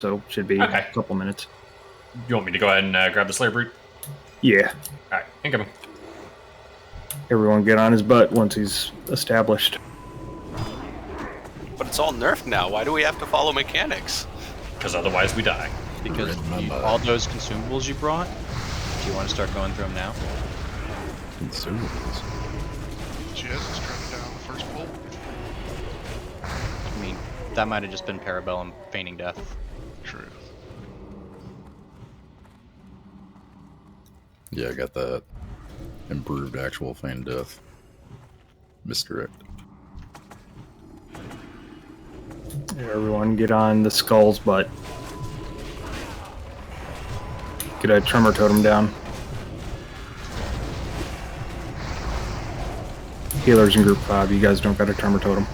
so should be Okay. a couple minutes. You want me to go ahead and grab the Slayer Brute? Yeah. Alright, incoming. Everyone get on his butt once he's established. But it's all nerfed now. Why do we have to follow mechanics? Because otherwise we die. Because all those consumables you brought, do you want to start going through them now? Consumables? Jez is trying down the first bolt. I mean, that might have just been Parabellum feigning death. True. Yeah, I got that. Improved actual feign death. Misdirect. Everyone get on the skull's butt. Get a tremor totem down. Healers in group 5, you guys don't got a tremor totem.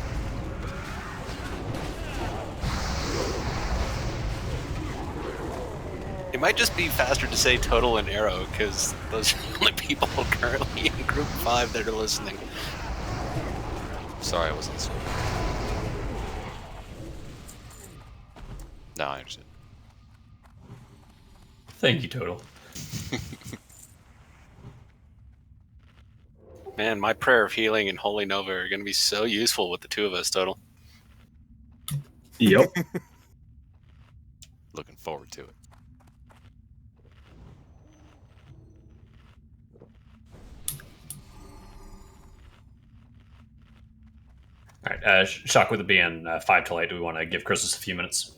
It might just be faster to say Total and Arrow, because those are the only people currently in Group 5 that are listening. Sorry, I wasn't so. No, I understand. Thank you, Total. Man, my prayer of healing and Holy Nova are going to be so useful with the two of us, Total. Yep. Looking forward to it. Alright, Shock with it being 5 till 8, do we want to give Christmas a few minutes?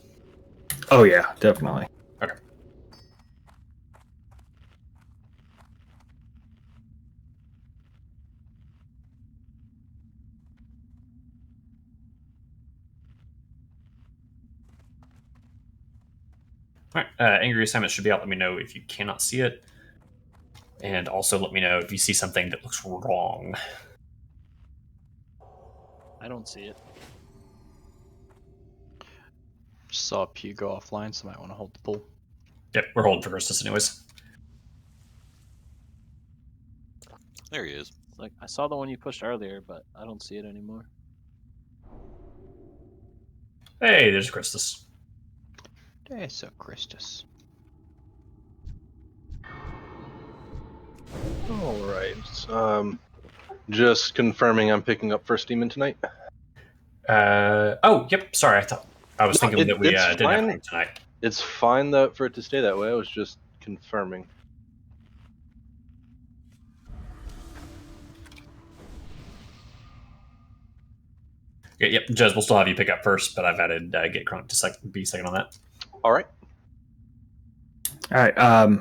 Oh yeah, definitely. Okay. Alright, Angry Assignment should be out. Let me know if you cannot see it. And also let me know if you see something that looks wrong. I don't see it. Just saw Pew go offline, so might want to hold the pull. Yep, we're holding for Christmas anyways. There he is. It's like I saw the one you pushed earlier, but I don't see it anymore. Hey, there's Christus. There's so Christus. Alright. Just confirming I'm picking up First Demon tonight. Oh, yep, sorry, I was thinking that we it's didn't have fine. time tonight. It's fine for it to stay that way. I was just confirming. Okay, yep, Jez, we'll still have you pick up first, but I've added Get Crunk to be second on that. Alright. Alright,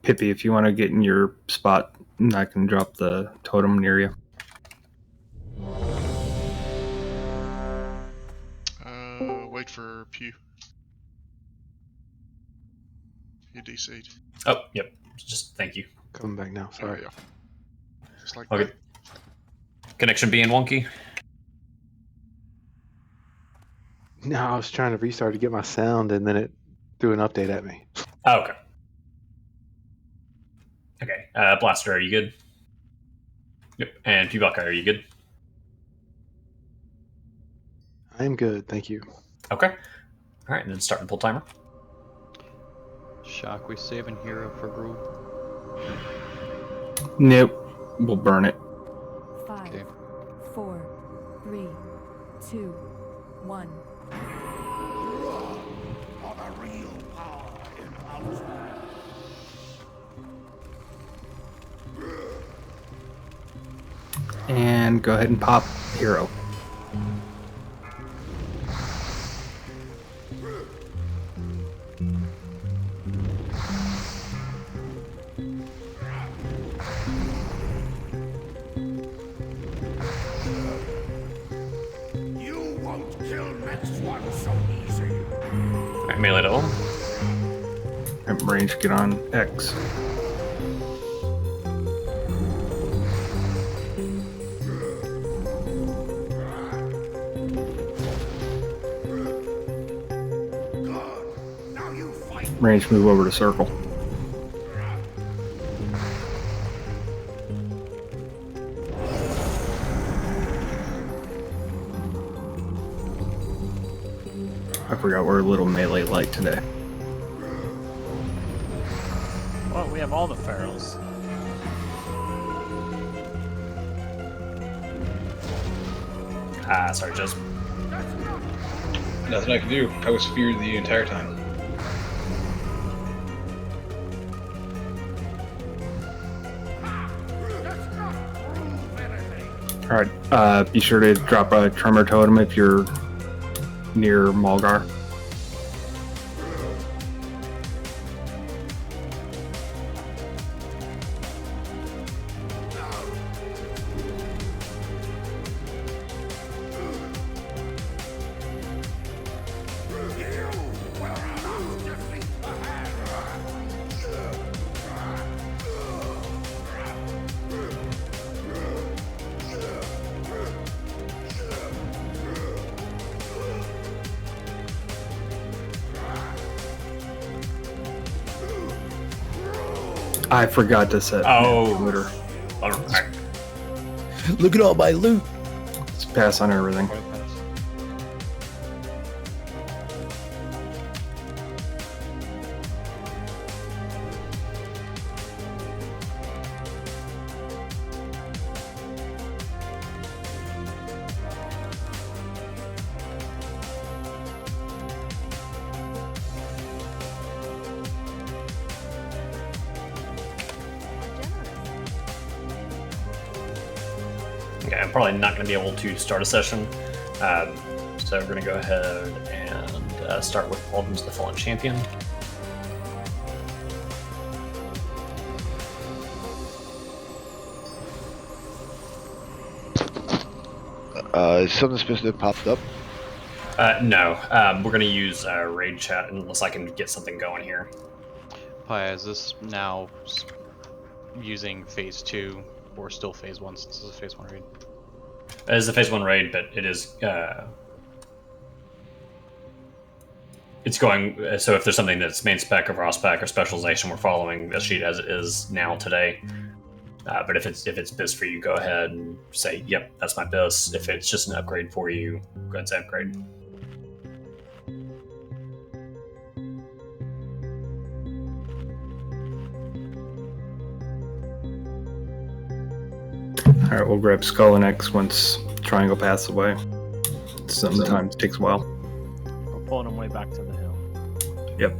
Pippi, if you want to get in your spot, I can drop the totem near you. Wait for Pew. You DC'd. Oh, yep, just thank you. Coming back now, sorry. Yeah. Just like Okay. Connection being wonky? No, I was trying to restart to get my sound, and then it threw an update at me. Oh, okay. Okay, Blaster, are you good? Yep, and Pewbuck, are you good? I am good, thank you. Okay. Alright, and then start and pull timer. Shock, we saving Hero for Gruul. Nope, we'll burn it. 5, Okay. 4, 3, 2, 1. And go ahead and pop Hero. You won't kill next one so easy. Alright, melee level. Alright, range, get on X. Range, move over to circle. forgot we're a little melee light today. Well, we have all the ferals. Sorry, just Nothing I can do. I was feared the entire time. Alright, be sure to drop a tremor totem if you're near Malgar. I forgot to set looter. Alright. Look at all my loot. Let's pass on everything. Okay, I'm probably not going to be able to start a session, so we're going to go ahead and start with Baldwin's the Fallen Champion. Is something specific popped up? No, we're going to use raid chat unless I can get something going here. Paya, is this now using phase 2 or still phase 1 since this is a phase 1 raid? It is a phase 1 raid, but it is it's going, so if there's something that's main spec or raw spec or specialization, we're following the sheet as it is now today. But if it's BIS for you, go ahead and say, yep, that's my BIS. If it's just an upgrade for you, go ahead and say upgrade. Alright, we'll grab Skull and X once Triangle passes away. Sometimes takes a while. We're pulling them way back to the hill. Yep.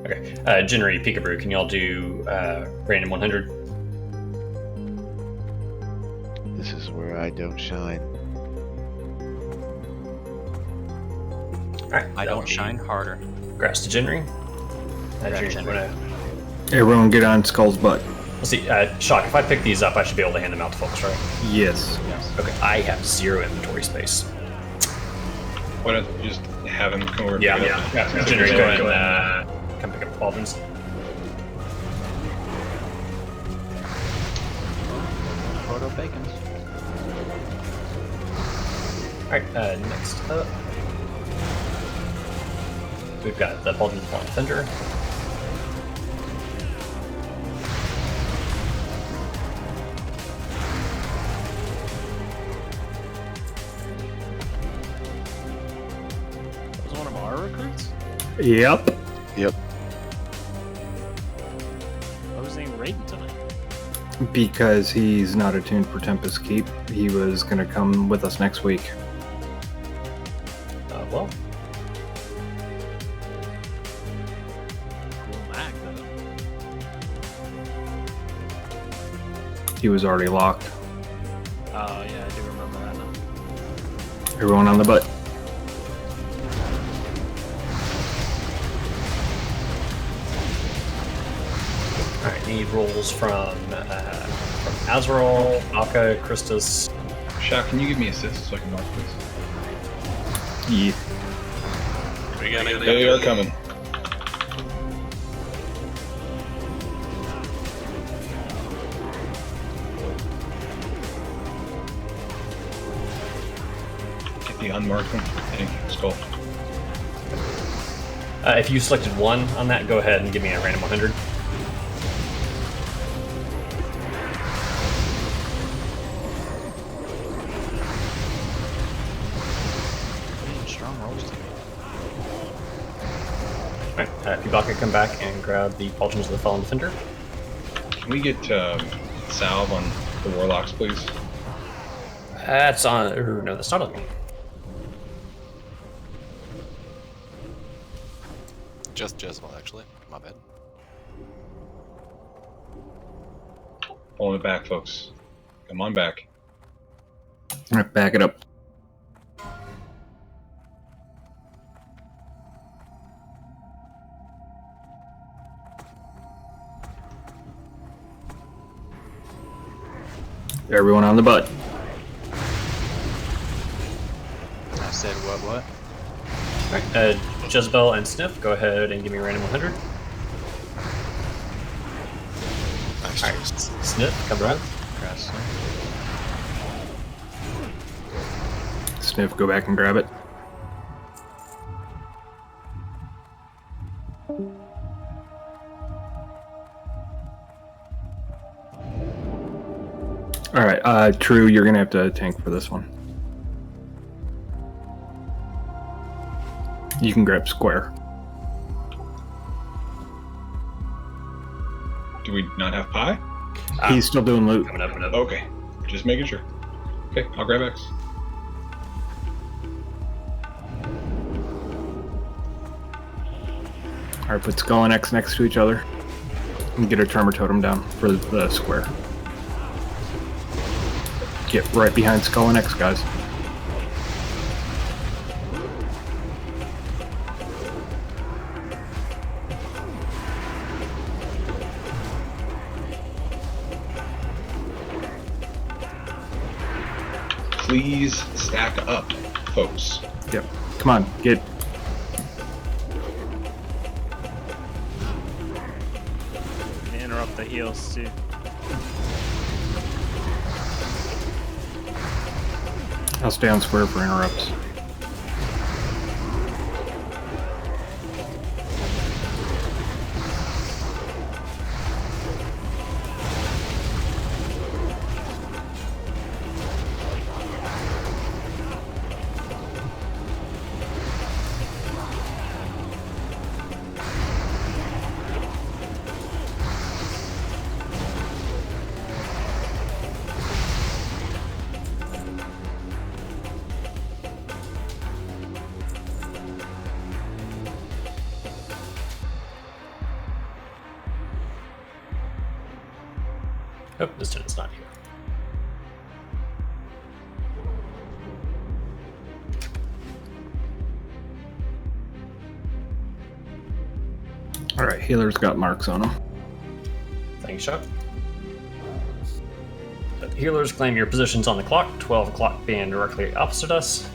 Okay, Jinri, Peekaboo, can y'all do random 100? This is where I don't shine. Alright, I don't shine harder. Grass to Jinri. Everyone get on Skull's butt. Let's see, Shock, if I pick these up, I should be able to hand them out to folks, right? Yes. Okay, I have 0 inventory space. Why don't you just have him come over and Yeah, pick it yeah. up? Jinri, go ahead and come pick up Baldwin's. Proto bacons. Alright, next up, we've got the Baldwin's Fallen Defender. Was one of our recruits? Yep. Yep. Why was he raiding tonight? Because he's not attuned for Tempest Keep. He was going to come with us next week. Well, Cool Mac, though. He was already locked. Oh, yeah, I do remember that now. Everyone on the butt. alright, need rolls from Azrael, Aka, Christus. Shock, can you give me assist so I can mark this? Yeah. We got anything? They are coming. Get the unmarked one. Thank you. Skull. If you selected 1 on that, go ahead and give me a random 100. acknowledged to me. Alright, Ibaka, come back and grab the Pauldrons of the Fallen Defender. Can we get salve on the warlocks, please? That's on. No, that's not on me. Just Jezebel, actually. My bad. Pulling it back, folks. Come on back. All right, back it up. Everyone on the butt. I said what? Alright, Jezebel and Sniff, go ahead and give me a random 100. Nice Alright, choice. Sniff, come around. Sniff, go back and grab it. All right, True, you're gonna have to tank for this one. You can grab Square. Do we not have Pi? He's still doing loot. Coming up. Okay, just making sure. Okay, I'll grab X. All right, put Skull and X next to each other, and get a Tremor Totem down for the Square. Get right behind Skull and X, guys. Please stack up, folks. Yep. Come on, get. Interrupt the heals too. I'll stay on Square for interrupts. Oh, this turn is not here. All right, healer's got marks on him. Thanks, Chuck. Healers, claim your positions on the clock. 12 o'clock being directly opposite us.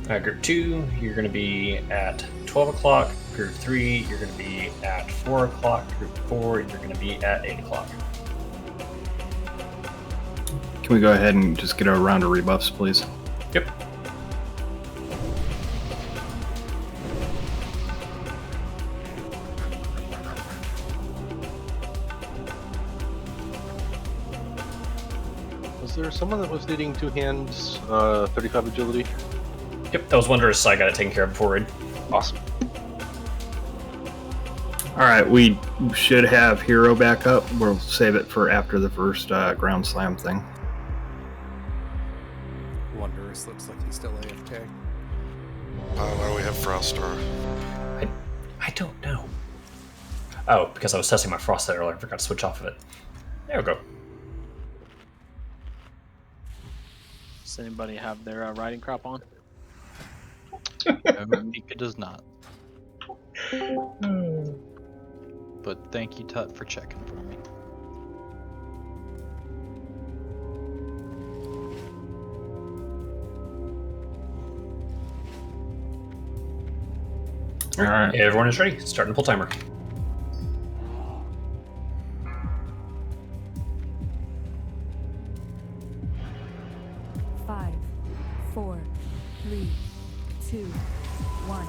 Group 2, you're going to be at 12 o'clock. Group 3, you're going to be at 4 o'clock. Group 4, you're going to be at 8 o'clock. Can we go ahead and just get a round of rebuffs, please? Yep. Was there someone that was needing 2 hands, 35 agility? Yep, that was Wondrous, so I got it taken care of before raid. Awesome. All right, we should have hero back up. We'll save it for after the first ground slam thing. Wondrous looks like he's still AFK. Why do we have Froststar? I don't know. Oh, because I was testing my frost set earlier. I forgot to switch off of it. There we go. Does anybody have their riding crop on? Mika does not. But thank you, Tut, for checking for me. All right, everyone is ready. Starting the pull timer. Five, 4, 3, 2, 1.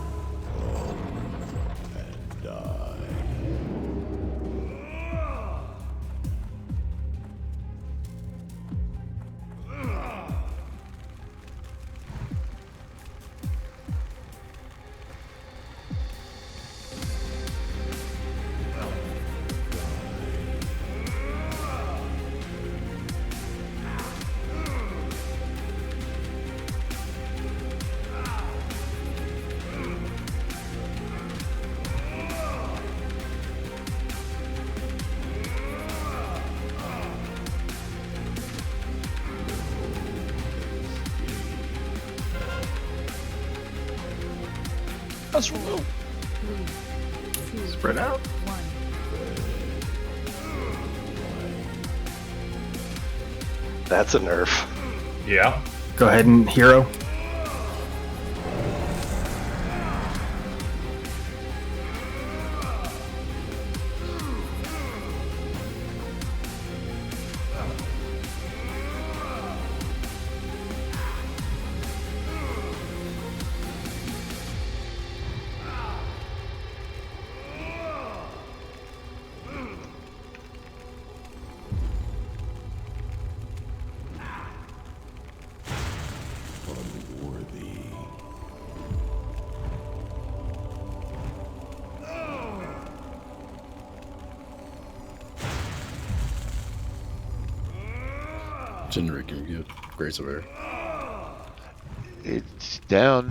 That's remote. 3, 2, Spread out. 1. That's a nerf. Yeah. Go ahead and hero. Generic can get Grace of Air. It's down.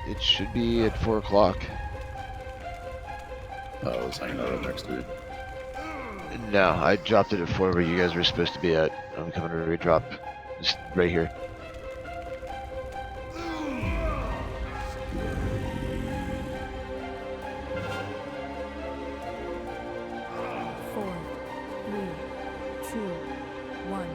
It should be at 4 o'clock. I was hanging out right next to it. No, I dropped it at 4 where you guys were supposed to be at. I'm coming to redrop. Just right here. Four, 3, 2, 1.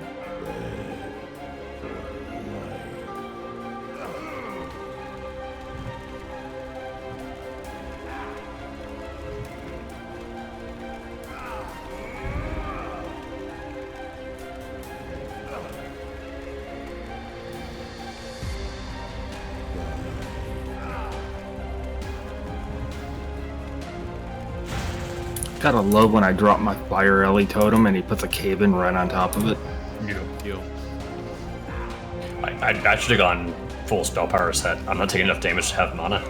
Gotta love when I drop my fire ellie totem and he puts a cave-in right on top of it. You. I should have gone full spell power set. I'm not taking enough damage to have mana.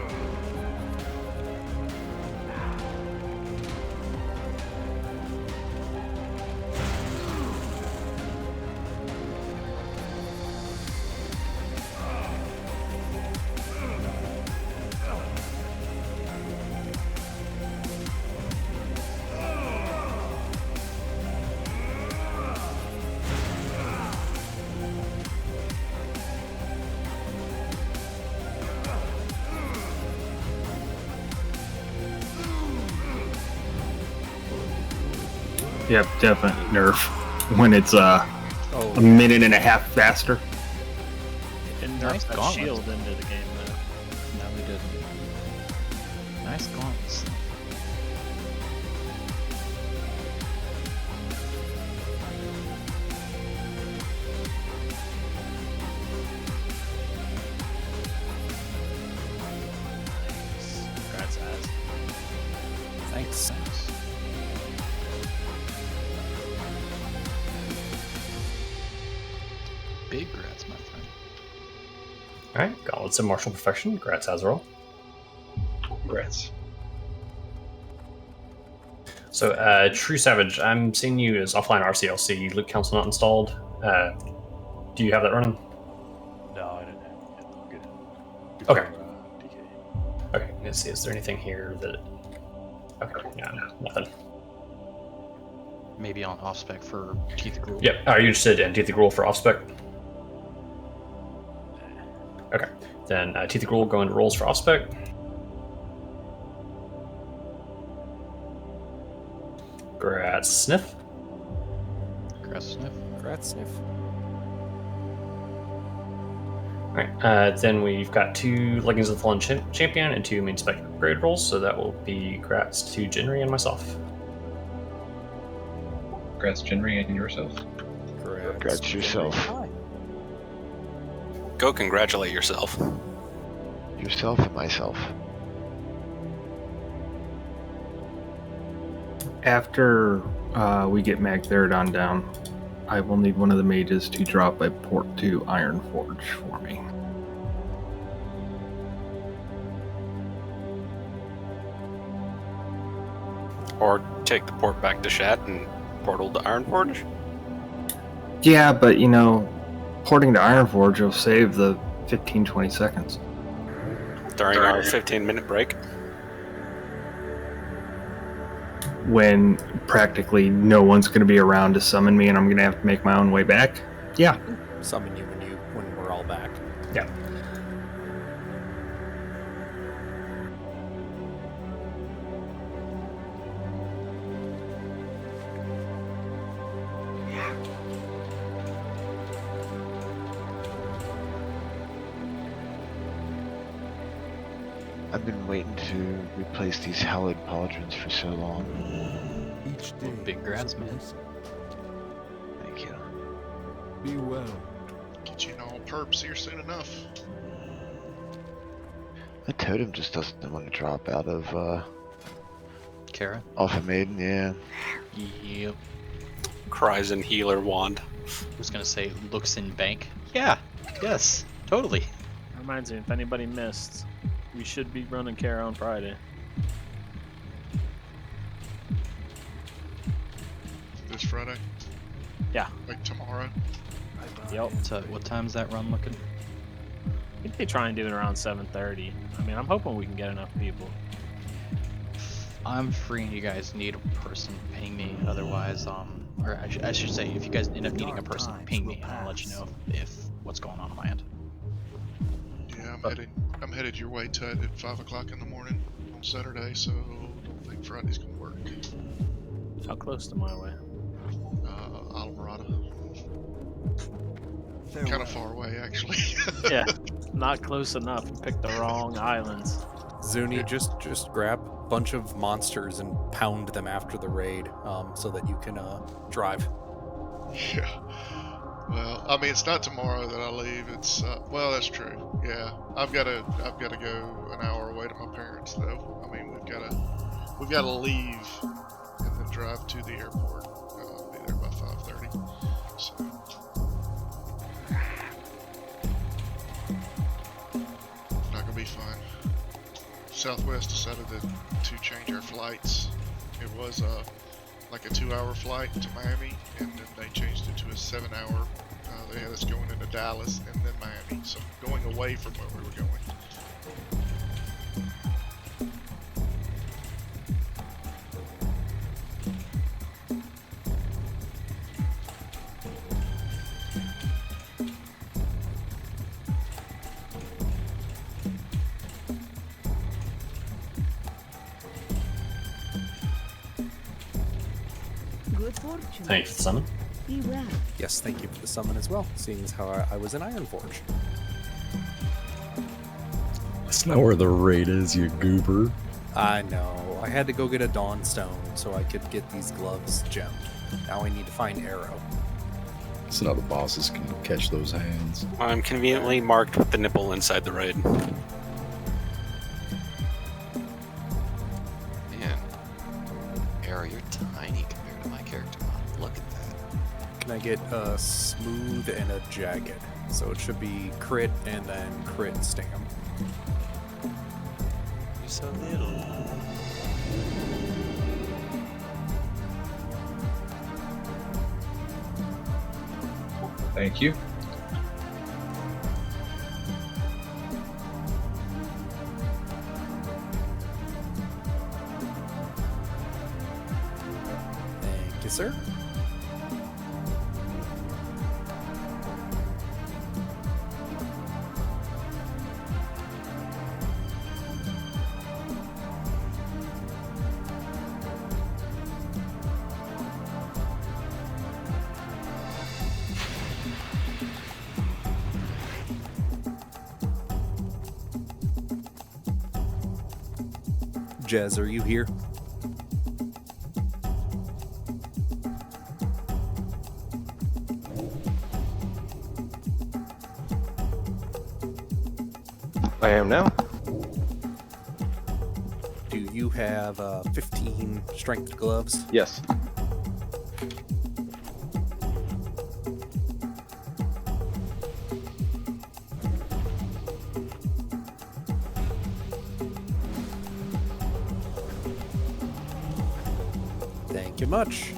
Yep, definite nerf when it's a minute and a half faster. Didn't Nice nerf that gauntlet. shield into the game though. No, we didn't. Nice gauntlets. Congrats, Az. Thanks. Big grats, my friend. Alright, Gauntlets of Martial Perfection. Grats, Azrael. Congrats. So, True Savage, I'm seeing you as offline RCLC, Loot Council not installed. Do you have that running? No, I didn't have it. I'll get it. Okay. DK. Okay, let's see, is there anything here that... Okay, yeah, nothing. Maybe on off spec for Teeth of Gruul. Yep, are you interested in Teeth of Gruul for off-spec? Okay, then Teeth of Gruul go into rolls for off-spec. Grats Sniff. Grats Sniff. Grats Sniff. Alright, then we've got 2 Leggings of the Fallen Champion and 2 main spec upgrade rolls, so that will be grats to Jinri and myself. Congrats, Jinri, and yourself. Congrats yourself. Go congratulate yourself. Yourself and myself. After we get Magtheridon down, I will need one of the mages to drop a port to Iron Forge for me. Or take the port back to Shat and portal to Ironforge. Yeah, but you know, porting to Iron Forge will save the 15-20 seconds. During our 15-minute break. When practically no one's going to be around to summon me and I'm going to have to make my own way back. Yeah. Summon you when we're all back. Yeah. I've been waiting to replace these hallowed pauldrons for so long. Each day. Big grabs, man. Thank you. Be well. Get you in all perps here soon enough. The totem just doesn't want to drop out of Kara? off a maiden, yeah. Yep. Cries in healer wand. I was gonna say looks in bank. Yeah. Yes. Totally. Reminds me, if anybody missed, we should be running Kara on Friday. This Friday? Yeah. Like tomorrow? Yep. So what time's that run looking? I think they try and do it around 7:30. I mean, I'm hoping we can get enough people. I'm free and you guys need a person, ping me. Otherwise, or I should say, if you guys end up needing a person, ping me and I'll let you know if what's going on my end. Yeah, I'm headed your way, Ted, at 5 o'clock in the morning on Saturday, so don't think Friday's gonna work. How close to my way? Alamorada. Kind of far away, actually. Yeah, not close enough. You picked the wrong islands. Zuni, just grab a bunch of monsters and pound them after the raid, so that you can drive. Yeah. Well, I mean, it's not tomorrow that I leave. It's well, that's true. Yeah, I've got to go an hour away to my parents, though. I mean, we've got to leave and then drive to the airport. I'll be there by 5:30. So. Not gonna be fun. Southwest decided to change our flights. It was like a 2-hour flight to Miami, and then they changed it to a 7-hour. They had us going into Dallas and then Miami, so going away from where we were going. Good fortune. Thank you for the summon. Be well. Yes, thank you for the summon as well, seeing as how I was in Ironforge. That's not where the raid is, you goober. I know. I had to go get a Dawn Stone so I could get these gloves gemmed. Now I need to find Arrow. So now the bosses can catch those hands. I'm conveniently marked with the nipple inside the raid. Man. Arrow, you're tiny compared to my character model. Look at that. Can I get a smooth and a jagged? So it should be crit and then crit and sting 'em. You're so little. Thank you. Thank you, sir. Jez, are you here? I am now. Do you have 15 strength gloves? Yes. Thank you much.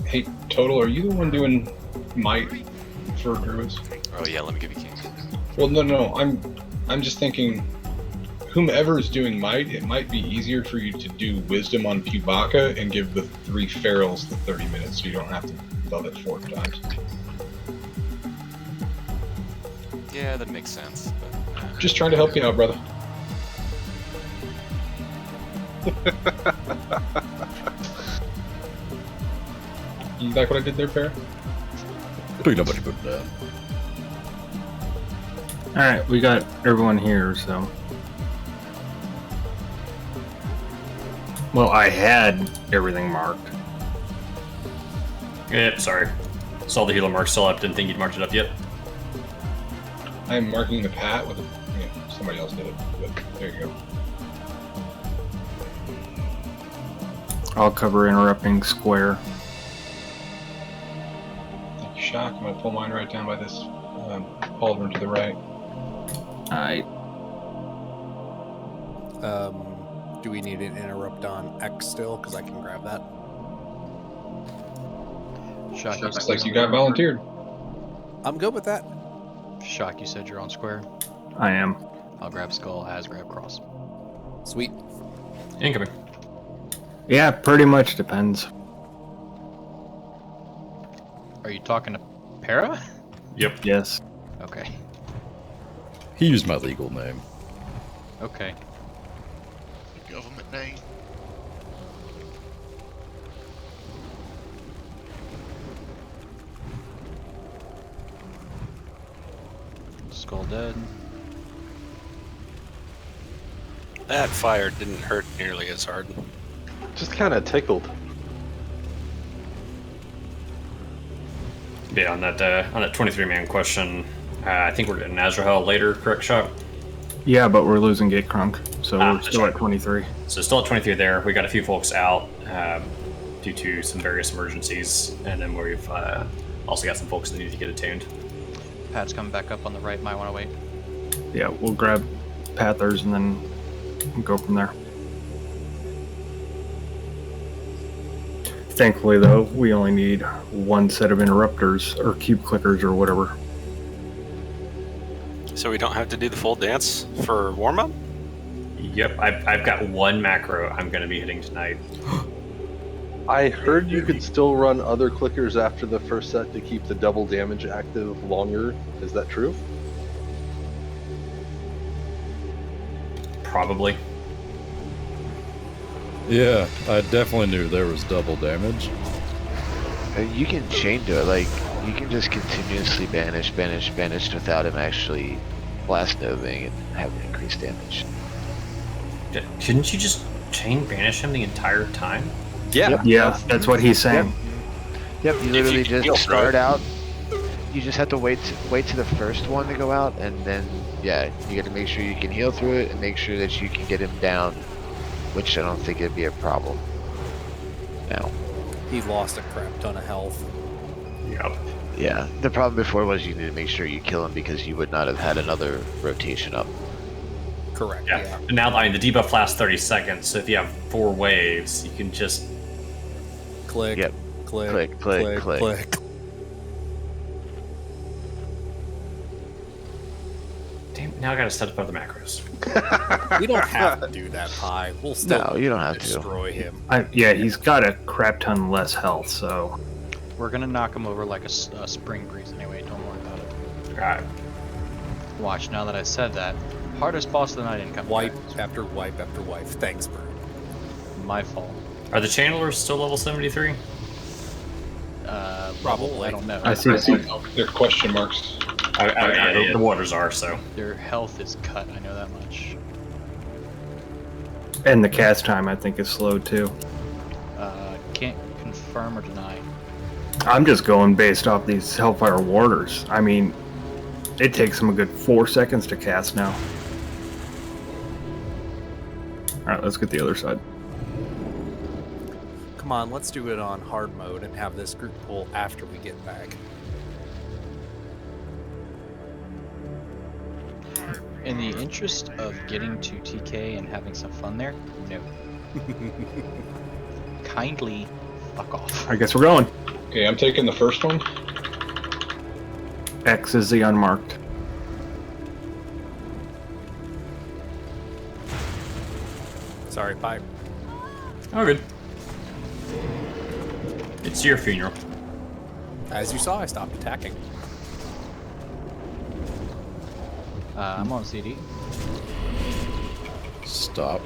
Hey, Total, are you the one doing might for druids? Oh yeah, let me give you king. Well, no. I'm just thinking, whomever's doing might, it might be easier for you to do wisdom on Pubaka and give the 3 ferals the 30 minutes, so you don't have to love it 4 times. Yeah, that makes sense. But, Just trying to help you out, brother. You like what I did there, Pear? Nobody put that. Alright, we got everyone here, so. Well, I had everything marked. Yep, sorry. Saw the healer mark still up, didn't think you'd marked it up yet. I'm marking the pat with somebody else did it, but there you go. I'll cover interrupting square. Thank you, Shock. I'm going to pull mine right down by this pauldron to the right. Alright. Do we need an interrupt on X still? Because I can grab that. Shock, Looks like you got volunteered. I'm good with that. Shock, you said you're on square. I am. I'll grab skull, as grab cross. Sweet. Incoming. Yeah, pretty much depends. Are you talking to Para? Yep. Yes. Okay. He used my legal name. Okay. Government name. Skull dead. That fire didn't hurt nearly as hard. Just kind of tickled. Yeah, on that 23-man question, I think we're getting Azrael later, correct, Shop? Yeah, but we're losing Gate Crunk, so we're that's still right. at 23. So still at 23 there. We got a few folks out due to some various emergencies, and then we've also got some folks that need to get attuned. Pat's coming back up on the right, might want to wait. Yeah, we'll grab Pathers and then go from there. Thankfully, though, we only need one set of interrupters, or cube clickers, or whatever. So we don't have to do the full dance for warm-up? Yep, I've got one macro I'm going to be hitting tonight. I heard you could still run other clickers after the first set to keep the double damage active longer. Is that true? Probably. Yeah, I definitely knew there was double damage. You can change it, like, you can just continuously banish without him actually blast noving and having increased damage. Couldn't you just chain banish him the entire time? Yeah. Yeah, that's what he's saying. Yep, you literally you just heal, start right? out. You just have to wait to the first one to go out, and then yeah, you got to make sure you can heal through it and make sure that you can get him down, which I don't think it'd be a problem. Now, He lost a crap ton of health. Yep. yeah, the problem before was you need to make sure you kill him because you would not have had another rotation up. Correct. Yeah. Yeah. And now, I mean, the debuff lasts 30 seconds, so if you have 4 waves, you can just... Click. Yep. Click. Click. Damn, now I gotta set up other macros. We don't have to do that, Pi. We'll still No, you don't have to. destroy him. Yeah, he's got a crap ton less health, so... We're gonna knock him over like a spring breeze anyway, don't worry about it. Alright. Watch, now that I said that, hardest boss of the night incoming. Wipe after wipe after wipe. Thanks, Bird. My fault. Are the channelers still level 73? Probably. I don't know. I see. They're question marks. Yeah, the waters are, so. Their health is cut, I know that much. And the cast time, I think, is slow, too. Can't confirm or deny. I'm just going based off these Hellfire Warders. I mean, it takes them a good 4 seconds to cast now. Alright, let's get the other side. Come on, let's do it on hard mode and have this group pull after we get back. In the interest of getting to TK and having some fun there, no. Kindly fuck off. I guess we're going. Okay, I'm taking the first one. X is the unmarked. Sorry, Pi. Oh, good. It's your funeral. As you saw, I stopped attacking. I'm on CD. Stop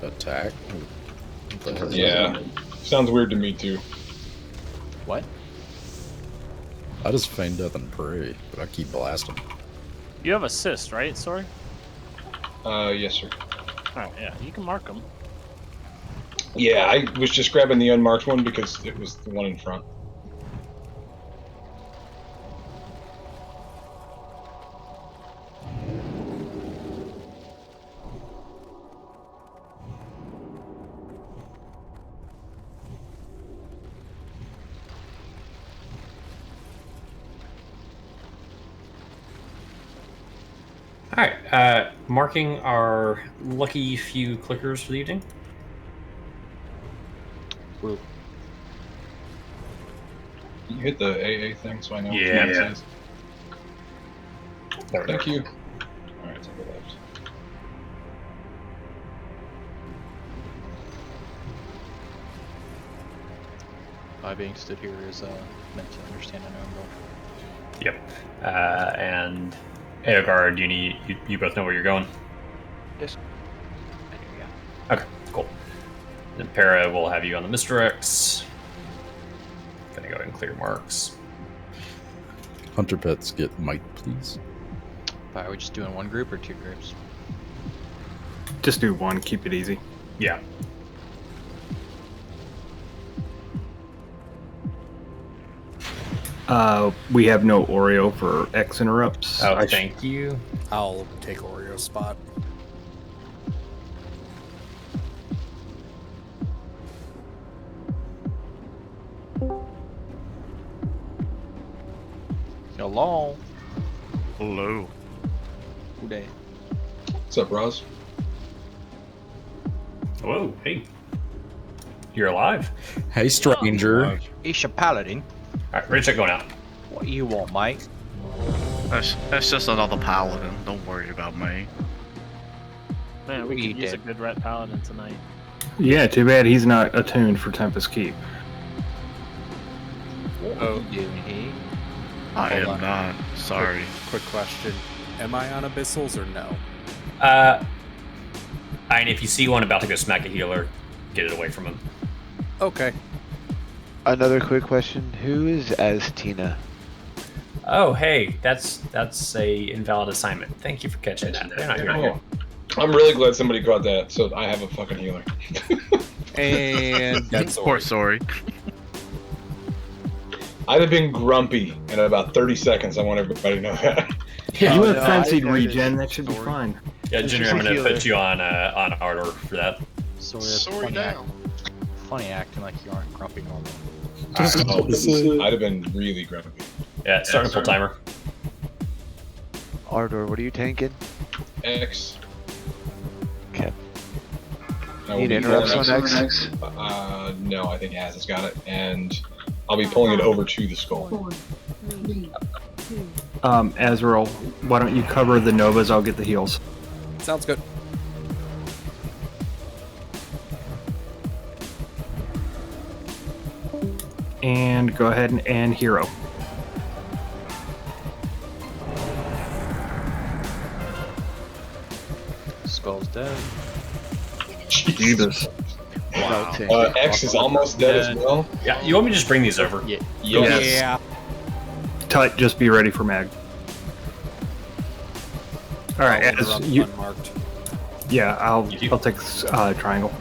attack. Yeah. Sounds weird to me too. What? I just feign death and pray, but I keep blasting. You have assist, right? Sorry. Yes, sir. Alright, yeah, you can mark them. Yeah, I was just grabbing the unmarked one because it was the one in front. Alright, marking our lucky few clickers for the evening. Woo. You hit the AA thing so I know Yeah. what it says. There we Thank go. you. Alright, to the left. I being stood here is meant to understand an own goal. Yep. And Eogard, you both know where you're going? Yes. Okay, cool. Then Para will have you on the misdirects. Gonna go ahead and clear marks. Hunter pets get might, please. Are we just doing one group or two groups? Just do one. Keep it easy. Yeah. We have no Oreo for X interrupts. Oh, thank you. I'll take Oreo's spot. Hello. Hello. Who day? What's up, Roz? Whoa, hey. You're alive. Hey, stranger. Isha Paladin. Alright, ready to check going out. What do you want, mate? That's just another paladin. Don't worry about me. Man, we You could use a did. good ret paladin tonight. Yeah, too bad he's not attuned for Tempest Keep. What are you doing here? I Hold am on. not. Sorry. Quick question. Am I on abyssals or no? And if you see one about to go smack a healer, get it away from him. Okay. Another quick question. Who is as Tina? Oh, hey, that's a invalid assignment. Thank you for catching that. They're not here. Oh, I'm really glad somebody caught that, so I have a fucking healer. And That's poor sorry. I'd have been grumpy in about 30 seconds. I want everybody to know that. Yeah, you Oh, have no, frenzied I noticed. regen. That should be fine. Yeah, It's Junior, just I'm a gonna healer. put you on Ardor for that. Sorry, Sorry down. Funny acting like you aren't grumpy normal. I'd have been really grumpy. Yeah, starting full timer. Ardor, what are you tanking? X. Okay. No, Need we'll be interrupts pulling on X. X? No, I think Az has got it, and I'll be pulling it over to the skull. 4, 3, 2, Azrael, why don't you cover the Novas? I'll get the heals. Sounds good. And go ahead and hero. Skull's dead. Jesus. Wow. X is almost dead as well. Yeah, you want me to just bring these over? Yeah. Yes. Yeah. Tut, just be ready for mag. All right, I'll as interrupt you, unmarked. yeah, I'll take triangle.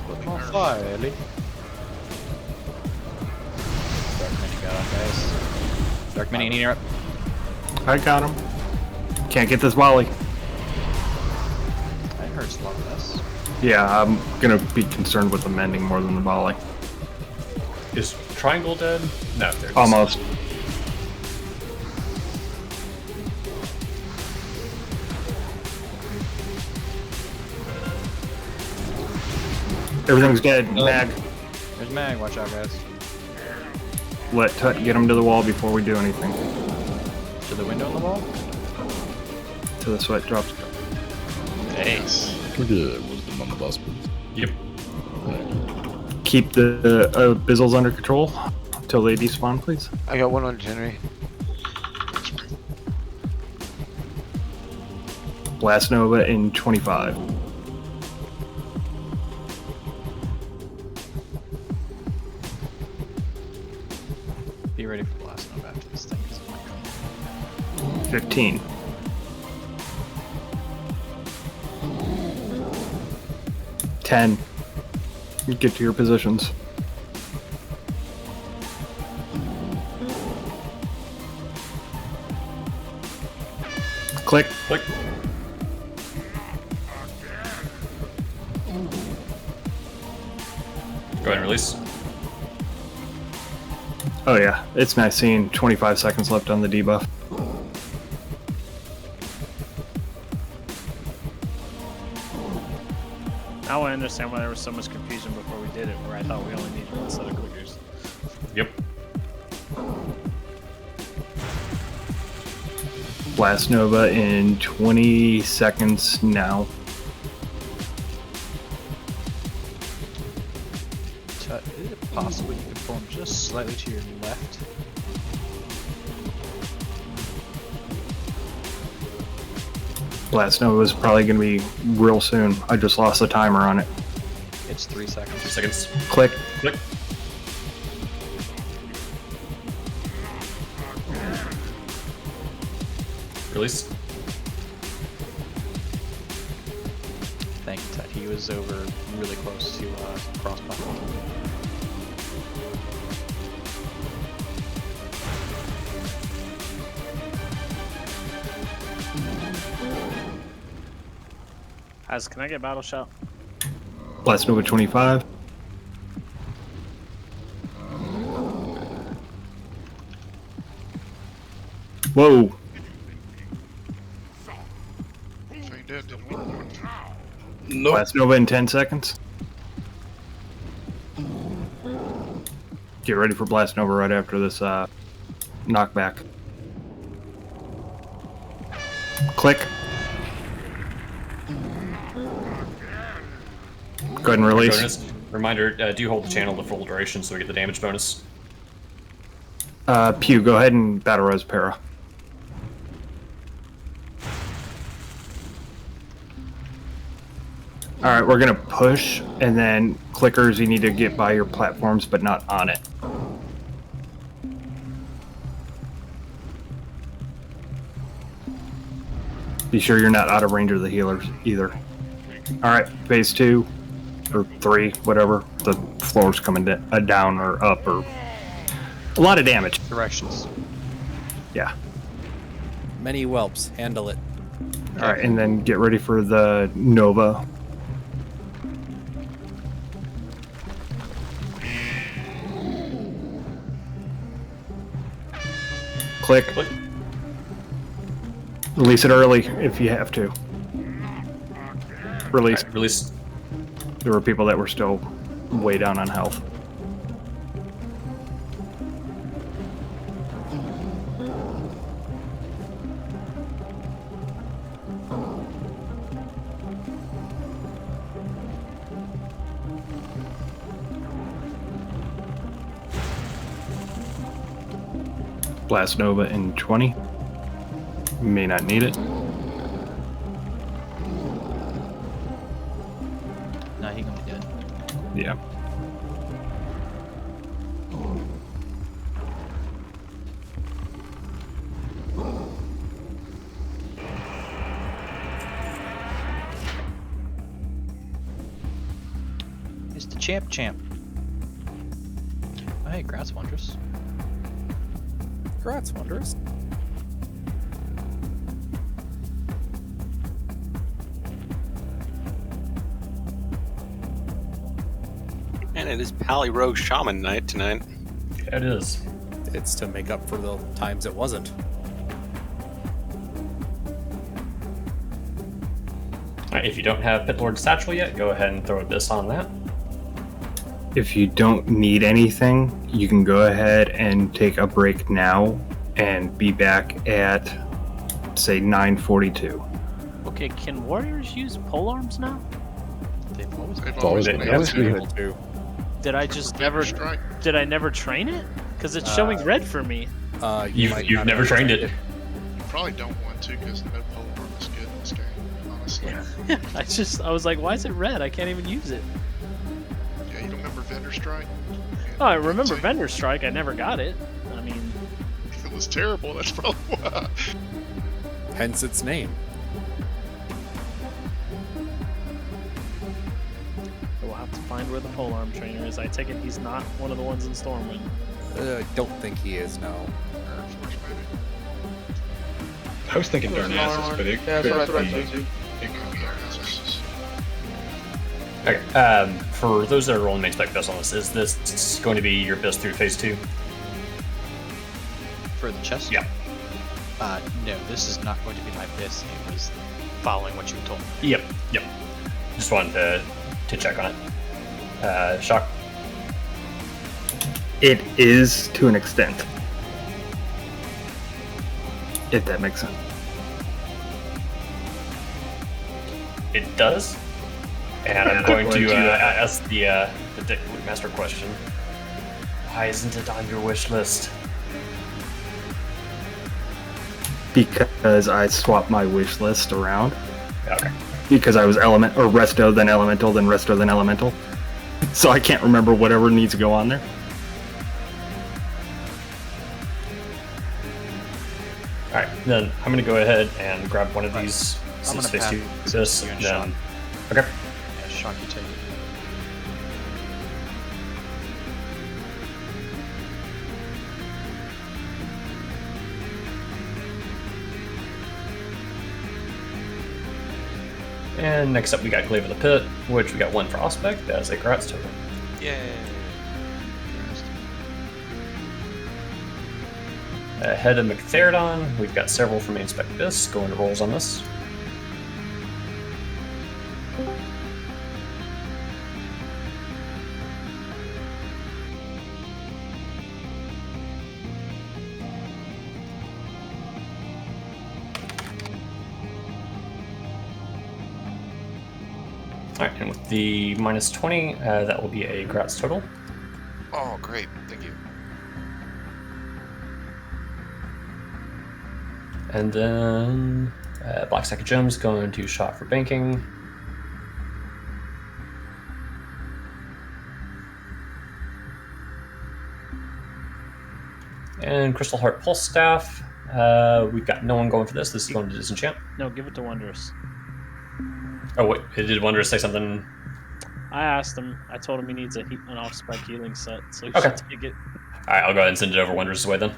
Put them on fire, Ellie. Dark Mini got on, guys. Dark Mini, any interrupt? I got him. Can't get this volley. That hurts a lot less. Yeah, I'm gonna be concerned with the mending more than the volley. Is Triangle dead? No, there it is. Almost. Everything's dead. Mag. There's Mag, watch out, guys. Let Tut get him to the wall before we do anything. To the window on the wall? Till the sweat drops. Thanks. We're good. Wisdom on the bus, please. Yep. Keep the Bizzles under control until they despawn, please. I got one on January. Blast Nova in 25. Be ready for Blast Nova after this thing, 'cause it might come. 15. Ten. Get to your positions. Click. Click. Go ahead and release. Oh yeah, it's nice seeing 25 seconds left on the debuff. Now I understand why there was so much confusion before we did it, where I thought we only needed one set of clickers. Yep. Blast Nova in 20 seconds now. Is it possible you could pull him just slightly to your left? Blast Nova is probably going to be real soon. I just lost the timer on it. It's 3 seconds. 2 seconds. Click. Click. Release. Thank you, Ted. He was over really close to crossbar. Can I get battle shot? Blast Nova 25. Whoa. Feigned dead, didn't we? Nope. Blast Nova in 10 seconds. Get ready for Blast Nova right after this knockback. Click. Go ahead and release. Bonus. Reminder, do you hold the channel the full duration so we get the damage bonus? Pew, go ahead and battle res para. Alright, we're gonna push, and then clickers, you need to get by your platforms, but not on it. Be sure you're not out of range of the healers, either. Alright, phase 2, or 3, whatever. The floor's coming down or up, or... A lot of damage. Directions. Yeah. Many whelps. Handle it. Alright, and then get ready for the Nova. Click. Click. Release it early if you have to. Release. Right, release. There were people that were still way down on health. Blast Nova in 20. May not need it. Nah, he gonna be dead. Yeah. It's the champ. Oh, hey, Grat's Wondrous. Grat's Wondrous. And it is Pally Rogue Shaman night tonight. Yeah, it is. It's to make up for the times it wasn't. Alright, if you don't have Pit Lord Satchel yet, go ahead and throw Abyss on that. If you don't need anything, you can go ahead and take a break now and be back at, say, 9:42. Okay, can warriors use pole arms now? They've always been been able able to. Did I just Thunder never? Strike. Did I never train it? Because it's showing red for me. You've never trained it. You probably don't want to because no pole arm is good in this game, honestly. I was like, why is it red? I can't even use it. Yeah, you don't remember Vendor Strike? Oh, I remember Vendor Strike. I never got it. I mean, it was terrible. That's probably why. Hence its name. We'll have to find where the polearm trainer is. I take it he's not one of the ones in Stormwind. I don't think he is, no. I was thinking Darnassus, but it could be. that's what I It thought could be Darnassus. Okay. For those that are rolling main spec best on this, is this going to be your best through phase 2? For the chest? Yeah. No, this is not going to be my best. It was following what you told me. Yep. Just wanted to check on it. Shock. It is to an extent. If that makes sense. It does. And I'm going to ask the Dick Master question. Why isn't it on your wish list? Because I swapped my wish list around. Okay. Because I was resto, then elemental, then resto, then elemental. So I can't remember whatever needs to go on there. Alright, then I'm going to go ahead and grab one of these. I'm going to phase pass 2 exists. you and Then, Shock. okay. Yeah, Shock, you take it. And next up we got Glaive of the Pit, which we got 1 for Aspect as a Gratz token. Yay. Head of McTheridon, we've got several from Main Spec Abyss. Go into rolls on this. Alright, and with the minus 20, that will be a Gratz total. Oh, great. Thank you. And then Black Sack of Gems going to Shot for banking. And Crystal Heart Pulse Staff. We've got no one going for this. This is going to Disenchant. No, give it to Wondrous. Oh, wait. Did Wondrous say something? I asked him. I told him he needs an off-spec healing set, so he Okay. should take it. Alright, I'll go ahead and send it over Wondrous' way then.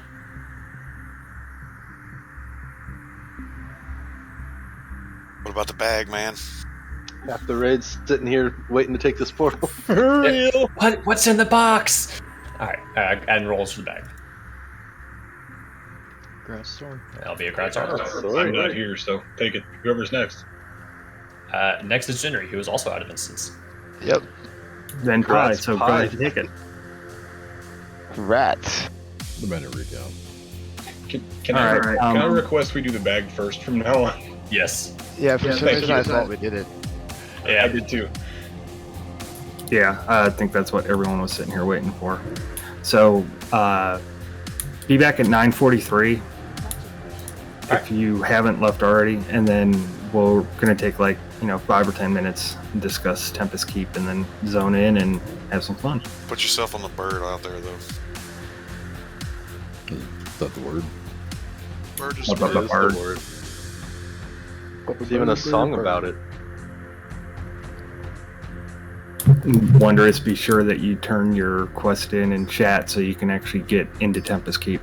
What about the bag, man? Half the raid's sitting here waiting to take this portal. For real? What's in the box? Alright, and rolls for the bag. Grass sword. That'll be a Gratz Armor. I'm not here, so take it. Whoever's next. Next is Jinri, who is also out of instance. Yep. Then Pie, Congrats, so go Pie. ahead and take it. Rats. The minute recount. Can All I right, can I request we do the bag first from now on? Yes. Yeah, for some thank reason you. I thought we did it. Yeah. I did too. Yeah, I think that's what everyone was sitting here waiting for. So, be back at 9:43 if you haven't left already, and then we're gonna take 5 or 10 minutes and discuss Tempest Keep, and then zone in and have some fun. Put yourself on the bird out there, though. Is that the word? Bird is What about the bird. bird? There's even a song about it. Wondrous, be sure that you turn your quest in chat so you can actually get into Tempest Keep.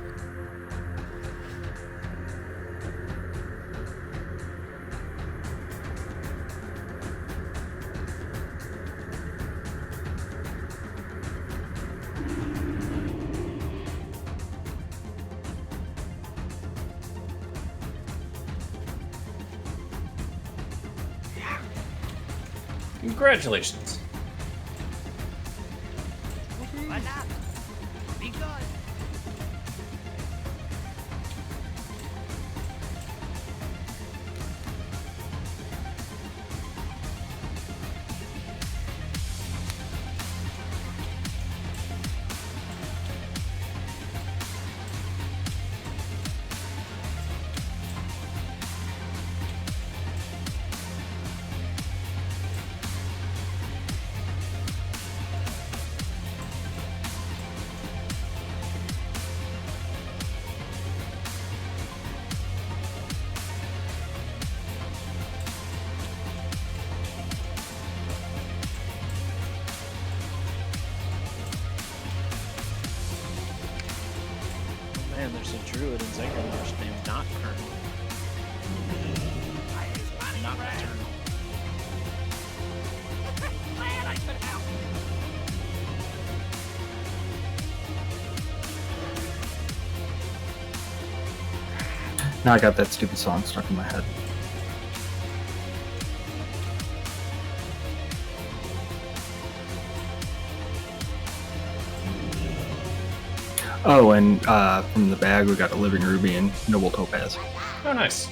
Congratulations. Be good. man, there's a druid in Zangarmarsh named Nocturne. Not Nocturnal. Now I got that stupid song stuck in my head. Oh, and from the bag we got a Living Ruby and Noble Topaz. Oh, nice.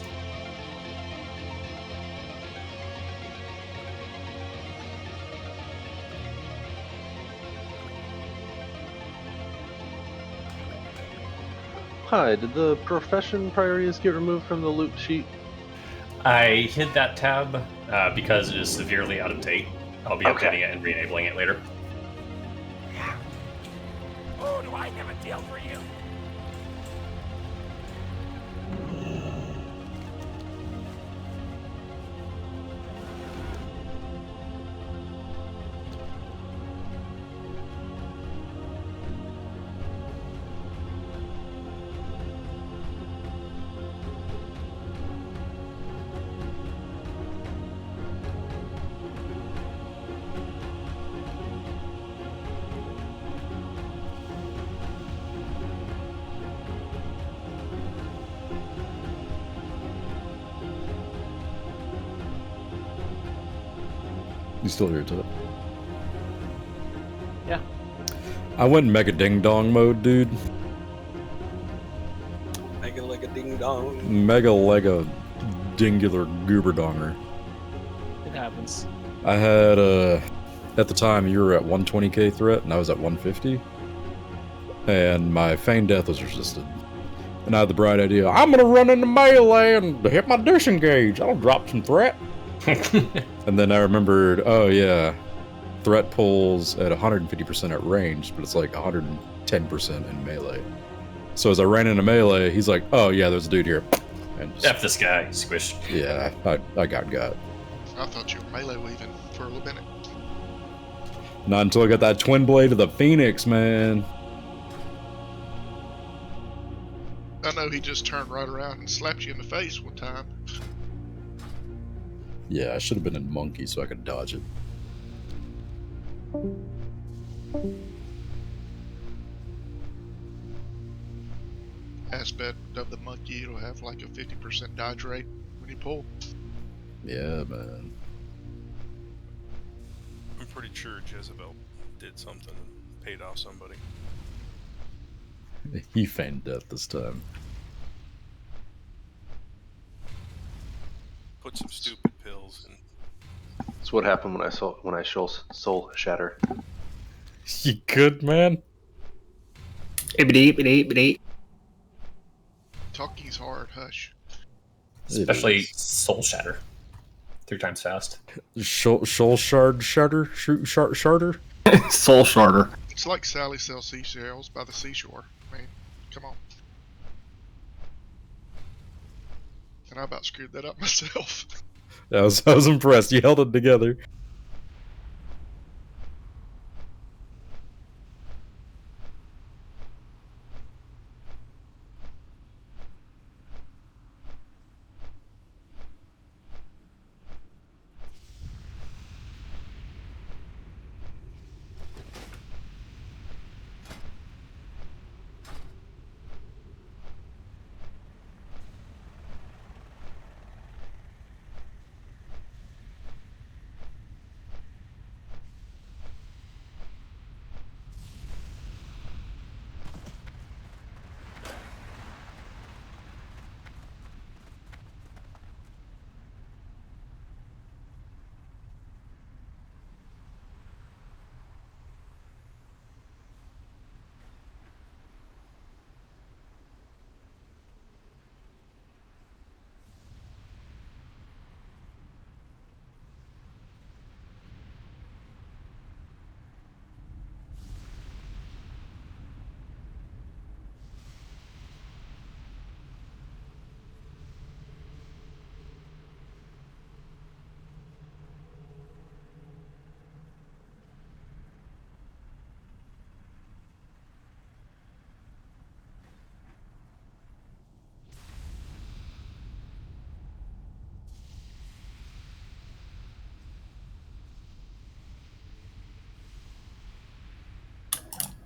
Hi, did the profession priorities get removed from the loot sheet? I hid that tab because it is severely out of date. I'll be updating it and re-enabling it later. Oh, do I have a deal for you? You still here to it? Yeah. I went mega ding dong mode, dude. Mega like a ding dong. Mega lega dingular goober donger. It happens. I had at the time you were at 120k threat and I was at 150. And my feigned death was resisted. And I had the bright idea, I'm gonna run into melee and hit my disengage. I'll drop some threat. And then I remembered, oh yeah, threat pulls at 150% at range, but it's like 110% in melee. So as I ran into melee, he's like, oh yeah, there's a dude here. And just, F this guy, squish. yeah, I got. I thought you were melee weaving for a little minute. Not until I got that twin blade of the Phoenix, man. I know he just turned right around and slapped you in the face one time. Yeah, I should have been in monkey so I could dodge it. Aspect of the monkey, it'll have like a 50% dodge rate when you pull. Yeah, man. I'm pretty sure Jezebel did something and paid off somebody. He feigned death this time. Put some stupid pills in. That's what happened when I soul shatter. You good, man? Talking's hard, hush. Especially Soul Shatter. 3 times fast. Soul Sharder? Soul Sharder. It's like Sally sells seashells by the seashore. I mean, come on. And I about screwed that up myself. I was impressed. You held it together.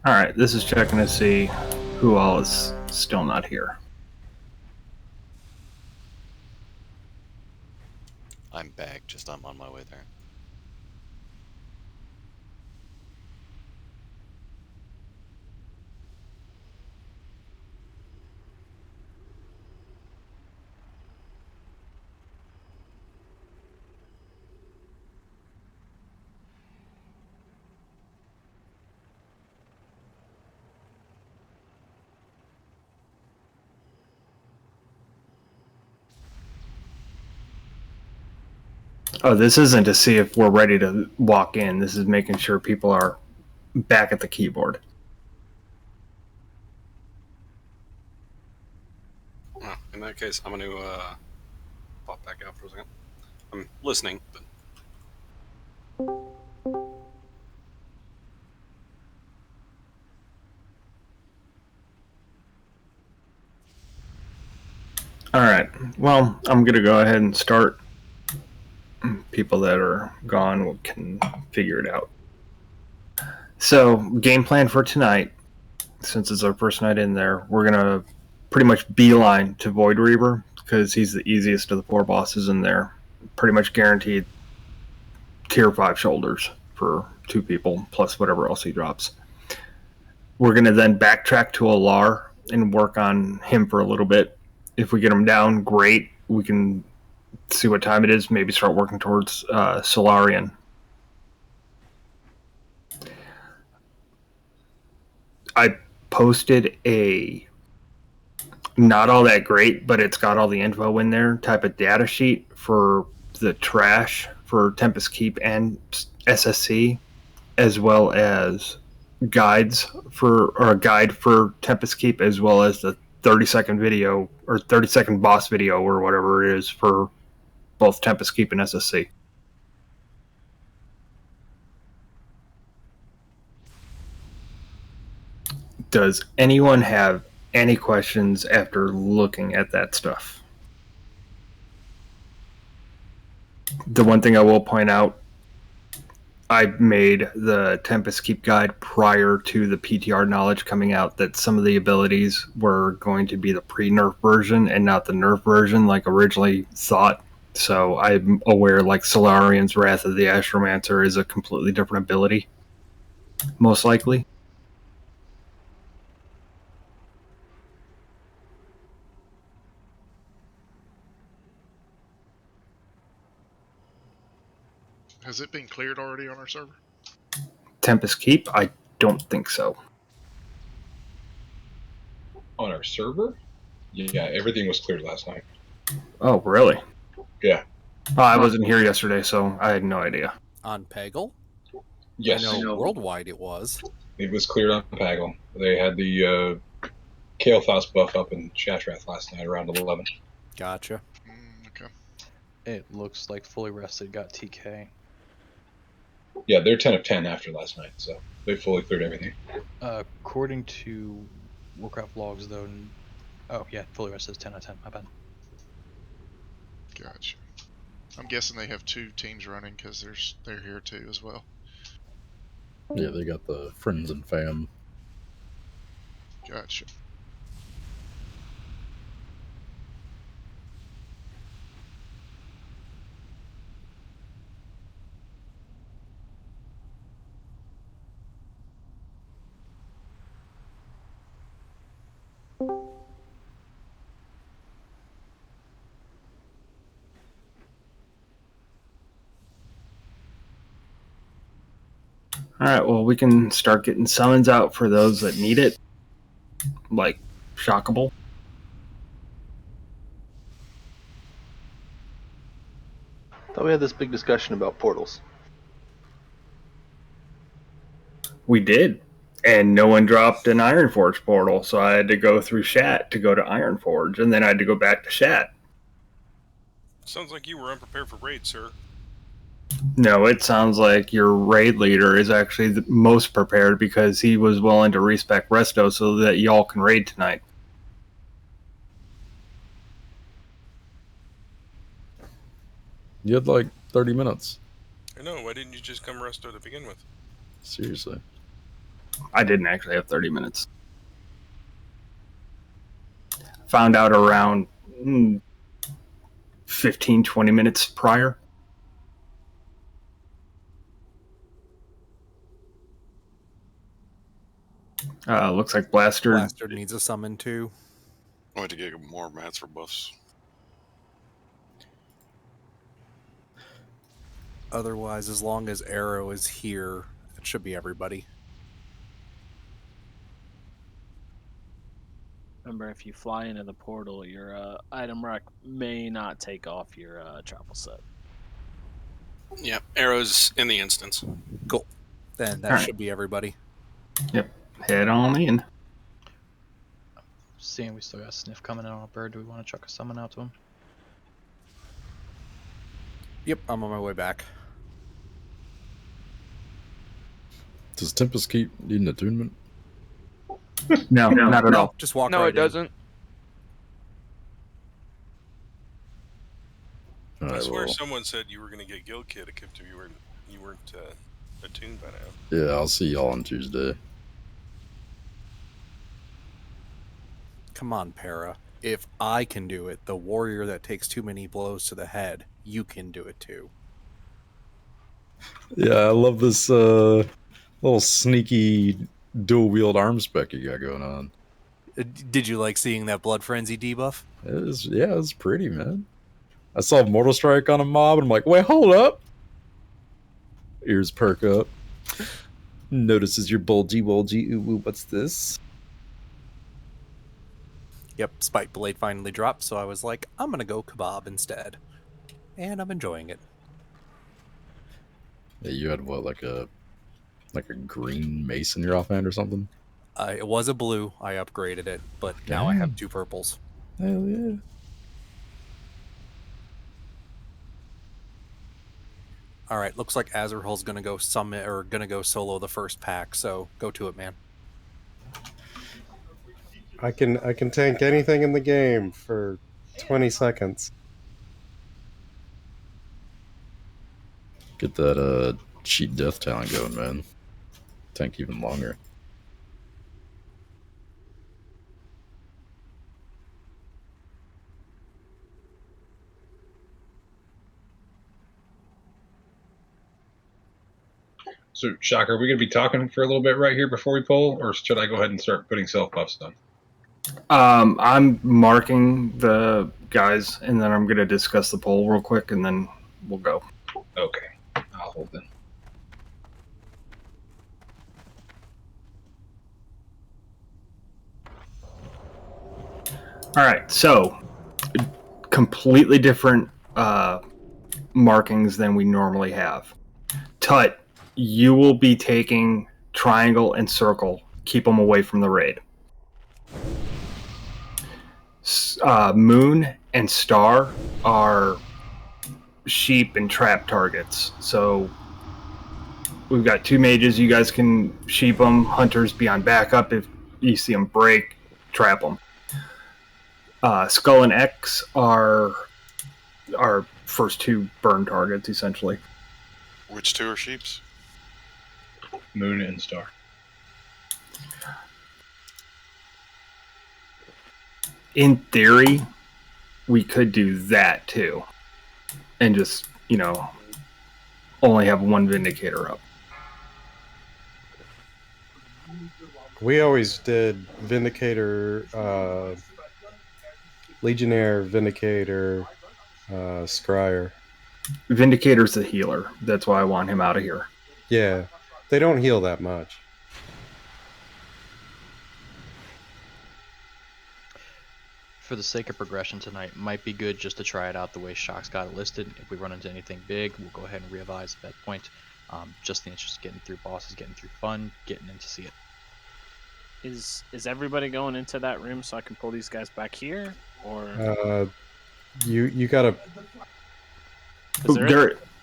All right, this is checking to see who all is still not here. I'm back, just I'm on my way there. Oh, this isn't to see if we're ready to walk in. This is making sure people are back at the keyboard. Oh, in that case, I'm going to pop back out for a second. I'm listening, but... All right. Well, I'm going to go ahead and start. People that are gone can figure it out. So, game plan for tonight, since it's our first night in there, we're going to pretty much beeline to Void Reaver because he's the easiest of the 4 bosses in there. Pretty much guaranteed tier 5 shoulders for 2 people, plus whatever else he drops. We're going to then backtrack to Alar and work on him for a little bit. If we get him down, great. We can see what time it is, maybe start working towards Solarian. I posted a not all that great, but it's got all the info in there type of data sheet for the trash for Tempest Keep and SSC, as well as guides for, or a guide for Tempest Keep, as well as the 30-second video or 30-second boss video or whatever it is for both Tempest Keep and SSC. Does anyone have any questions after looking at that stuff? The one thing I will point out, I made the Tempest Keep guide prior to the PTR knowledge coming out that some of the abilities were going to be the pre-nerf version and not the nerf version like originally thought. So I'm aware like Solarian's Wrath of the Astromancer is a completely different ability, most likely. Has it been cleared already on our server? Tempest Keep? I don't think so. On our server? Yeah, everything was cleared last night. Oh, really? Yeah. Oh, I wasn't here yesterday, so I had no idea. On Peggle? Yes. I know worldwide it was. It was cleared on Paggle. They had the Kael'thas buff up in Shattrath last night around 11. Gotcha. Okay. It looks like Fully Rested got TK. Yeah, they're 10 of 10 after last night, so they fully cleared everything. According to Warcraft logs, though... Oh, yeah, Fully Rested is 10 out of 10. My bad. Gotcha. I'm guessing they have 2 teams running because they're here too as well. Yeah, they got the friends and fam. Gotcha. Alright, well, we can start getting summons out for those that need it. Like, Shockable. Thought we had this big discussion about portals. We did. And no one dropped an Ironforge portal, so I had to go through Shat to go to Ironforge, and then I had to go back to Shat. Sounds like you were unprepared for raid, sir. No, it sounds like your raid leader is actually the most prepared because he was willing to respec Resto so that y'all can raid tonight. You had like 30 minutes. I know, why didn't you just come resto to begin with? Seriously. I didn't actually have 30 minutes. Found out around 15, 20 minutes prior. Looks like Blaster needs a summon too. I want to get more mats for buffs. Otherwise, as long as Arrow is here, it should be everybody. Remember, if you fly into the portal, your item rack may not take off your travel set. Yep, arrows in the instance. Cool. Then that All right. should be everybody. Yep. Head on in. Seeing we still got Sniff coming in on a bird, do we want to chuck a summon out to him? Yep, I'm on my way back. Does Tempest keep needing attunement? No, not at all. Just walk No, right it doesn't. I swear someone said you were going to get Guild Kit if you weren't attuned by now. Yeah, I'll see y'all on Tuesday. Come on, Para. If I can do it, the warrior that takes too many blows to the head, you can do it too. Yeah, I love this little sneaky dual wield arm spec you got going on. Did you like seeing that Blood Frenzy debuff? It was pretty, man. I saw Mortal Strike on a mob, and I'm like, wait, hold up. Ears perk up. Notices your bulgy, ooh, what's this? Yep, Spike Blade finally dropped, so I was like, I'm gonna go Kebab instead. And I'm enjoying it. Yeah, you had what, like a green mace in your offhand or something? It was a blue, I upgraded it, but now I have 2 purples. Hell yeah. Alright, looks like Azrael's gonna go solo the first pack, so go to it, man. I can tank anything in the game for 20 seconds. Get that cheat death talent going, man. Tank even longer. So, Shocker, are we going to be talking for a little bit right here before we poll, or should I go ahead and start putting self buffs on? I'm marking the guys, and then I'm going to discuss the poll real quick, and then we'll go. Okay, I'll hold then. All right, so completely different markings than we normally have. Tut, you will be taking triangle and circle. Keep them away from the raid. Moon and Star are sheep and trap targets. So we've got 2 mages. You guys can sheep them. Hunters be on backup. If you see them break, trap them. Skull and X are our first 2 burn targets, essentially. Which 2 are sheeps? Moon and Star. In theory, we could do that too. And just, only have 1 Vindicator up. We always did Vindicator, Legionnaire, Vindicator, Scryer. Vindicator's the healer. That's why I want him out of here. Yeah, they don't heal that much. For the sake of progression tonight, might be good just to try it out the way Shock's got it listed. If we run into anything big, we'll go ahead and revise at that point. Just in the interest of getting through bosses, getting through fun, getting in to see it. Is everybody going into that room so I can pull these guys back here, or You gotta.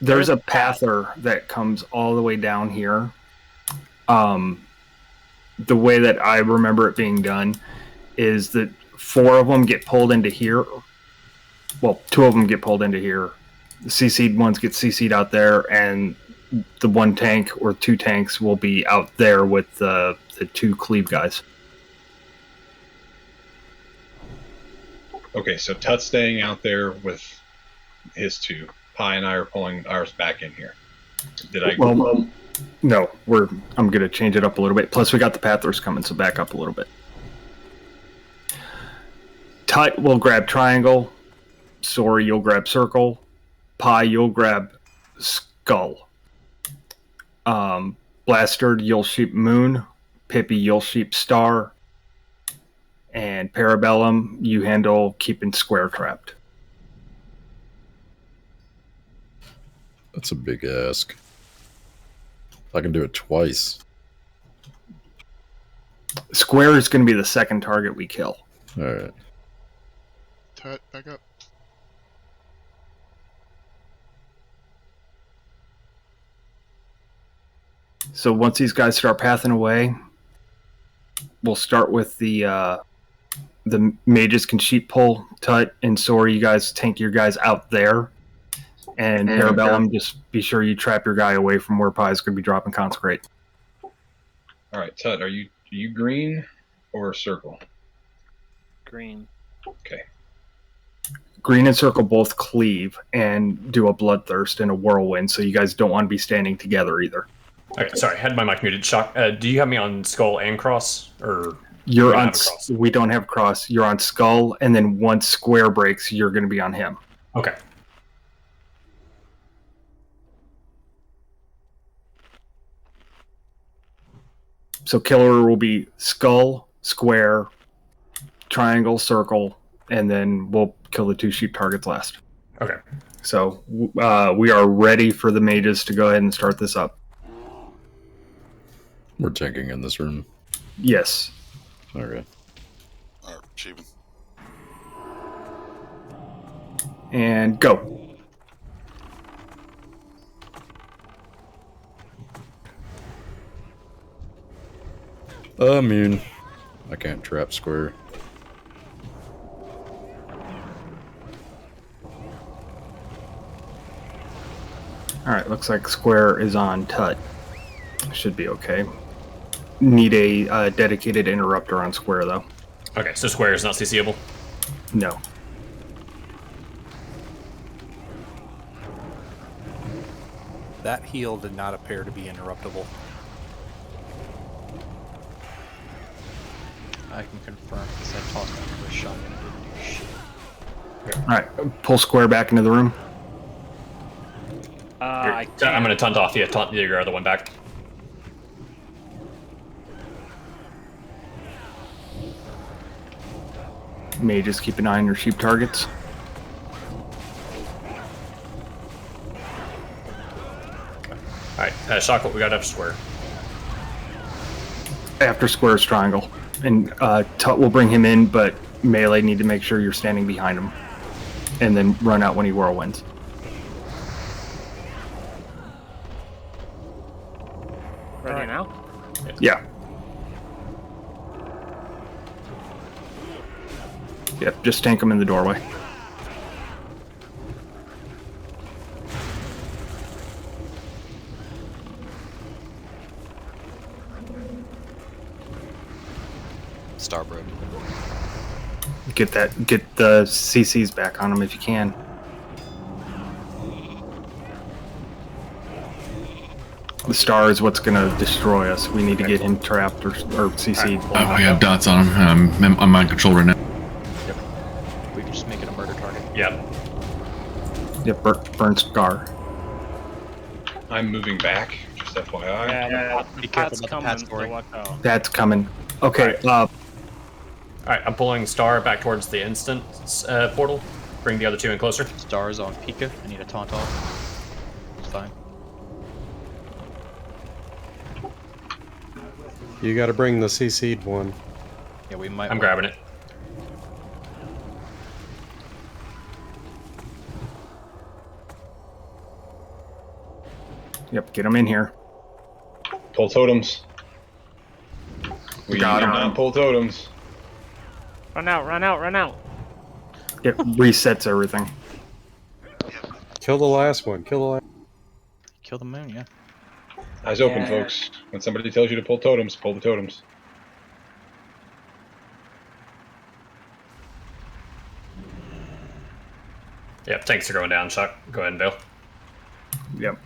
There's a pather that comes all the way down here. The way that I remember it being done is that 4 of them get pulled into here. Well, 2 of them get pulled into here. The CC'd ones get CC'd out there, and the 1 tank or 2 tanks will be out there with the the 2 cleave guys. Okay, so Tut's staying out there with his 2. Pi and I are pulling ours back in here. Did I? Well, no, I'm gonna change it up a little bit. Plus, we got the Pathlers coming, so back up a little bit. Tut will grab triangle. Sori, you'll grab circle. Pi, you'll grab skull. Blaster, you'll sheep moon. Pippi, you'll sheep star. And Parabellum, you handle keeping square trapped. That's a big ask. I can do it twice. Square is going to be the second target we kill. All right. Tut, back up. So once these guys start pathing away, we'll start with the mages can sheep pull. Tut and Sori, you guys tank your guys out there. And Parabellum, just be sure you trap your guy away from where Pi's going to be dropping Consecrate. All right, Tut, are you green or circle? Green. Okay. Green and circle both cleave and do a bloodthirst and a whirlwind, so you guys don't want to be standing together either. Okay, sorry, had my mic muted. Shock. Do you have me on skull and cross, or You're on. We don't have cross. You're on skull, and then once square breaks, you're going to be on him. Okay. So killer will be skull, square, triangle, circle, and then we'll kill the 2 sheep targets last. Okay. So we are ready for the mages to go ahead and start this up. We're tanking in this room. Yes. Okay. Alright, sheeping. And go. Immune. I can't trap square. Alright, looks like square is on Tut. Should be okay. Need a dedicated interrupter on square, though. Okay, so square is not CCable? No. That heal did not appear to be interruptible. I can confirm because I tossed that first shot and it didn't do shit. Alright, pull square back into the room. I'm going to taunt off you. Taunt your other one back. Mages, keep an eye on your sheep targets. Alright, Shock, what we got after square? After square is triangle. And Tut will bring him in, but melee need to make sure you're standing behind him. And then run out when he whirlwinds. Ready now? Yeah. Yep, just tank him in the doorway. Starbird. Get the CCs back on him if you can. The star is what's going to destroy us. We need to get him trapped or CC'd. I have dots on him. I'm on control right now. Yep. We can just make it a murder target. Yep. Yep, burn scar. I'm moving back, just FYI. Yeah, Be careful about the Pat story. That's coming. Okay. Alright, I'm pulling Star back towards the instant portal. Bring the other 2 in closer. Star's on Pika. I need a taunt off. It's fine. You got to bring the CC'd one. Yeah, we might. I'm grabbing it. Yep, get him in here. Pull totems. We Got do him. not pull totems. Run out, run out, run out. It resets everything. Kill the last one. Kill the last. Kill the moon, yeah. Eyes open, Yeah. folks. When somebody tells you to pull totems, pull the totems. Yep, tanks are going down, Chuck. Go ahead and bail. Yep.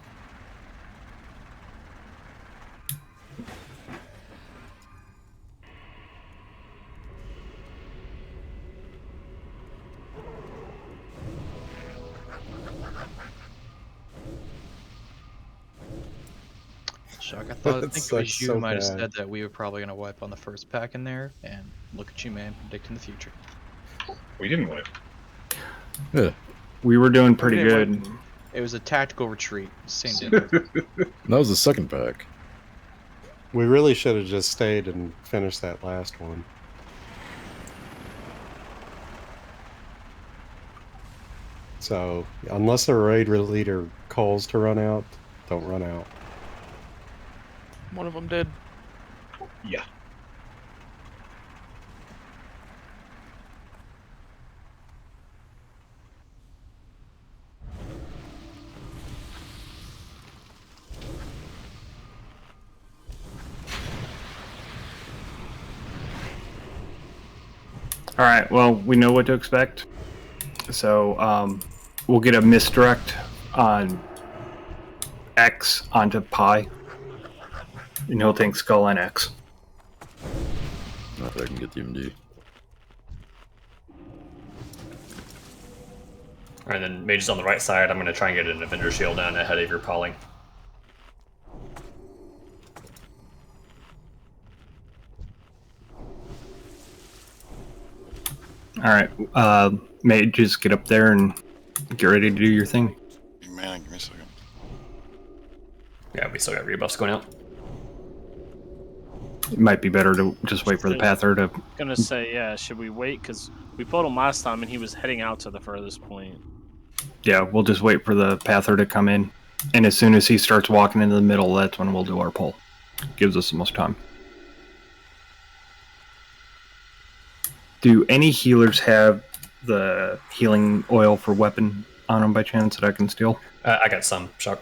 Chuck, I think it That's was you who so might have bad. said that we were probably going to wipe on the first pack in there, and look at you, man, predicting the future. We didn't wipe. Yeah. We were doing pretty We didn't good. wipe. It was a tactical retreat. Same difference. That was the second pack. We really should have just stayed and finished that last one. So, unless the raid leader calls to run out, don't run out. One of them did. Yeah. All right. Well, we know what to expect. So we'll get a misdirect on X onto Pi, and he'll think Skull and X. Not that I can get the MD. Alright, then Mage is on the right side. I'm going to try and get an Avenger Shield down ahead of your Polly. All right. Mage, just get up there and get ready to do your thing. Man, give me a second. Yeah, we still got rebuffs going out. It might be better to just wait for the Pather to. Gonna say, yeah, should we wait? Because we pulled him last time and he was heading out to the furthest point. Yeah, we'll just wait for the Pather to come in, and as soon as he starts walking into the middle, that's when we'll do our pull. Gives us the most time. Do any healers have the healing oil for weapon on them by chance that I can steal? I got some, Chuck.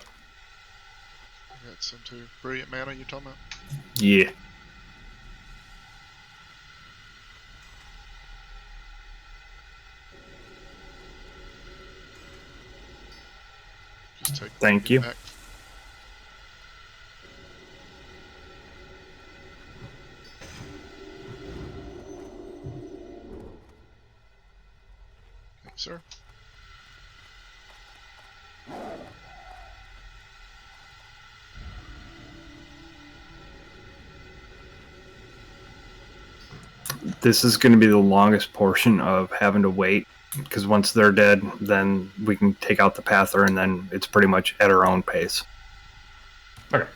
I got some too. Brilliant mana you talking about? Yeah. Just take Thank you. back. Thank you, sir. This is going to be the longest portion of having to wait, because once they're dead, then we can take out the Pather, and then it's pretty much at our own pace. Okay.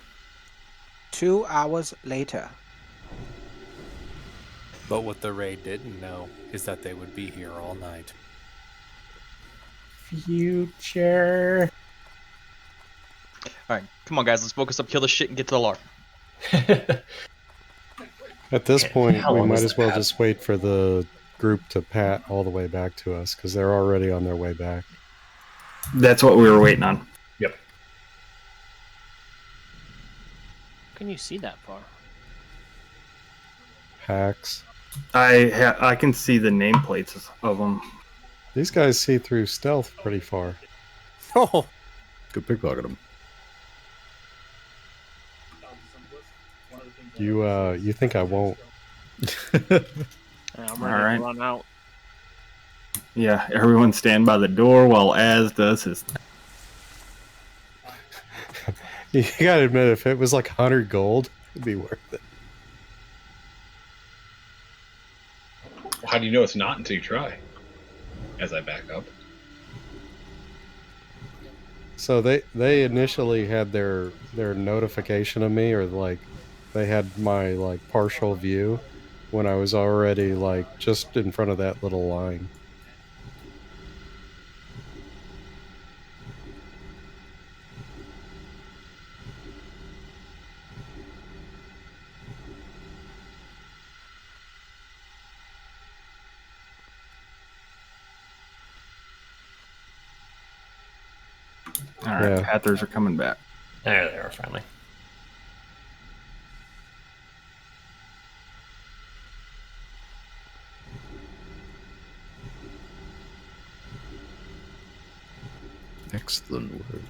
2 hours later. But what the raid didn't know is that they would be here all night. Future. Alright, come on, guys, let's focus up, kill the shit, and get to the lore. At this point, How we long might is as the well path? just wait for the group to pat all the way back to us, because they're already on their way back. That's what we were waiting on. Yep. Can you see that far? Hacks. I can see the nameplates of them. These guys see through stealth pretty far. Oh, Good pickpocket them. You think I won't? Yeah, I'm ready Alright. to run out. Yeah, everyone stand by the door while Az does his. You gotta admit, if it was like 100 gold, it'd be worth it. How do you know it's not until you try? As I back up. So they initially had their notification of me, or like they had my like partial view when I was already like just in front of that little line. All right, Yeah. Pathers are coming back. There they are, finally. Excellent work.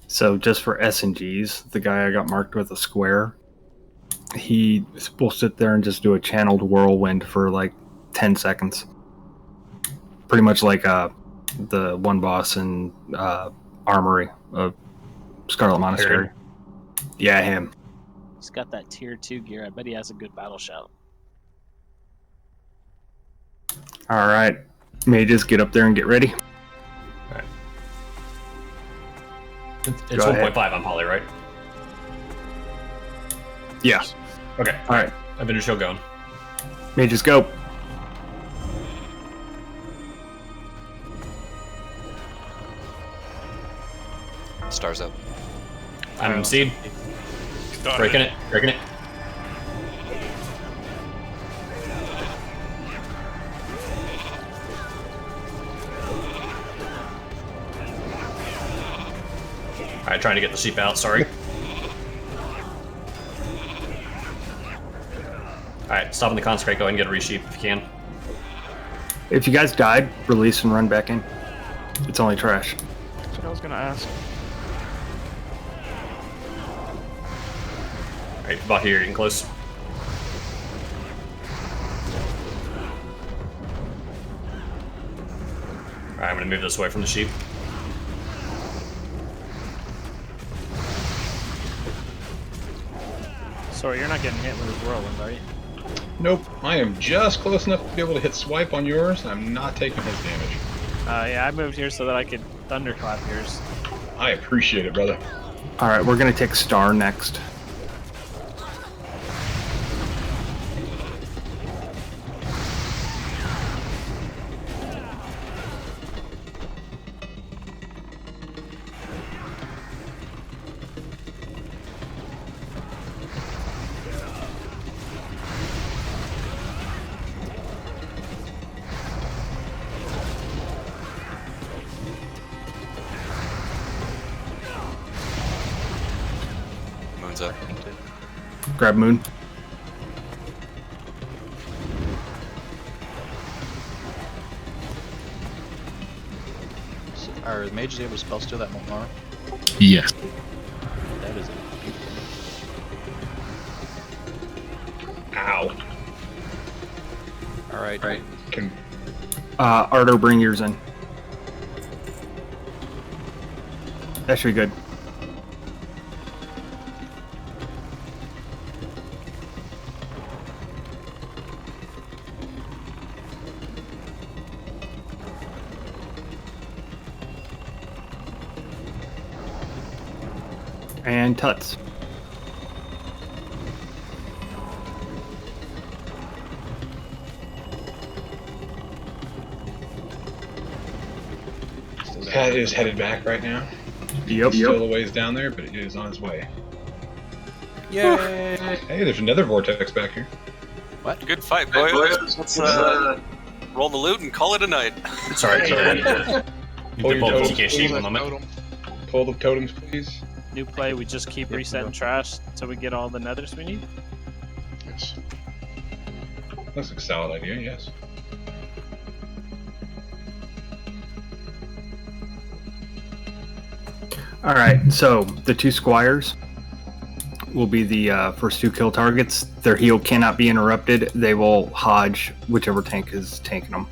So just for S&Gs, the guy I got marked with a square, he will sit there and just do a channeled whirlwind for like 10 seconds. Pretty much like the one boss in Armory of Scarlet Monastery. Yeah, him. He's got that tier 2 gear. I bet he has a good battle shout. All right, mages, get up there and get ready. All right. It's 1.5 on Poly, right? Yeah. Okay. All right. I've been a show going. Mages, go. Stars up. I'm seed. Breaking it. Breaking it. Alright, trying to get the sheep out, sorry. Alright, stopping the consecrate, go ahead and get a resheep if you can. If you guys died, release and run back in. It's only trash. That's what I was gonna ask. Alright, Baki, you're getting close. Alright, I'm gonna move this away from the sheep. Sorry, you're not getting hit with his whirlwind, are you? Nope, I am just close enough to be able to hit swipe on yours, and I'm not taking his damage. Yeah, I moved here so that I could thunderclap yours. I appreciate it, brother. All right, we're gonna take Star next. Moon's up. Grab Moon. Are the mages able to spell steal that molten armor? Yes. That is Ow. All right. Right. Can Ardo, bring yours in. That should be good. And Tuts. Pat is headed back right now. Yep. Still a ways down there, but it is on its way. Yay! Hey, there's another vortex back here. What? Good fight, boys. Let's roll the loot and call it a night. Sorry. Pull your totems, TK sheep a moment. Pull the totems, please. New play, we just keep resetting trash until we get all the nethers we need. Yes. That's a solid idea, yes. All right, so the two squires will be the first two kill targets. Their heal cannot be interrupted. They will hodge whichever tank is tanking them.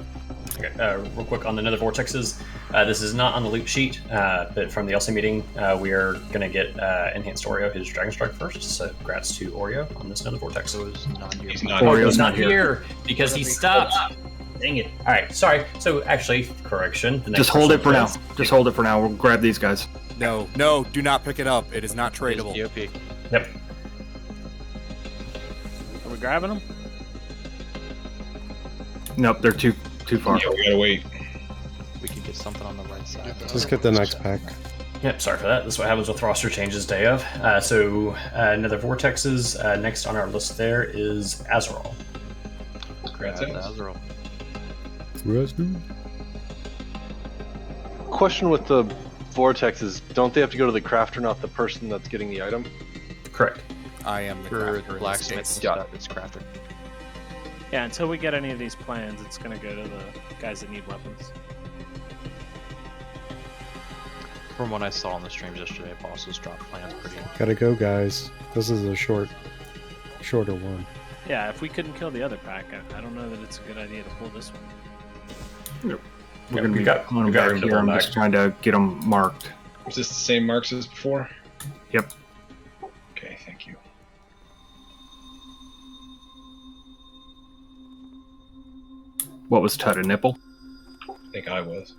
Okay, real quick on the nether vortexes. This is not on the loot sheet, but from the LC meeting, we are going to get Enhanced Oreo his Dragon Strike first. So congrats to Oreo on this nether vortex. He's Oreo's not here because he stopped. Dang it. All right, sorry. So actually, correction. The next Just hold it for now. person Just hold it for now. We'll grab these guys. No, do not pick it up. It is not tradable. DOP. Yep. Are we grabbing them? Nope, they're too far. Yeah, we gotta wait. We could get something on the right side. Just get the next pack. Yep, sorry for that. This is what happens with roster changes day of. Another Vortexes. Next on our list there is Azrael. Congrats, Azrael. Question with the vortexes: don't they have to go to the crafter, not the person that's getting the item? Correct. I am the For crafter the in this blacksmith case. stuff, it's crafter. Yeah, until we get any of these plans, it's gonna go to the guys that need weapons. From what I saw on the streams yesterday, bosses drop plans pretty. Gotta go, guys. This is a shorter one. Yeah, if we couldn't kill the other pack, I don't know that it's a good idea to pull this one. We're Yeah, going to we be got- pulling we them got back room to here. pull I'm back. just trying to get them marked. Was this the same marks as before? Yep. Okay, thank you. What was Tut, a nipple? I think I was.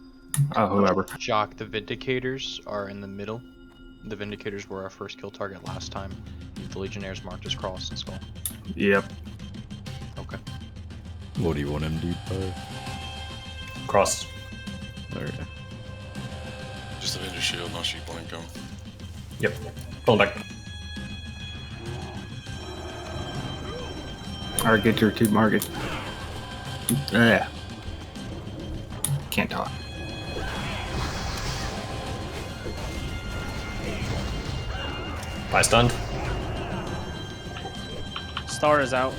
Oh, whoever. Jock, the Vindicators are in the middle. The Vindicators were our first kill target last time. The Legionnaires marked as cross and skull. Yep. Okay. What do you want him to do? Cross. Alright. Just a vendor shield, no sheep link him. Yep. Pull him back. Alright, get your two market. Yeah. Can't talk. Pie stunned. Star is out.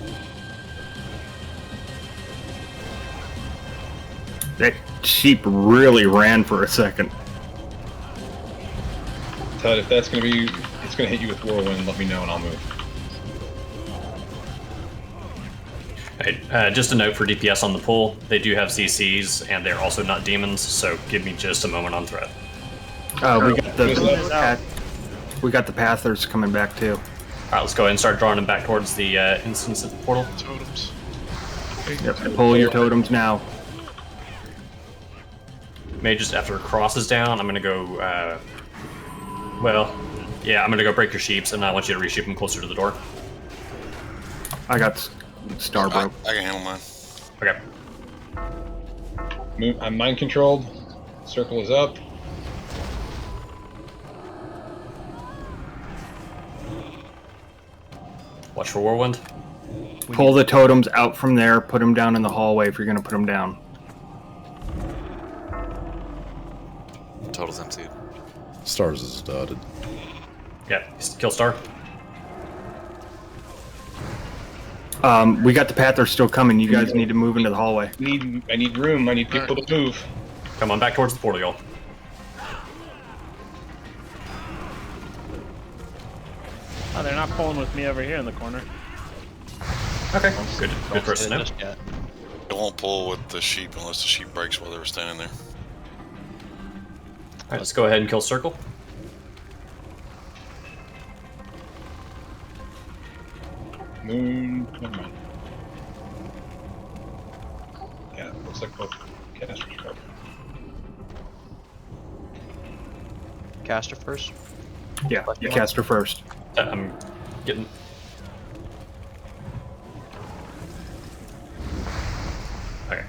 That sheep really ran for a second. Todd, if that's gonna be, it's gonna hit you with whirlwind. Let me know and I'll move. Hey, just a note for DPS on the pull. They do have CCs, and they're also not demons. So give me just a moment on threat. We got the Pathers coming back too. All right, let's go ahead and start drawing them back towards the instance at the portal. Totems. Yep. Pull your totems now. Mages, after cross is down, I'm gonna go. I'm gonna go break your sheeps, and I want you to resheep them closer to the door. I got Star broke. I can handle mine. Okay. I'm mind controlled. Circle is up. Watch for whirlwind. Pull the totems out from there. Put them down in the hallway if you're gonna put them down. Total's emptied. Stars is dotted. Yeah, kill Star. We got the Pathers still coming. You guys need to move into the hallway. I need room. I need people to move. Come on back towards the portal, y'all. Oh, they're not pulling with me over here in the corner. Okay. Good for us to know. It won't pull with the sheep unless the sheep breaks while they were standing there. Alright, let's go ahead and kill Circle. Moon. Never mind. Yeah, looks like both casters covered. Caster first. Yeah, you cast her first. I'm getting. Okay.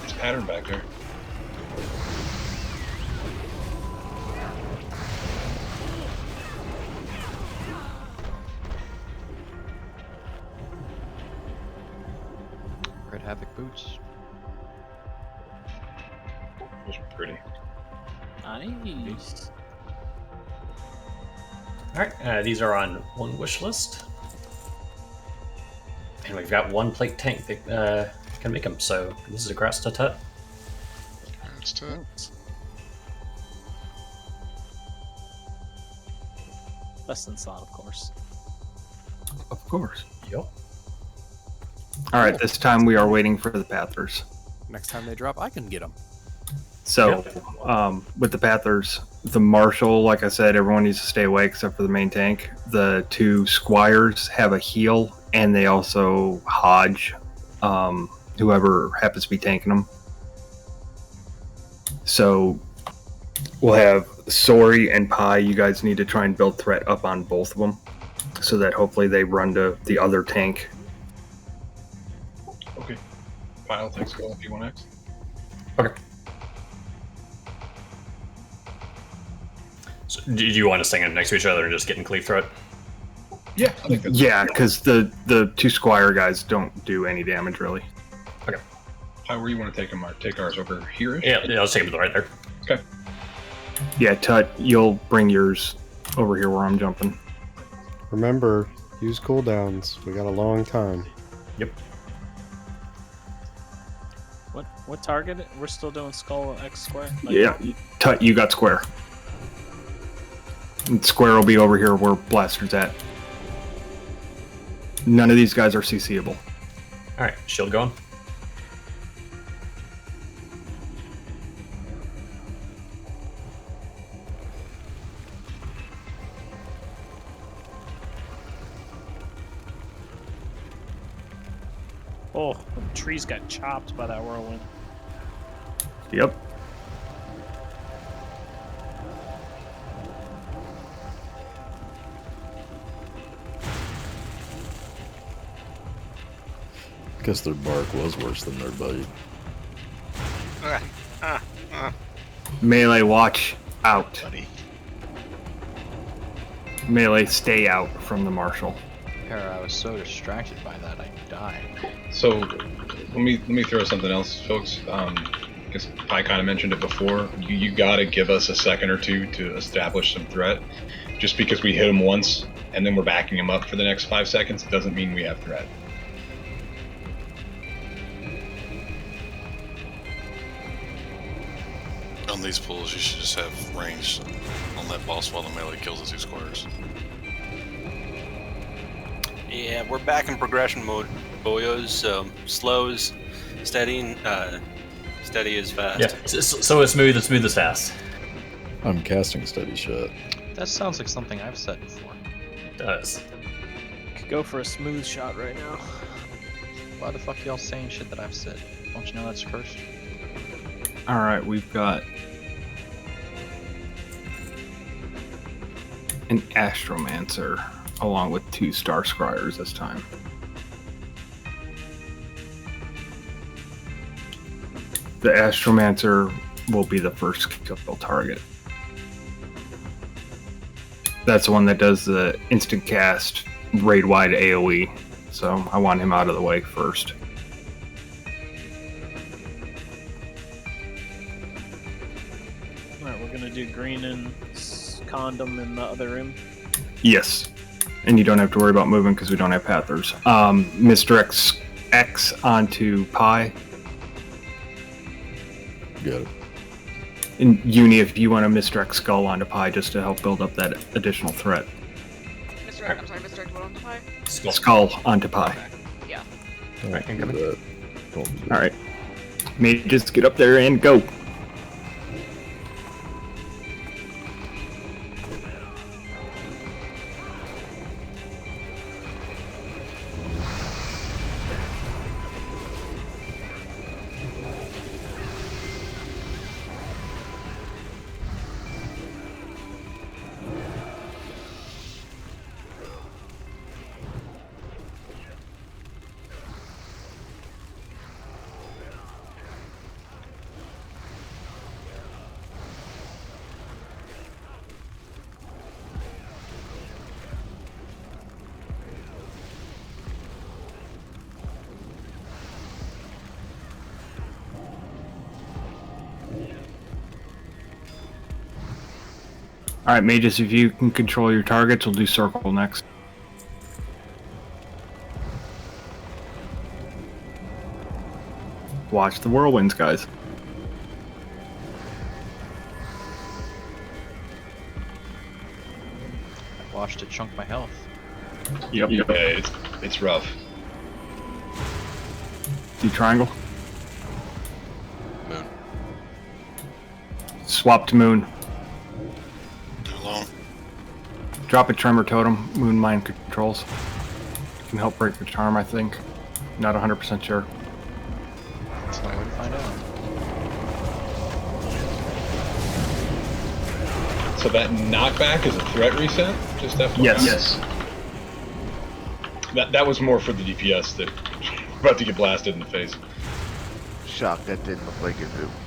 There's a pattern back there. Red Havoc boots. Those are pretty. Nice. Alright, these are on one wish list. And we've got one plate tank that can make them, so this is a grass to tut. That's Tut. Less than slot, of course. Of course. Yep. All right, this time we are waiting for the Pathers. Next time they drop, I can get them. So, with the Pathers, the Marshal, like I said, everyone needs to stay away except for the main tank. The two Squires have a heal, and they also Hodge, whoever happens to be tanking them. So we'll have Sori and Pi. You guys need to try and build threat up on both of them, so that hopefully they run to the other tank. Okay. Pile takes goal if you want X. Okay. So, do you want to stand it next to each other and just get in cleave threat? Yeah, I think that's Yeah, because the two Squire guys don't do any damage really. Okay. How where you want to take them? Take ours over here? Yeah, I'll take them right there. Okay. Yeah, Tut, you'll bring yours over here where I'm jumping. Remember, use cooldowns. We got a long time. Yep. What target? We're still doing skull X square? Yeah, Tut, you got Square. And Square will be over here where Blaster's at. None of these guys are CCable. Alright, shield going. Oh, the trees got chopped by that whirlwind. Yep. I guess their bark was worse than their bite. Melee, watch out. Buddy. Melee, stay out from the marshal. Para, I was so distracted by that, I died. So let me throw something else, folks. Because I kind of mentioned it before. You got to give us a second or two to establish some threat. Just because we hit him once and then we're backing him up for the next 5 seconds doesn't mean we have threat. On these pulls, you should just have range on that boss while the melee kills the two squares. Yeah, we're back in progression mode, boyos. Slows, steady, steady is fast. Yeah, so it's smooth as fast. I'm casting steady shot. That sounds like something I've said before. It does. Could go for a smooth shot right now. Why the fuck y'all saying shit that I've said? Don't you know that's cursed? Alright, we've got an Astromancer along with 2 Star Scryers this time. The Astromancer will be the first kill target. That's the one that does the instant cast raid-wide AoE, so I want him out of the way first. Alright, we're gonna do green and condom in the other room. Yes, and you don't have to worry about moving because we don't have Pathers. Mr. X onto Pi. Got it. And Uni, if you want to Mr. X Skull onto Pi just to help build up that additional threat. Mr. X, I'm sorry, Mr. X, what on the pie? Skull onto Pi. Yeah. Alright, Don't do that. Don't do that. Alright. Maybe just get up there and go. Alright, mages, if you can control your targets, we'll do circle next. Watch the whirlwinds, guys. I watched it chunk my health. Yep. Yeah, it's rough. Do triangle. Moon. Swap to moon. Alone. Drop a tremor totem. Moon mind controls. Can help break the charm, I think. Not 100% sure. That's not way to find out. So that knockback is a threat reset? Just FYI. Yes. That was more for the DPS that about to get blasted in the face. Shock, that didn't look like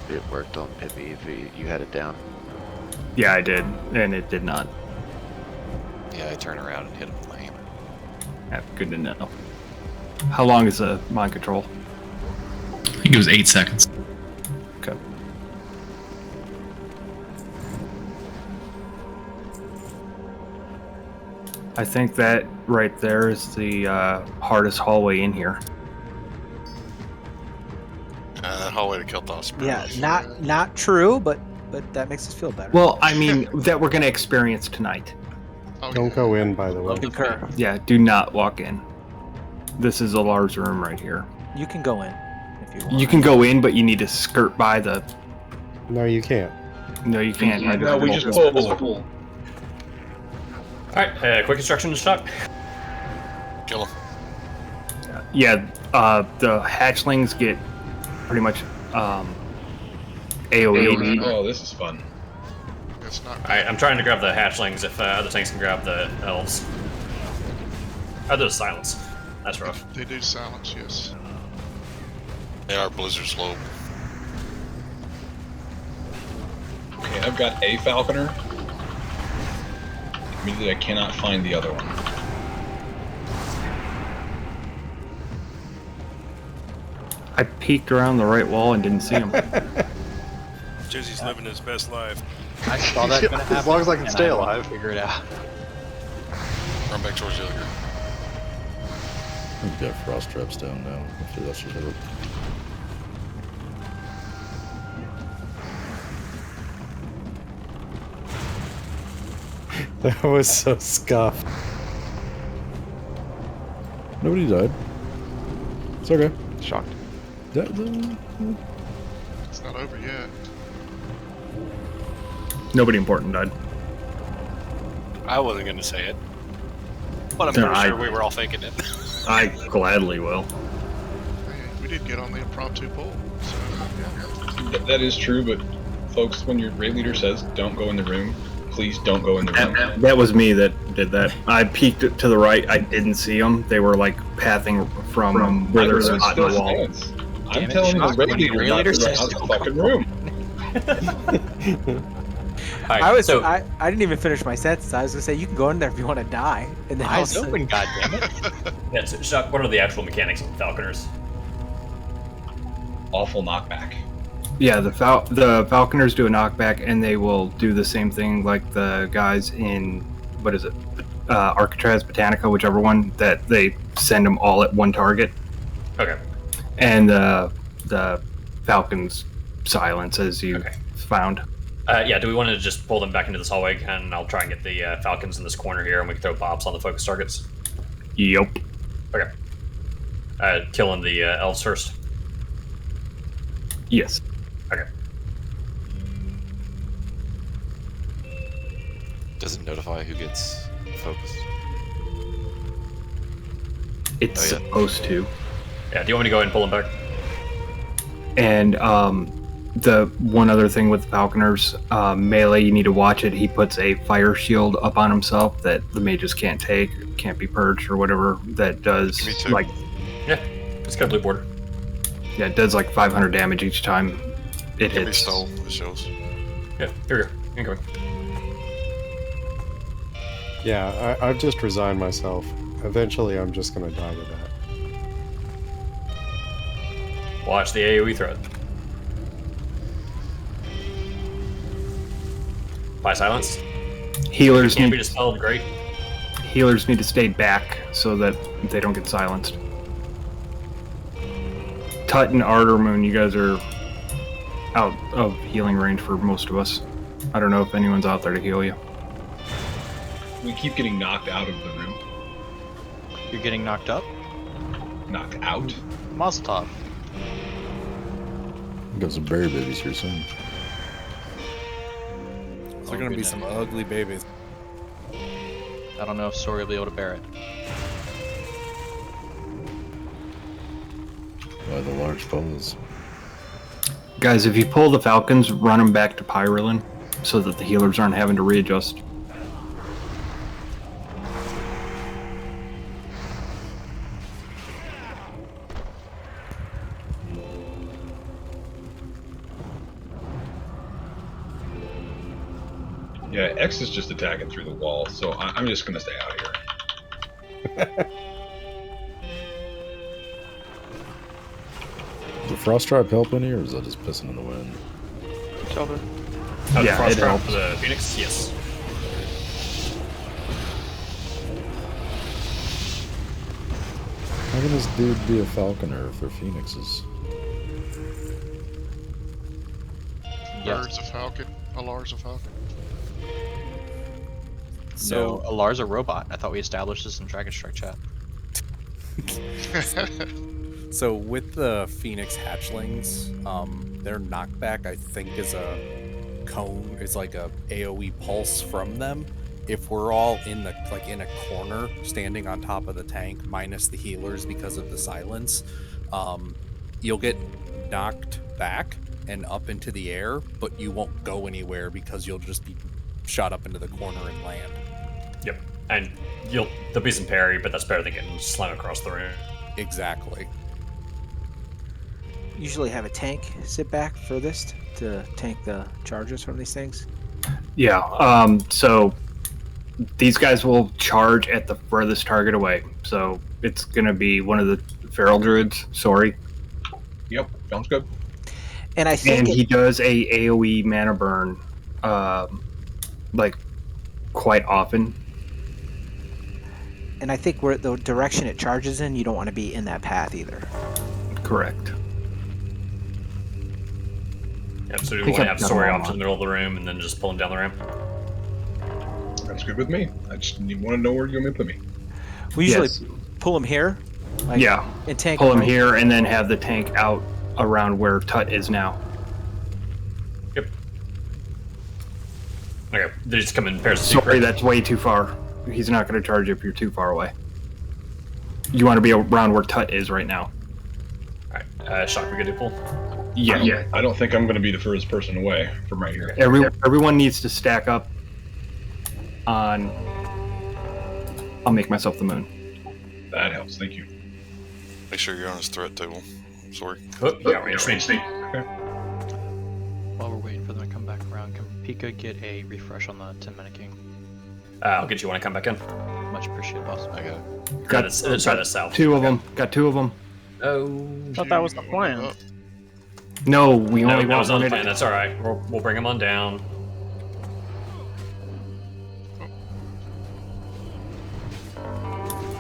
it worked on Pippi if you had it down. Yeah, I did, and it did not. Yeah, I turn around and hit him with my hammer. Yeah, good to know. How long is a mind control? I think it was 8 seconds. Okay. I think that right there is the hardest hallway in here. That hallway to Kel'Thas. Yeah, not true, but that makes us feel better. Well, I mean, that we're going to experience tonight. Don't go in, by the way. Concur. Yeah, do not walk in. This is a large room right here. You can go in if you want. You can go in, but you need to skirt by the... No, you can't. No, you can't. No, we just pull. Alright, quick instruction to Shock. Kill him. Yeah, the hatchlings get pretty much AoE. Oh, this is fun. It's not. Alright, I'm trying to grab the hatchlings if other tanks can grab the elves. Oh, there's silence. That's rough. They do silence, yes. They are blizzard slope. Okay, I've got a falconer. Admittedly, I cannot find the other one. I peeked around the right wall and didn't see him. Jesse's living his best life. I saw that gonna happen. As long as I can and stay will alive. Figure it out. Run back towards the other girl. We've got frost traps down now. Hopefully that should help. That was so scuffed. Nobody died. It's okay. Shocked. It's not over yet. Nobody important died. I wasn't going to say it, but I'm No, pretty I- sure we were all thinking it. I gladly will. Hey, we did get on the impromptu poll. So, yeah. That is true, but folks, when your raid leader says don't go in the room, please don't go in the room. That was me that did that. I peeked to the right. I didn't see them. They were like pathing from where there's a spot in the wall. I'm telling the raid leader not to run out the fucking room. I didn't even finish my sentence. I was gonna say you can go in there if you want to die, and then Eyes open, goddammit. Yeah, so, Shock, what are the actual mechanics of Falconers? Awful knockback. Yeah, the Falconers do a knockback, and they will do the same thing like the guys in, what is it, Arcatraz, Botanica, whichever one, that they send them all at one target. Okay. And the Falcons silence, as you found. Yeah, do we want to just pull them back into this hallway again? And I'll try and get the Falcons in this corner here, and we can throw bombs on the focus targets. Yup. Okay. Killing the elves first. Yes. Okay. Does it notify who gets focused? It's supposed to. Yeah, do you want me to go ahead and pull them back? And the one other thing with Falconers, melee, you need to watch it. He puts a fire shield up on himself that the mages can't take, can't be purged or whatever. That does like, yeah, it's got a blue border. Yeah, it does like 500 damage each time it Give me hits. stole, it shows. Yeah, here we go. Incoming. Yeah, I've just resigned myself. Eventually, I'm just gonna die to that. Watch the AoE threat. By silence. Healers Can't need be dispelled. Great. Healers need to stay back so that they don't get silenced. Tut and Artermoon, you guys are out of healing range for most of us. I don't know if anyone's out there to heal you. We keep getting knocked out of the room. You're getting knocked up? Knocked out? Mazel tov. Got some berry babies here soon. They're gonna be some ugly babies. I don't know if Sori will be able to bear it. By the large foes. Guys, if you pull the Falcons, run them back to Pyrillin. so that the healers aren't having to readjust. Yeah, X is just attacking through the wall, so I'm just gonna stay out here. Does the frost trap help any, or is that just pissing in the wind? It's helping. The frost it trap helps. for the Phoenix? Yes. How can this dude be a falconer if they're phoenixes? Bird's a falcon. Alar's a falcon. So Alar's a robot. I thought we established this in Dragon Strike chat. So with the Phoenix hatchlings, their knockback I think is a cone, is like a AoE pulse from them. If we're all in the in a corner, standing on top of the tank, minus the healers because of the silence, you'll get knocked back and up into the air, but you won't go anywhere because you'll just be shot up into the corner and land. Yep. And there'll be some parry, but that's better than getting slammed across the room. Exactly. Usually have a tank sit back furthest to tank the charges from these things. Yeah, so these guys will charge at the furthest target away. So it's going to be one of the feral druids, sorry. Yep, sounds good. And I think he does a AoE mana burn, quite often. And I think where the direction it charges in, you don't want to be in that path either. Correct. Yep, so we want to have Sori off to the middle of the room and then just pull him down the ramp. That's good with me. I just want to know where you want me to put me. We usually pull him here. And tank pull him right here and then have the tank out around where Tut is now. Yep. Okay, they just come in pairs of Sorry, secret. that's way too far. He's not going to charge you if you're too far away. You want to be around where Tut is right now. Alright, Shock, we good to pull? Yeah. I don't think I'm going to be the furthest person away from right here. Everyone needs to stack up on... I'll make myself the moon. That helps, thank you. Make sure you're on his threat table. Sorry. Yeah, range speed. Okay. While we're waiting for them to come back around, can Pika get a refresh on the 10-minute king? I'll get you when I come back in. Much appreciated, boss. I got it. Sorry, that's south. Two of them. Got two of them. Oh. Thought that was the plan. No, we only that want was on one the at plan. That's alright. We'll bring him on down.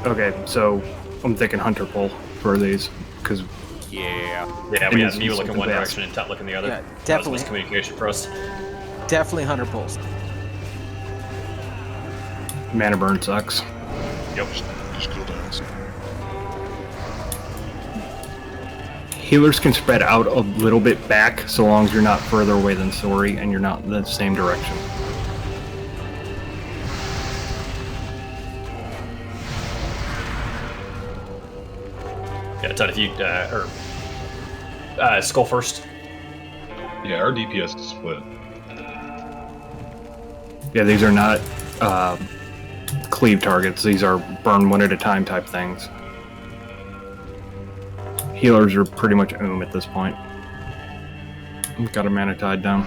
Okay, so I'm thinking hunter pull for these, because... Yeah, we It have needs to be me looking something one fast. direction and Tut looking the other. Yeah, That was definitely. miscommunication for us. Definitely hunter pulls. Mana burn sucks. Yep. Just cool down. Healers can spread out a little bit back, so long as you're not further away than Sori and you're not in the same direction. Yeah, Tut, if you skull first. Yeah, our DPS is split. Yeah, these are not cleave targets. These are burn one at a time type things. Healers are pretty much at this point. Got a mana tide down.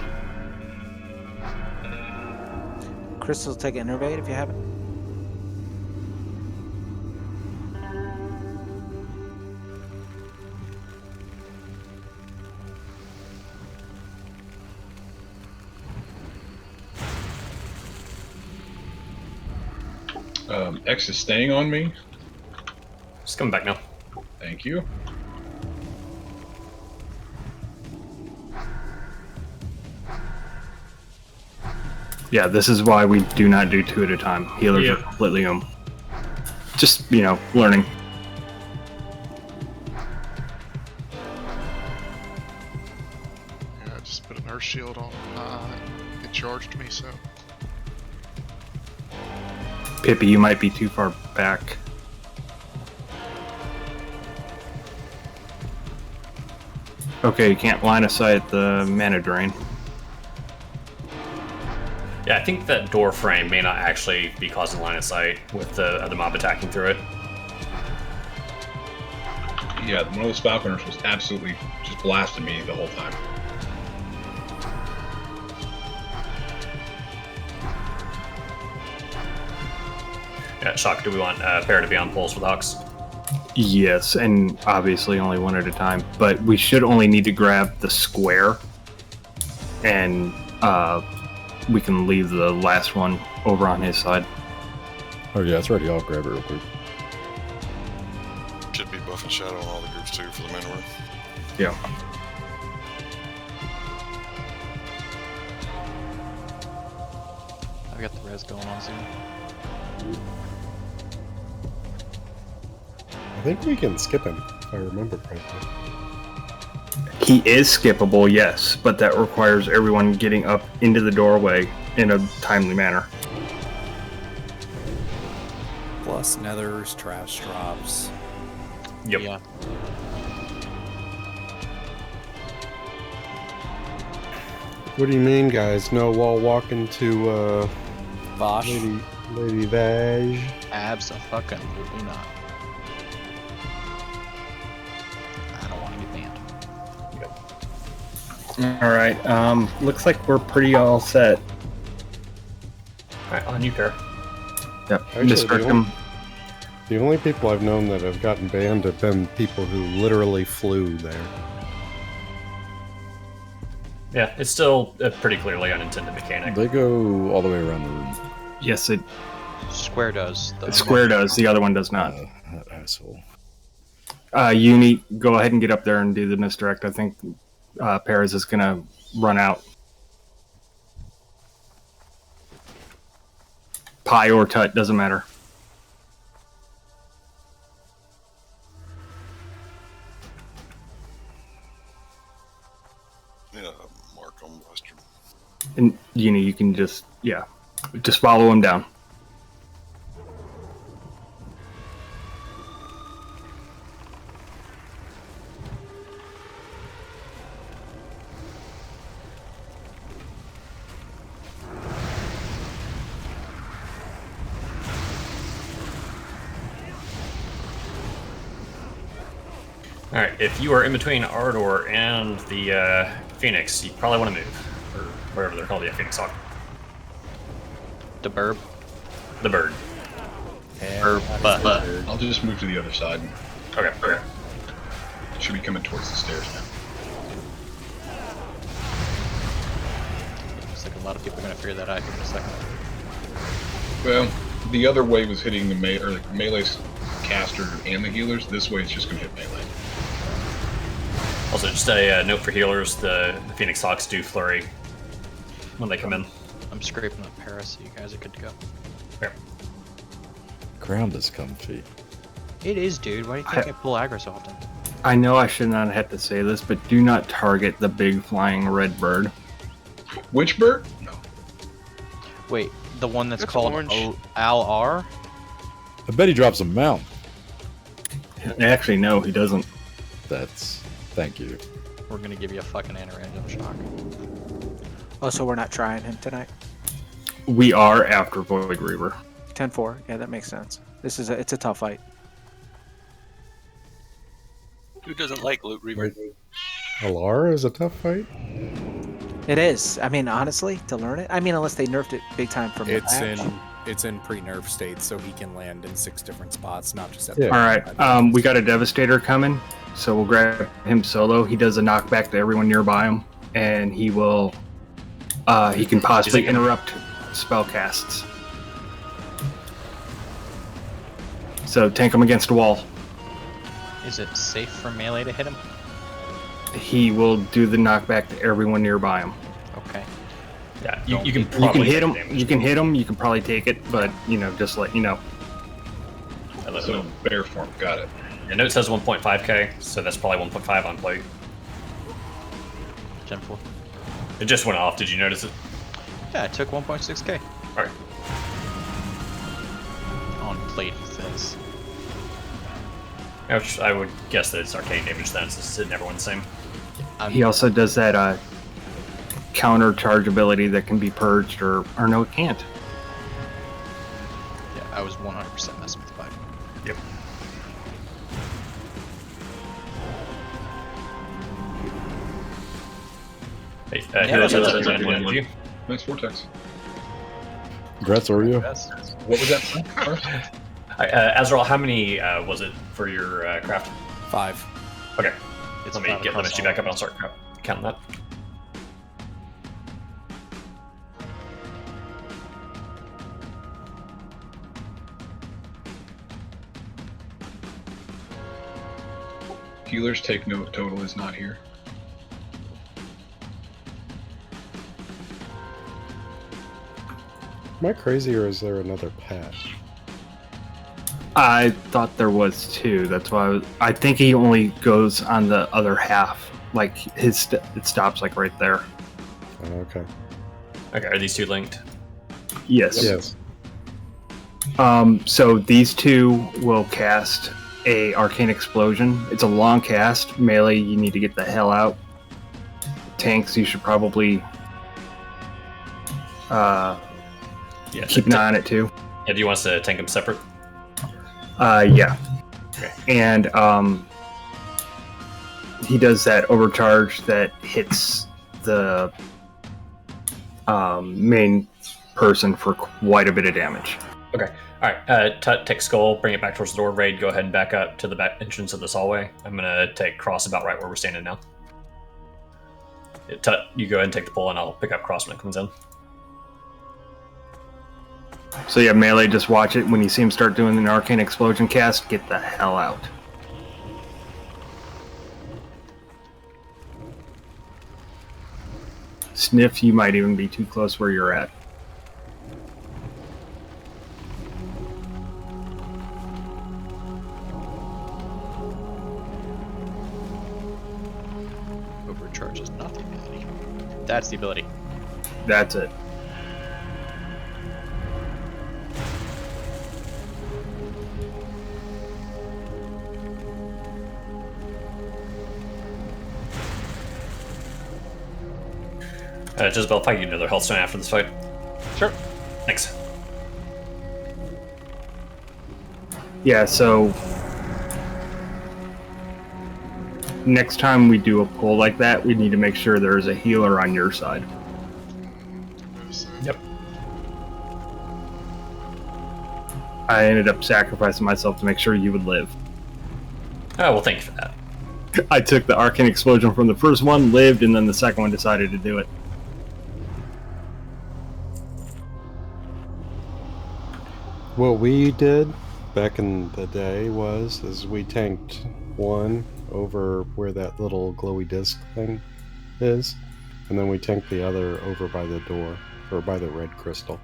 Crystal, take an innervate if you haven't. X is staying on me. Just coming back now. Thank you. Yeah, this is why we do not do two at a time. Healers are completely just, learning. Yeah, I just put an earth shield on it charged me, so. Pippi, you might be too far back. Okay, you can't line of sight the mana drain. Yeah, I think that door frame may not actually be causing line of sight with the mob attacking through it. Yeah, one of those falconers was absolutely just blasting me the whole time. Yeah, Shock, do we want Para to be on pulse with Hawks? Yes, and obviously only one at a time. But we should only need to grab the square, and we can leave the last one over on his side. Oh yeah, it's ready. I'll grab it real quick. Should be buff and shadow on all the groups too for the main order. Yeah. I've got the res going on soon. I think we can skip him, if I remember correctly. He is skippable, yes, but that requires everyone getting up into the doorway in a timely manner. Plus nethers, trash drops. Yep. Yeah. What do you mean, guys? No wall walking to Bosh. Lady Vaj? Abso-fucking-lutely not. I don't want to get banned. All right. Looks like we're pretty all set. All right, on you, Para. Yep. Actually, the only people I've known that have gotten banned have been people who literally flew there. Yeah, it's still a pretty clearly unintended mechanic. They go all the way around the room. Yes, it. Square does. The square does. The other one does not. That asshole. Uni, go ahead and get up there and do the misdirect. I think Perez is going to run out. Pie or Tut, doesn't matter. Yeah, mark on Buster. And Uni, you can just follow him down. Alright, if you are in between Ardor and the Phoenix, you probably want to move. Or whatever they're called, the Phoenix Hawk. The burb? The bird. But I'll just move to the other side. Okay. Should be coming towards the stairs now. Looks like a lot of people are going to figure that out here in a second. Well, the other way was hitting the melee caster and the healers. This way it's just going to hit melee. Also, just a note for healers, the Phoenix Hawks do flurry when they come in. I'm scraping up Paris, so you guys are good to go. Here. Ground is comfy. It is, dude. Why do you think I pull aggro so often? I know I should not have to say this, but do not target the big flying red bird. Which bird? No. Wait, the one that's called Al-R? I bet he drops a mount. Actually, no, he doesn't. Thank you. We're gonna give you a fucking aneurysm shock. Oh, so we're not trying him tonight? We are after Void Reaver. 10-4. Yeah, that makes sense. It's a tough fight. Who doesn't like Loot Reaver? Alara is a tough fight? It is. I mean, honestly, to learn it. I mean, unless they nerfed it big time from the patch. It's in pre-nerf state, so he can land in 6 different spots, not just at All right, we got a Devastator coming, so we'll grab him solo. He does a knockback to everyone nearby him, and he will. He can possibly interrupt spell casts. So tank him against a wall. Is it safe for melee to hit him? He will do the knockback to everyone nearby him. Okay. Yeah, you can You can hit him. You can hit him. You can probably take it, but just let you know. So bear form, got it. The note says 1.5k, so that's probably 1.5 on plate. Gen 4. It just went off. Did you notice it? Yeah, I took 1.6k. Alright. On plate, he says. I would guess that it's arcane damage then, since it's hitting everyone the same. He also does that counter charge ability that can be purged, or no, it can't. Yeah, I was 100% messing with 5. Yep. Hey, heroes has a one of you. Nice vortex. Congrats, Oreo. What was that? Azrael, how many was it for your craft? 5. Okay. It's Let me 5 get across limit you all back up and I'll of start counting that. Healers take note. Total is not here. Am I crazy, or is there another pad? I thought there was 2. That's why I think he only goes on the other half. Like it stops like right there. Okay. Okay, are these 2 linked? Yes. Yes. So these 2 will cast a Arcane Explosion. It's a long cast. Melee, you need to get the hell out. Tanks, you should probably keep an eye on it too. Yeah, do you want us to tank them separate? Yeah. Okay. And he does that overcharge that hits the main person for quite a bit of damage. Okay. Alright, Tut, take Skull, bring it back towards the door. Raid, go ahead and back up to the back entrance of this hallway. I'm gonna take Cross about right where we're standing now. Yeah, Tut, you go ahead and take the pull and I'll pick up Cross when it comes in. So yeah, Melee, just watch it. When you see him start doing an Arcane Explosion cast, get the hell out. Sniff, you might even be too close where you're at. Overcharge is not the ability. That's the ability. That's it. Jezebel, if I can get another health stone after this fight. Sure. Thanks. Yeah, so next time we do a pull like that, we need to make sure there's a healer on your side. Yep. I ended up sacrificing myself to make sure you would live. Oh, well, thank you for that. I took the Arcane Explosion from the first one, lived, and then the second one decided to do it. What we did back in the day is we tanked one over where that little glowy disc thing is, and then we tanked the other over by the door, or by the red crystal.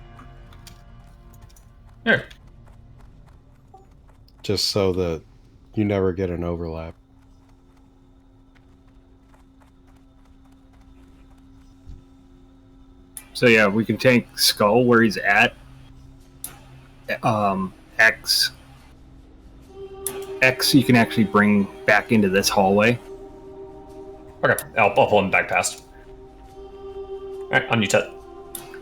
Here. Just so that you never get an overlap. So yeah, we can tank Skull where he's at. X you can actually bring back into this hallway. Okay, I'll pull him back past. Alright, on you, Tut.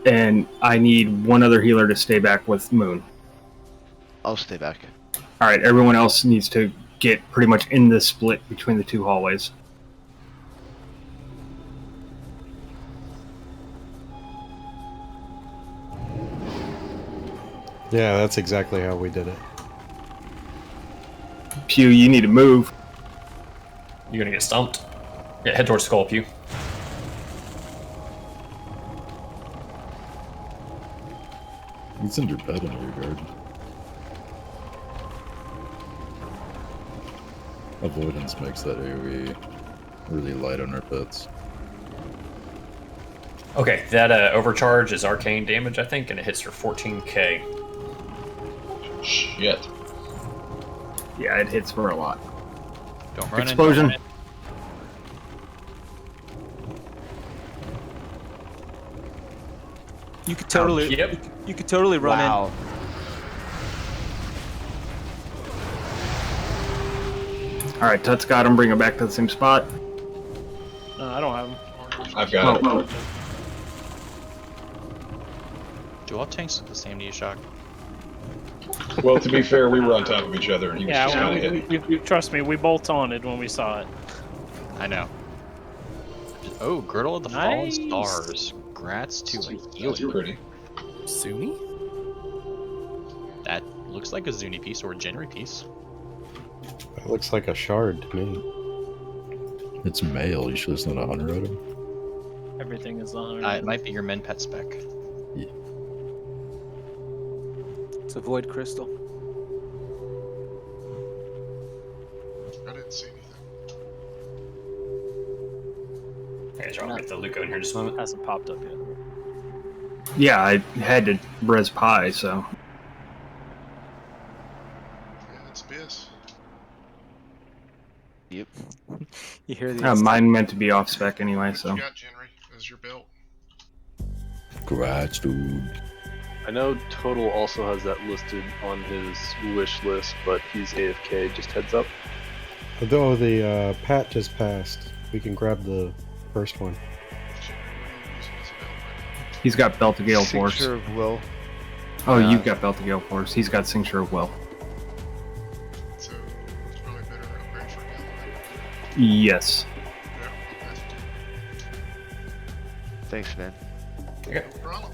And I need one other healer to stay back with Moon. I'll stay back. Alright, everyone else needs to get pretty much in the split between the 2 hallways. Yeah, that's exactly how we did it. Pew, you need to move. You're gonna get stumped. Yeah, head towards Skull, Pew. He's in your bed in your garden. Avoidance makes that AoE really light on our pets. Okay, that overcharge is arcane damage, I think, and it hits for 14k. Shit. Yeah, it hits for a lot. Don't run Explosion. in, don't run in. You could totally, you could totally run Wow. All right, Tut's got him. Bring him back to the same spot. No, I don't have him. I've got it. Do all tanks look the same to you, Shock? Well, to be fair, we were on top of each other, and he was just kind of hitting. we trust me, we bolt on it when we saw it. I know. Oh, Girdle of the Nice. Fallen Stars. Grats to a healing. That's pretty. Sunni? That looks like a Zuni piece or a Genry piece. That looks like a shard to me. It's male. You should listen to Hunter at him. Everything is on. It might be your men pet spec. Yeah. It's a void crystal. I didn't see anything. Okay, so I'll get the Luco in here just a moment. Hasn't popped up yet. Yeah, I had to res pi, so. Yeah, it's Biss. Yep. You hear the Mine meant to be off spec anyway, so. You got Genry as your belt. Congrats, dude. I know Total also has that listed on his wish list, but he's AFK. Just heads up. Although the Pat just passed, we can grab the first one. He's got Belt of Gale Force. Cincture of Will. Oh, you've got Belt of Gale Force. He's got Cincture of Will. So it's probably better upgrade for him. Yes. Thanks, man. Okay.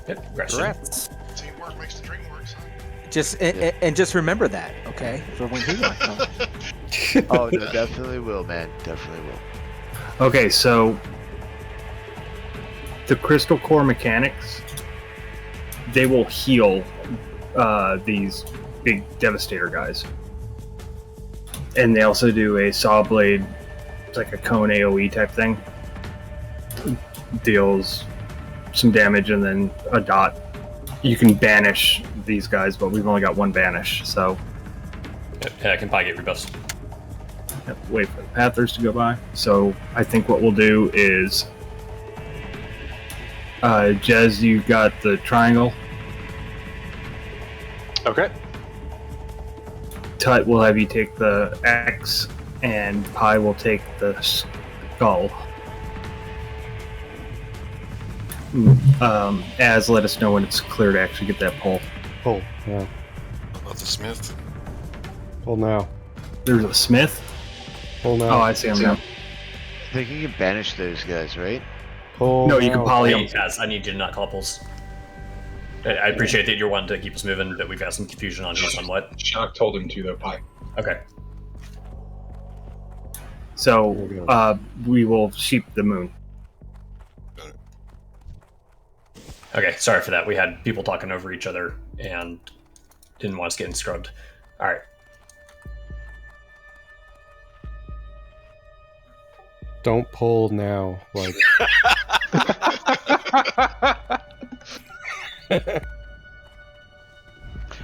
Yep. Congrats. Teamwork makes the dream work, son. Just and just remember that, okay? For when he might come. Oh, no, definitely will, man. Definitely will. Okay, so the crystal core mechanics, they will heal these big devastator guys, and they also do a saw blade. It's like a cone AoE type thing. Deals some damage and then a dot. You can banish these guys, but we've only got one banish, so. Yeah, I can probably get rebuffs. Have to wait for the Pathers to go by. So I think what we'll do is, Jez, you got the triangle. Okay. Tut will have you take the X, and Pi will take the skull. As let us know when it's clear to actually get that pull. Pull, yeah. How about the Smith? Pull now. There's a Smith? Pull now. Oh, I see him now. I think you can banish those guys, right? Pull No, you can now. poly them. Guys, I need you to not call pulls. I appreciate that you're wanting to keep us moving, but we've got some confusion on who's on what. Shock told him to, though, Pie. Okay. So, we will sheep the moon. Okay, sorry for that. We had people talking over each other and didn't want us getting scrubbed. All right. Don't pull now. Like.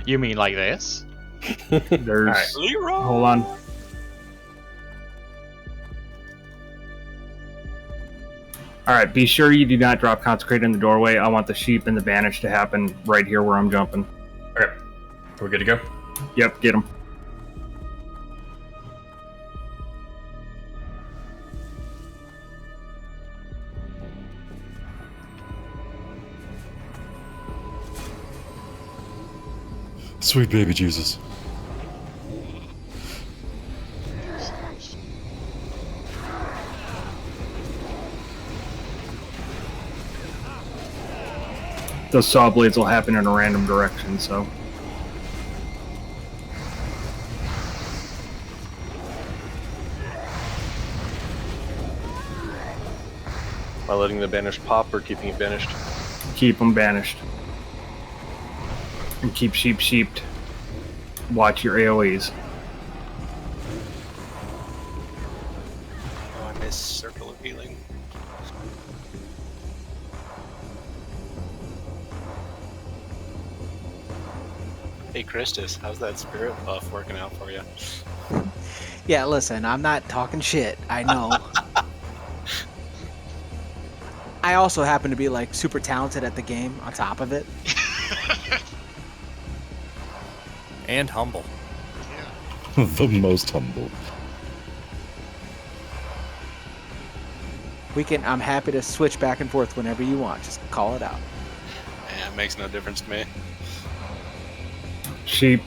You mean like this? There's. Right. Leroy. Hold on. Alright, be sure you do not drop Consecrate in the doorway. I want the sheep and the banish to happen right here where I'm jumping. Okay. Are we good to go? Yep, get them. Sweet baby Jesus. Those saw blades will happen in a random direction, so. Am I letting the banished pop or keeping it banished? Keep them banished. And keep sheep sheeped. Watch your AoEs. Oh, I missed Circle of Healing. Hey, Christus, how's that spirit buff working out for you? Yeah, listen, I'm not talking shit. I know. I also happen to be like super talented at the game on top of it. And humble. The most humble. I'm happy to switch back and forth whenever you want. Just call it out. Yeah, That makes no difference to me. Sheep.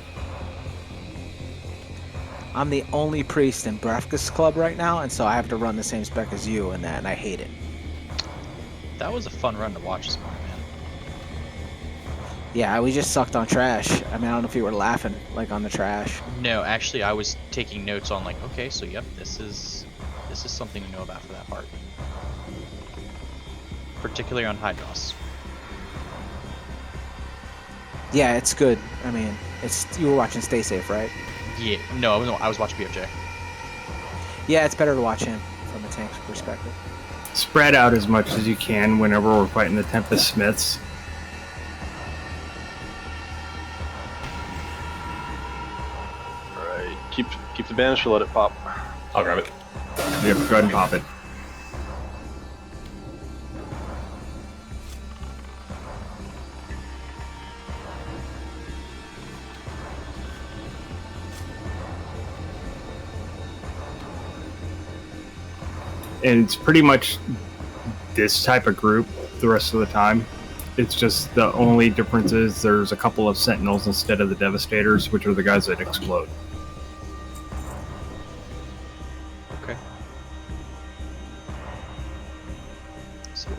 I'm the only priest in Breakfast Club right now, and so I have to run the same spec as you in that, and I hate it. That was a fun run to watch this morning, man. Yeah, we just sucked on trash. I mean, I don't know if you were laughing, like, on the trash. No, actually, I was taking notes on like, okay, so yep, this is something to know about for that part. Particularly on Hydros. Yeah, it's good. I mean, you were watching Stay Safe, right? Yeah, no, I was watching BFJ. Yeah, it's better to watch him from a tank's perspective. Spread out as much as you can whenever we're fighting the Tempest Smiths. Alright, keep the banish or let it pop. I'll grab it. Yep, go ahead and pop it. And it's pretty much this type of group the rest of the time. It's just the only difference is there's a couple of Sentinels instead of the Devastators, which are the guys that explode. Okay. So,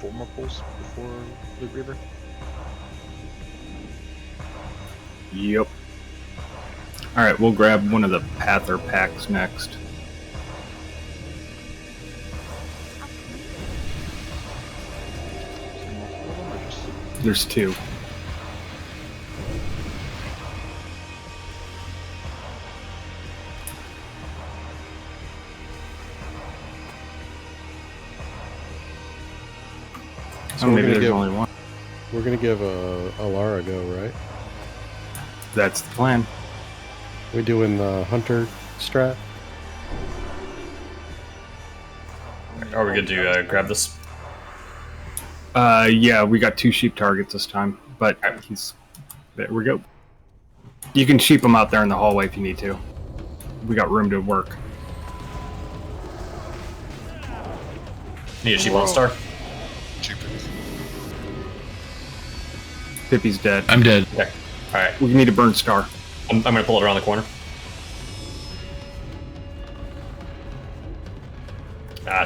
4 more pulls before Loot Reaver? Yep. Alright, we'll grab one of the Pather packs next. There's 2. So maybe there's only one. We're gonna give Alara a go, right? That's the plan. We doing the hunter strat? Are we good to grab this? Yeah, we got 2 sheep targets this time, but there we go. You can sheep them out there in the hallway if you need to. We got room to work. Need a sheep on star? Pippi's dead. I'm dead. Okay. Alright. We need a burn star. I'm gonna pull it around the corner.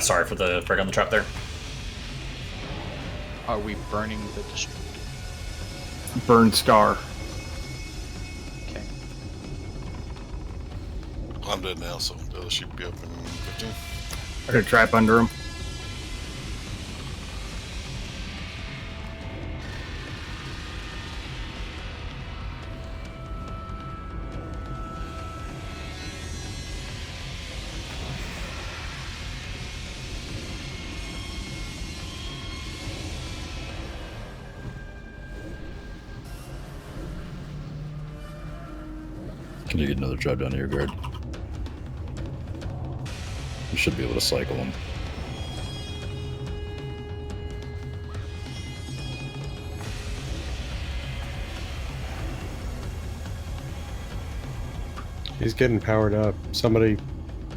Sorry for the break on the trap there. Are we burning the district? Burn star. Okay. I'm dead now, so the other sheep will be up in 15. I got a trap under him. Can you get another job down to your guard? You should be able to cycle them. He's getting powered up. Somebody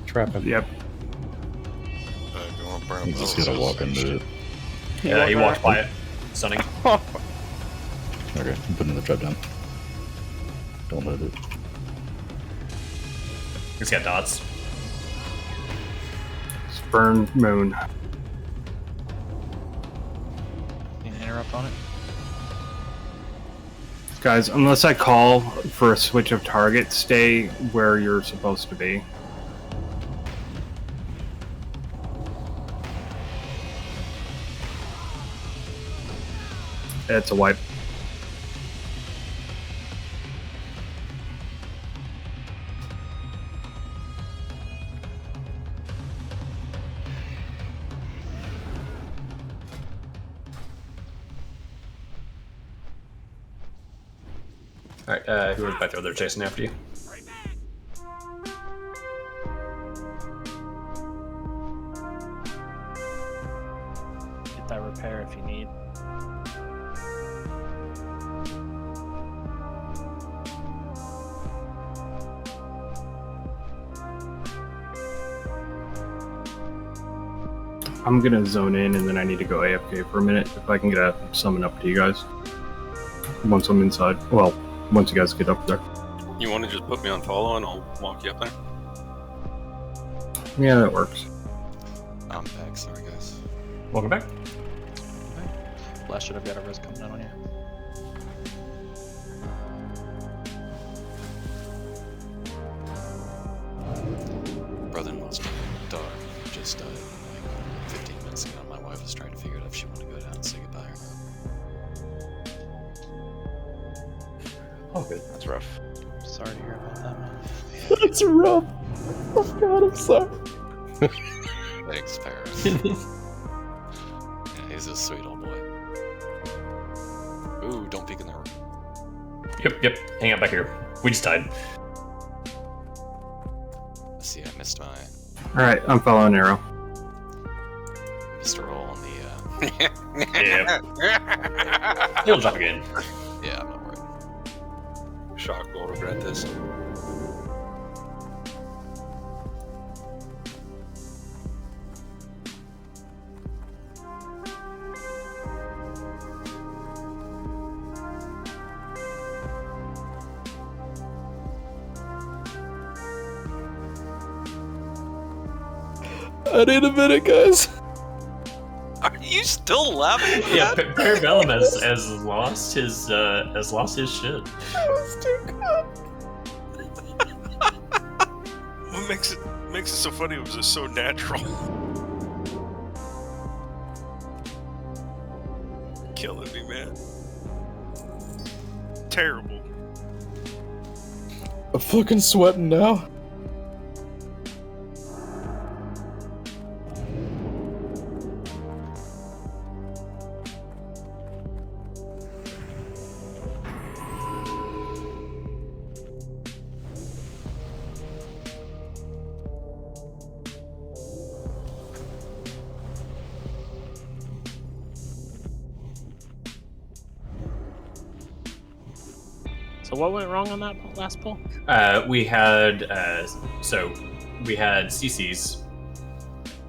trap him. Yep. You want to burn He's just gonna walk into it. Yeah, he walked by it. Stunning. Okay, I'm putting the trap down. Don't let it. He's got dots. Burn moon. Need an interrupt on it? Guys, unless I call for a switch of target, stay where you're supposed to be. It's a wipe. Alright, who was back there? They're chasing after you. Get that repair if you need. I'm gonna zone in, and then I need to go AFK for a minute. If I can get a summon up to you guys once I'm inside. Well, once you guys get up there. You want to just put me on follow, and I'll walk you up there? Yeah, that works. I'm back. Sorry, guys. Welcome back. Last shit, I've got a res coming out on you. Brother-in-law's dog just died like 15 minutes ago. My wife was trying to figure out if she wanted to go down and say goodbye or not. Oh, good. That's rough. Sorry to hear about that, man. It's rough. Oh god, I'm sorry. Thanks, Paris. Yeah, he's a sweet old boy. Ooh, don't peek in the room. Yep. Hang out back here. We just died. Let's see, I missed my Alright, I'm following Arrow. Mr. Roll on the, Yeah. He'll drop again. Yeah, I'm not worried. Shock will regret this. I need a minute, guys. Are you still laughing? Yeah, Parabellum has lost his shit. That was too good. What makes it so funny was just so natural. Killing me, man. Terrible. I'm fucking sweating now. So what went wrong on that last pull? We had CCs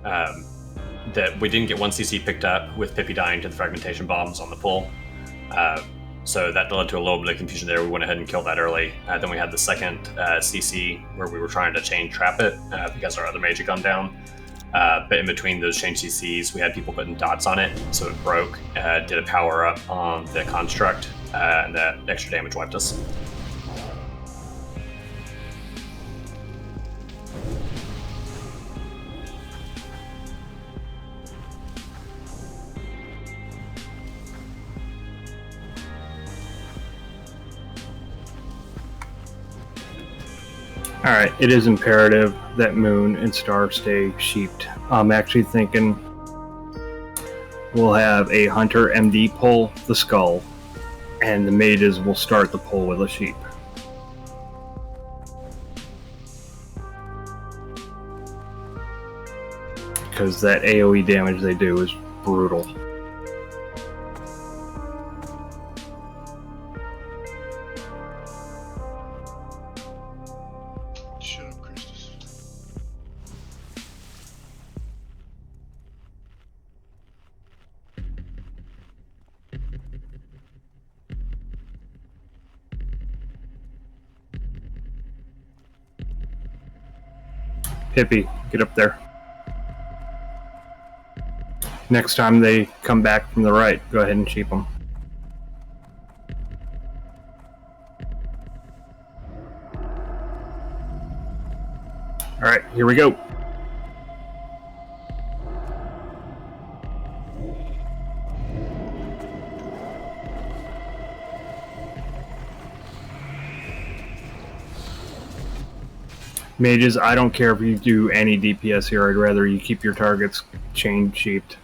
that we didn't get one CC picked up with Pippi dying to the fragmentation bombs on the pull. So that led to a little bit of confusion there. We went ahead and killed that early. Then we had the second CC where we were trying to chain trap it because our other mage had gone down. But in between those chain CCs, we had people putting dots on it, so it broke. Did a power up on the construct, and that extra damage wiped us. Alright, it is imperative that Moon and Star stay sheeped. I'm actually thinking we'll have a Hunter MD pull the skull, and the mages will start the pull with a sheep. Because that AoE damage they do is brutal. Shut up, Christus. Pippi, get up there. Next time they come back from the right, go ahead and sheep them. Alright, here we go. Mages, I don't care if you do any DPS here, I'd rather you keep your targets chain sheeped.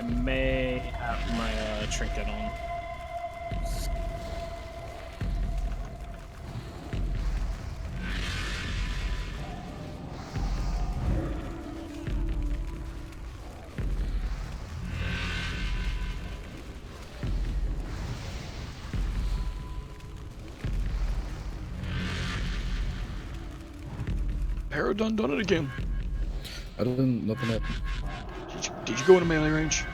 may have my trinket on. Paradon done it again. I didn't. Nothing happened. Did you go into melee range?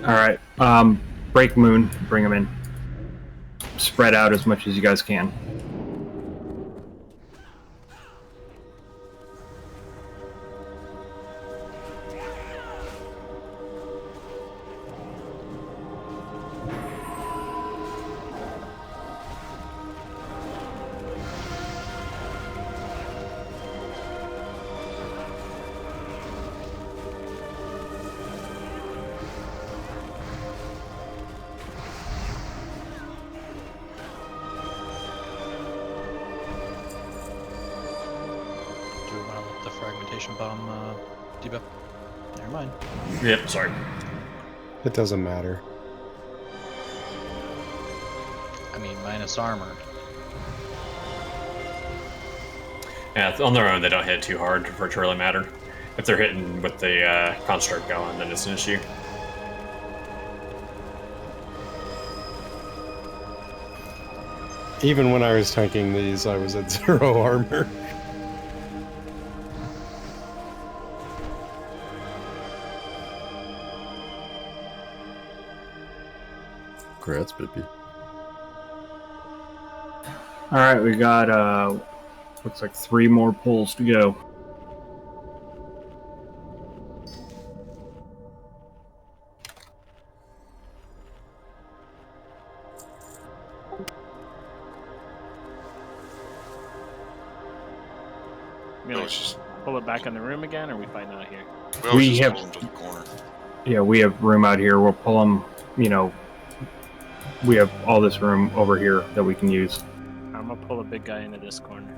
All right. Break Moon. Bring them in. Spread out as much as you guys can. Bomb, debuff. Never mind. Yep, sorry. It doesn't matter. I mean, minus armor. Yeah, on their own, they don't hit too hard for it to really matter. If they're hitting with the construct going, then it's an issue. Even when I was tanking these, I was at 0 armor. Congrats, Bippy. All right, we got looks like 3 more pulls to go. You know, pull it back in the room again, or we find out here? We have pull them to the corner. Yeah, we have room out here. We'll pull them. You know, we have all this room over here that we can use. I'm gonna pull a big guy into this corner.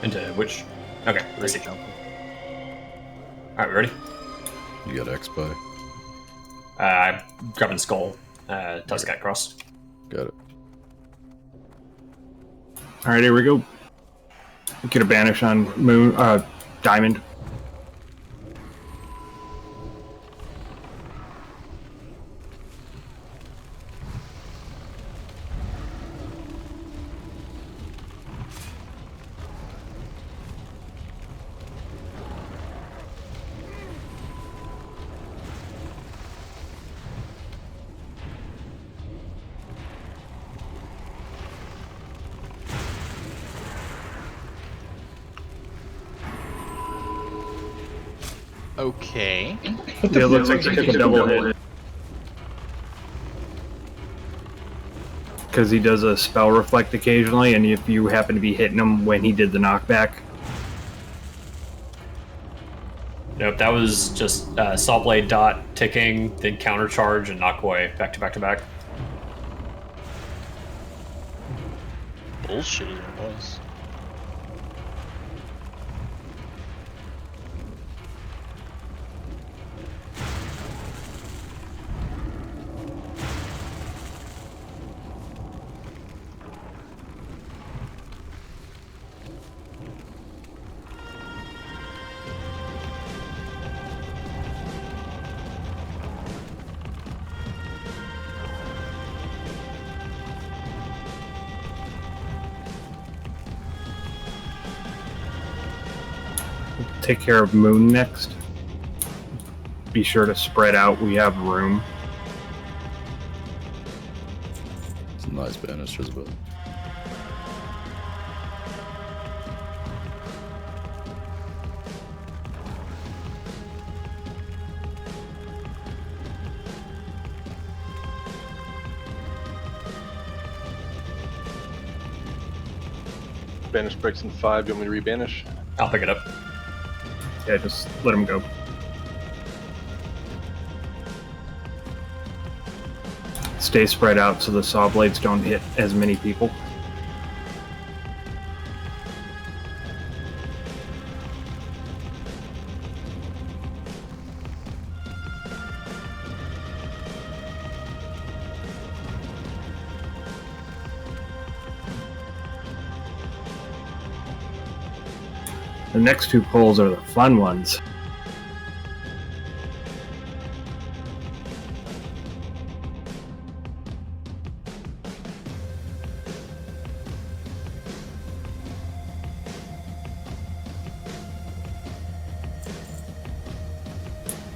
Into which? Okay, I see. Jump. Alright, we ready? You got X-Spy. I'm grabbing Skull. Tusk at cross. Got it. All right, here we go. Get a banish on Moon, Diamond. Okay. It looks like he took a double hit. Because he does a spell reflect occasionally, and if you happen to be hitting him when he did the knockback. Nope, that was just Saw Blade dot ticking, then counter charge and knock away back to back to back. Bullshit it was. Take care of Moon next. Be sure to spread out. We have room. It's a nice banish, but Banish breaks in 5. Do you want me to rebanish? I'll pick it up. Yeah, just let him go. Stay spread out so the saw blades don't hit as many people. The next two polls are the fun ones.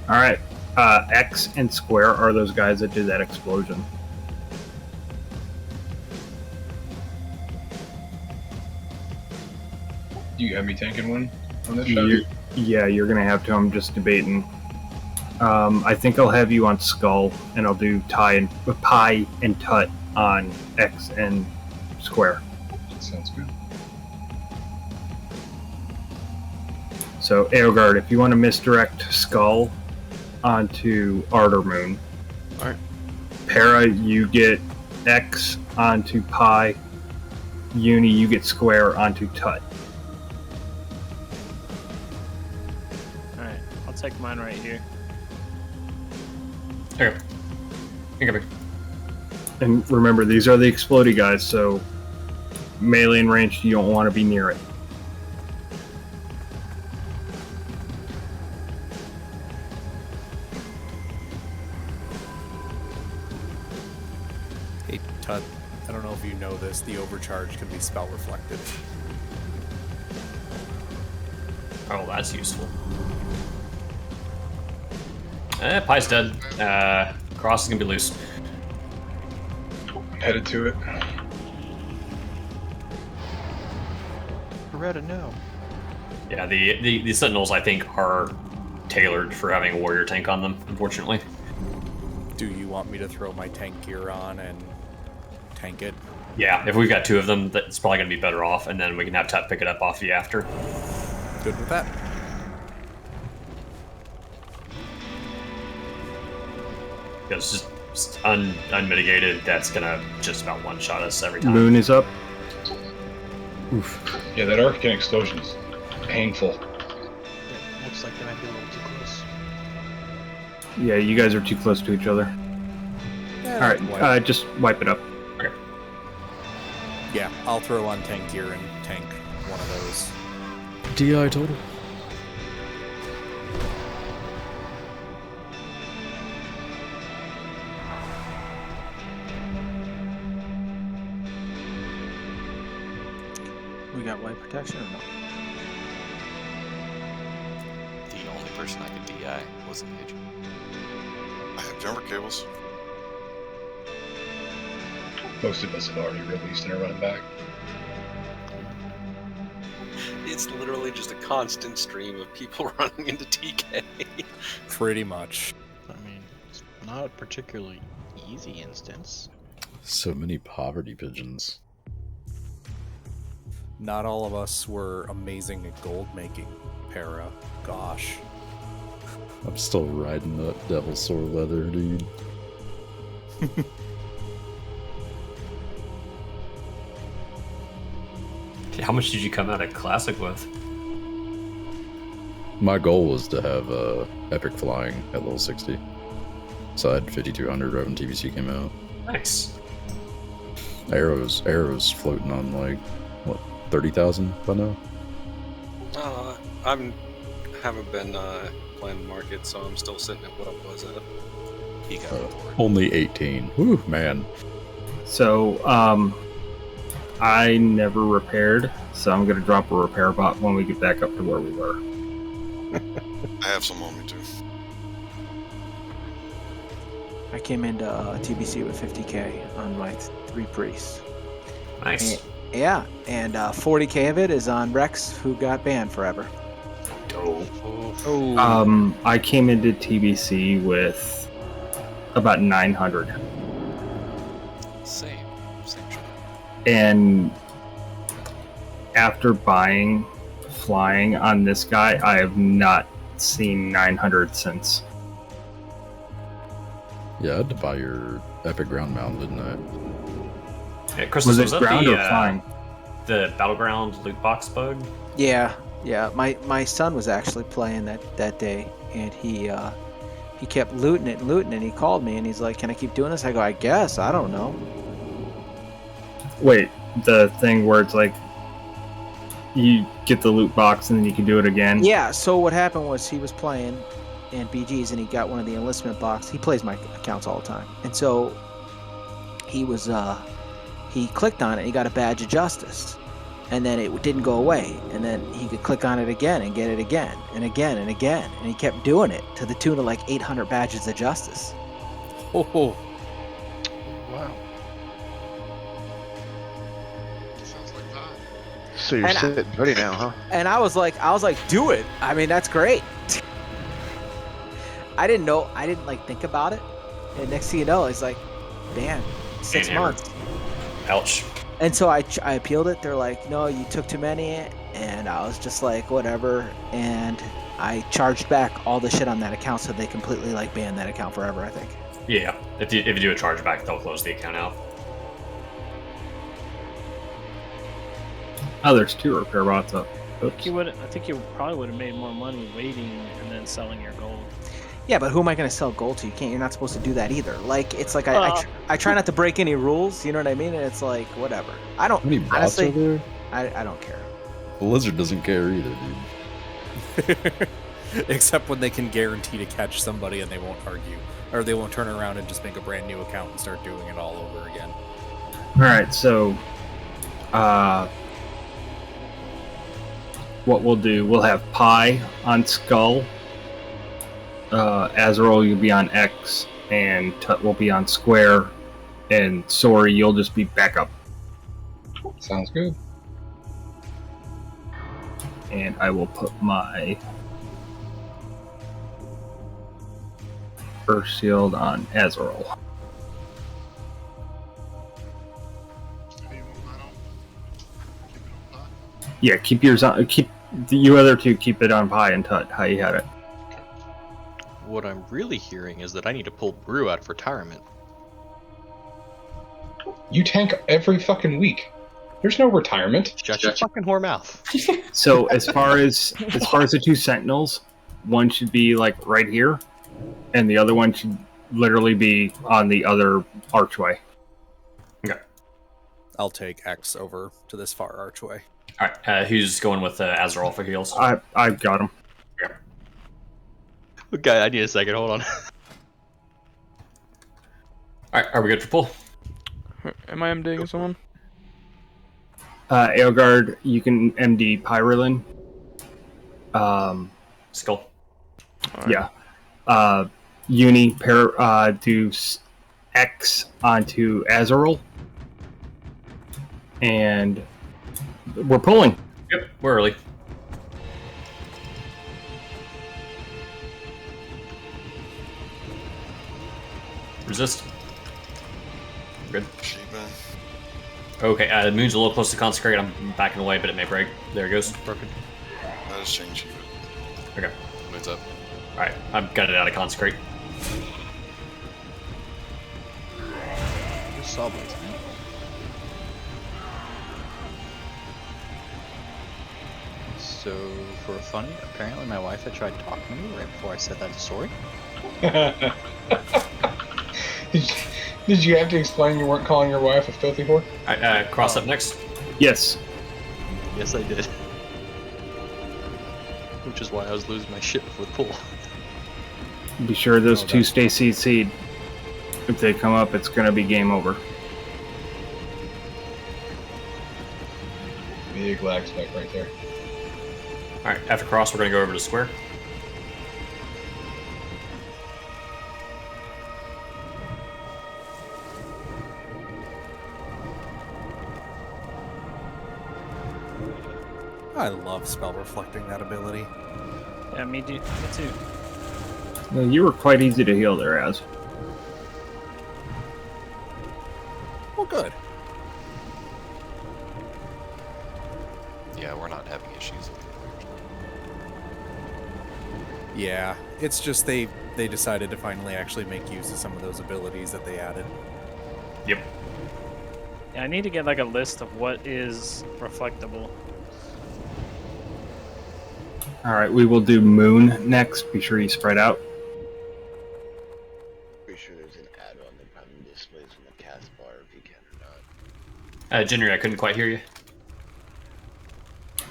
All right, X and square are those guys that did that explosion. Do you have me tanking one on this shot? Yeah, you're gonna have to. I'm just debating. I think I'll have you on Skull, and I'll do Pi and Tut on X and square. That sounds good. So Eogard, if you want to misdirect Skull onto Ardor Moon. Alright. Para, you get X onto Pi. Uni, you get square onto Tut. Alright, I'll take mine right here. Here. Here, come here. And remember, these are the explodey guys, so melee and ranged, you don't want to be near it. Hey, Tut, I don't know if you know this, the overcharge can be spell reflective. Oh, that's useful. Pi's dead. Cross is gonna be loose. I'm headed to it. Beretta, no. Yeah, the Sentinels, I think, are tailored for having a warrior tank on them, unfortunately. Do you want me to throw my tank gear on and tank it? Yeah, if we've got two of them, that's probably going to be better off, and then we can have Tut pick it up off you after. Good with that. Because just unmitigated, that's going to just about one-shot us every time. Moon is up. Oof. Yeah, that arcane explosion is painful. Yeah, looks like they might be a little too close. Yeah, you guys are too close to each other. Yeah, Alright, just wipe it up. Okay. Yeah, I'll throw on tank gear and tank one of those. DI total. We got white protection or no? The only person I could DI was an agent. I have jumper cables. Most of us have already released and are running back. It's literally just a constant stream of people running into TK. Pretty much. I mean, it's not a particularly easy instance. So many poverty pigeons. Not all of us were amazing at gold making, Para. Gosh. I'm still riding that devil sore leather, dude. How much did you come out at Classic with? My goal was to have epic flying at level 60. So I had 5200 right when TBC came out. Nice. Arrows floating on like, what, 30,000 by now? I haven't been playing market, so I'm still sitting at what I was at. He got Only 18. Whew, man. So, I never repaired, so I'm going to drop a repair bot when we get back up to where we were. I have some on me too. I came into TBC with 50k on my 3 priests. Nice. Yeah, and 40k of it is on Rex, who got banned forever. Dope. I came into TBC with about 900. Same shit. And after buying flying on this guy, I have not seen 900 since. Yeah, I had to buy your epic ground mount, didn't I? Yeah, Chris, Was was it that ground the, or flying? The Battleground loot box bug? Yeah. My son was actually playing that day, and he kept looting it, and he called me, and he's like, "Can I keep doing this?" I go, "I guess. I don't know." Wait, the thing where it's like you get the loot box and then you can do it again. Yeah, so what happened was he was playing in BG's and he got one of the enlistment box. He plays my accounts all the time. And so he was he clicked on it and he got a badge of justice. And then it didn't go away. And then he could click on it again and get it again and again and again. And he kept doing it to the tune of like 800 badges of justice. Oh. Wow. So you're sitting pretty now, huh? And I was like, do it. I mean, that's great. I didn't like think about it. And next thing you know, it's like, man, 6 months. Ouch. And so I appealed it. They're like, no, you took too many. And I was just like, whatever. And I charged back all the shit on that account, so they completely like banned that account forever, I think. Yeah, if you do a chargeback, they'll close the account out. Oh, there's 2 repair bots up. Oops. I think you probably would have made more money waiting and then selling your gold. Yeah, but who am I going to sell gold to? You're not supposed to do that either. Like, it's like I try not to break any rules. You know what I mean? And it's like whatever. I don't. How many bots honestly, are there? I don't care. Blizzard doesn't care either, dude. Except when they can guarantee to catch somebody and they won't argue, or they won't turn around and just make a brand new account and start doing it all over again. All right, so what we'll do, we'll have Pi on Skull, Azrael, you'll be on X, and Tut will be on Square, and Sori, you'll just be backup. Sounds good. And I will put my Earth Shield on Azrael. Yeah, keep yours on. Keep you other two. Keep it on Pi and Tut. How you had it. What I'm really hearing is that I need to pull Brew out of retirement. You tank every fucking week. There's no retirement. Shut your fucking whore mouth. So as far as the 2 Sentinels, one should be like right here, and the other one should literally be on the other archway. Okay. I'll take X over to this far archway. All right. Who's going with Azrael for heals? I've got him. Yeah. Okay, I need a second. Hold on. All right. Are we good for pull? Am I MDing someone? Aelgard, you can MD Pyrelin. Skull. Right. Yeah. Uni do X onto Azrael. And we're pulling. Yep, we're early. Resist. Good. Okay, the moon's a little close to consecrate. I'm backing away, but it may break. There it goes. Perfect. I just changed you. Okay. Moon's up. Alright, I've got it out of consecrate. Saw blades, man. So, for a funny, apparently my wife had tried talking to me right before I said that to Sori. Did you have to explain you weren't calling your wife a filthy whore? Cross up next. Yes. Yes, I did. Which is why I was losing my shit before the pool. Be sure those 2 stay CC'd. If they come up, it's going to be game over. Big lag spike right there. Alright, after cross, we're going to go over to square. I love spell reflecting that ability. Yeah, me too. Well, you were quite easy to heal there, Az. Well, good. Yeah, we're not having issues. Yeah, it's just they decided to finally actually make use of some of those abilities that they added. Yep. Yeah, I need to get like a list of what is reflectable. Alright, we will do Moon next. Be sure you spread out. Pretty sure there's an add-on that probably displays from the cast bar if you can or not. Jenry, I couldn't quite hear you.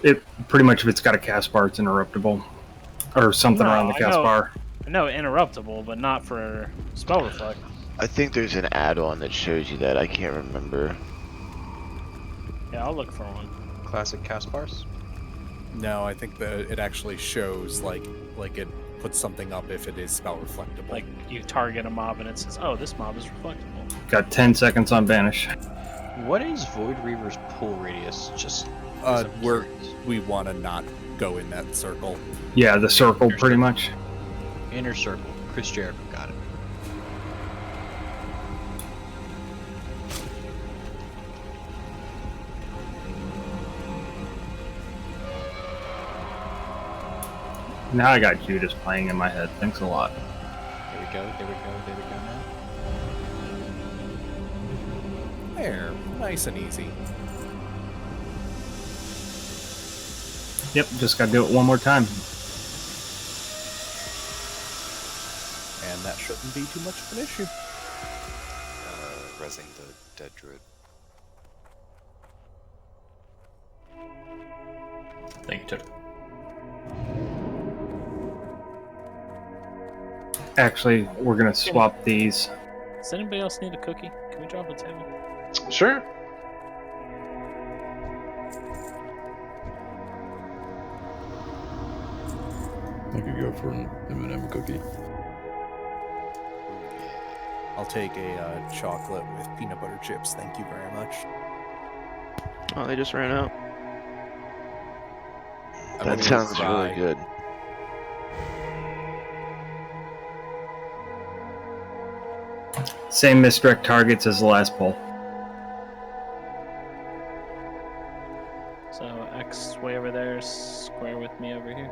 It pretty much if it's got a cast bar, it's interruptible, or something around the cast bar. I know interruptible, but not for spell reflect. I think there's an add-on that shows you that. I can't remember. Yeah, I'll look for one. Classic cast bars? No, I think that it actually shows like it puts something up if it is spell reflectable. Like you target a mob and it says, "Oh, this mob is reflectable." Got 10 seconds on banish. What is Void Reaver's pull radius? Just we want to not go in that circle. Yeah, the circle pretty much. Inner circle. Chris Jericho got it. Now I got Judas playing in my head. Thanks a lot. There we go. There we go. There we go now. There, nice and easy. Yep, just gotta do it one more time. And that shouldn't be too much of an issue. Resing the dead druid. Thank you, Tip. Actually, we're gonna swap these. Does anybody else need a cookie? Can we drop a table? Sure. I could go for an M&M cookie. I'll take a chocolate with peanut butter chips. Thank you very much. Oh, they just ran out. That sounds really good. Same misdirect targets as the last poll. So X way over there, square with me over here.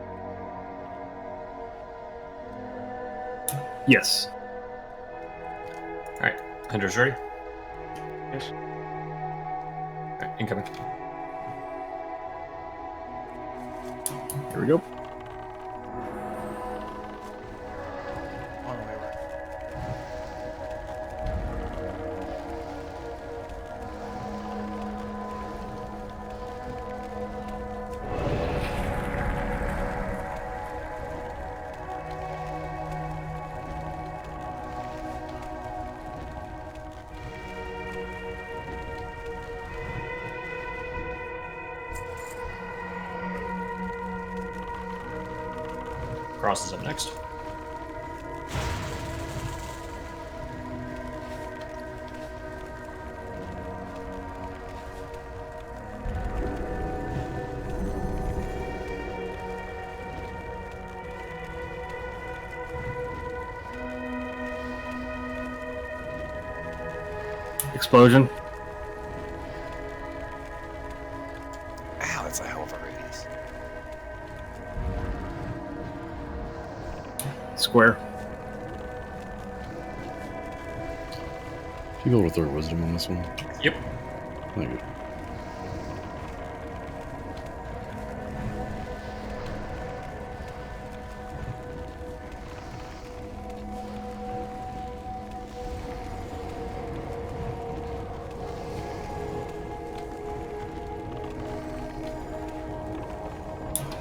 Yes. Alright, Hunter's ready? Yes. Alright, incoming. Here we go. Cross is up next. Explosion. Ow, that's a hell of a radius. Square. You go with third wisdom on this one? Yep. Thank you.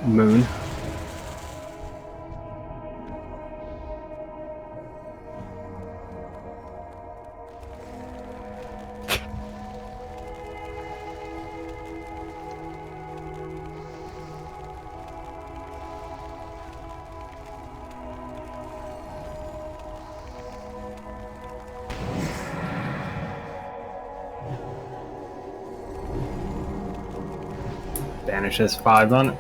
Moon. Banish has 5 on it.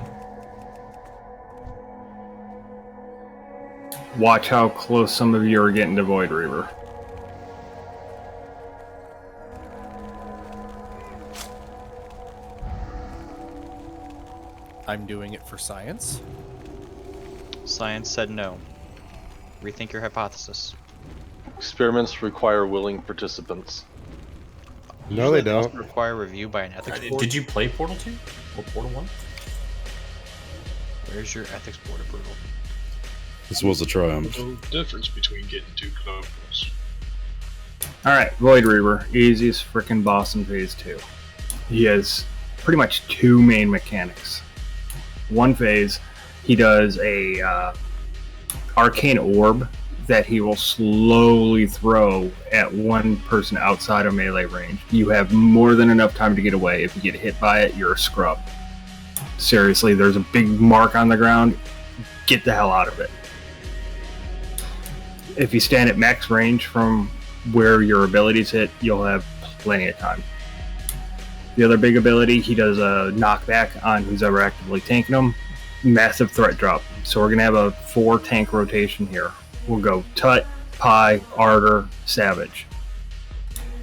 Watch how close some of you are getting to Void Reaver. I'm doing it for science. Science said no. Rethink your hypothesis. Experiments require willing participants. No, they Usually also don't. require review by an ethics board. Did you play Portal 2? Or Portal 1? Where's your ethics board approval? This was a triumph. No difference between getting too close. Alright, Void Reaver. Easiest freaking boss in Phase 2. He has pretty much 2 main mechanics. one phase, he does a Arcane Orb that he will slowly throw at one person outside of melee range. You have more than enough time to get away. If you get hit by it, you're a scrub. Seriously, there's a big mark on the ground. Get the hell out of it. If you stand at max range from where your abilities hit, you'll have plenty of time. The other big ability, he does a knockback on who's ever actively tanking him. Massive threat drop. So we're going to have a 4 tank rotation here. We'll go Tut, Pi, Ardor, Savage.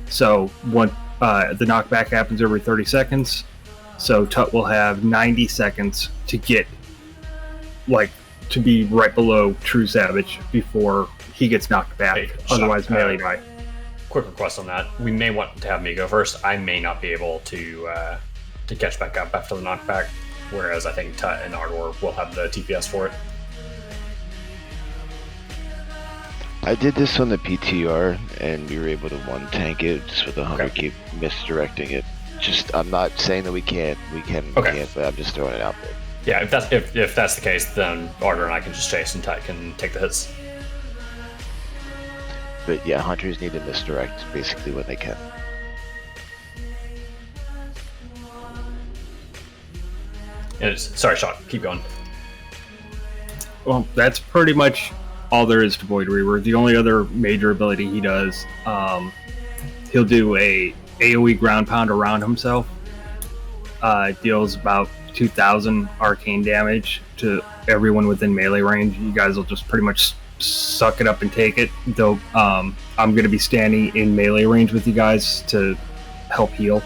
So the knockback happens every 30 seconds. So Tut will have 90 seconds to get, to be right below True Savage before he gets knocked back. Hey, Otherwise, melee die. Quick request on that. We may want to have me go first. I may not be able to catch back up after the knockback, whereas I think Tut and Ardor will have the TPS for it. I did this on the PTR, and we were able to one tank it just with the hunter keep misdirecting it. I'm not saying that we can't, but I'm just throwing it out there. Yeah, if that's the case, then Ardor and I can just chase and Tut can take the hits. But yeah, hunters need to misdirect basically when they can. Sorry, Shock, keep going. Well, that's pretty much all there is to Void Reaver. The only other major ability he does, he'll do a AoE ground pound around himself. Deals about 2,000 arcane damage to everyone within melee range. You guys will just pretty much suck it up and take it. Though I'm going to be standing in melee range with you guys to help heal.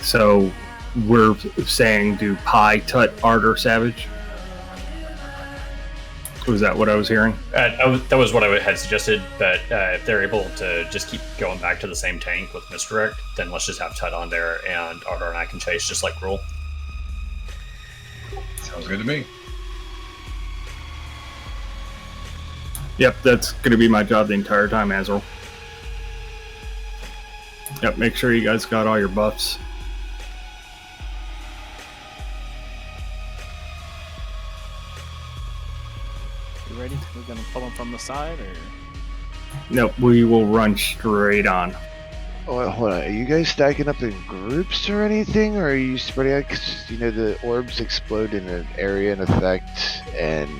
So we're saying do Pi, Tut, Ardor, Savage? Was that what I was hearing? That was what I had suggested, but if they're able to just keep going back to the same tank with misdirect, then let's just have Tut on there and Ardor and I can chase just like Rule. Sounds good to me. Yep, that's going to be my job the entire time, Azrael. Yep, make sure you guys got all your buffs. You ready? We're gonna pull them from the side, or? Nope, we will run straight on. Oh, hold on. Are you guys stacking up in groups or anything, or are you spreading out? Because the orbs explode in an area in effect, and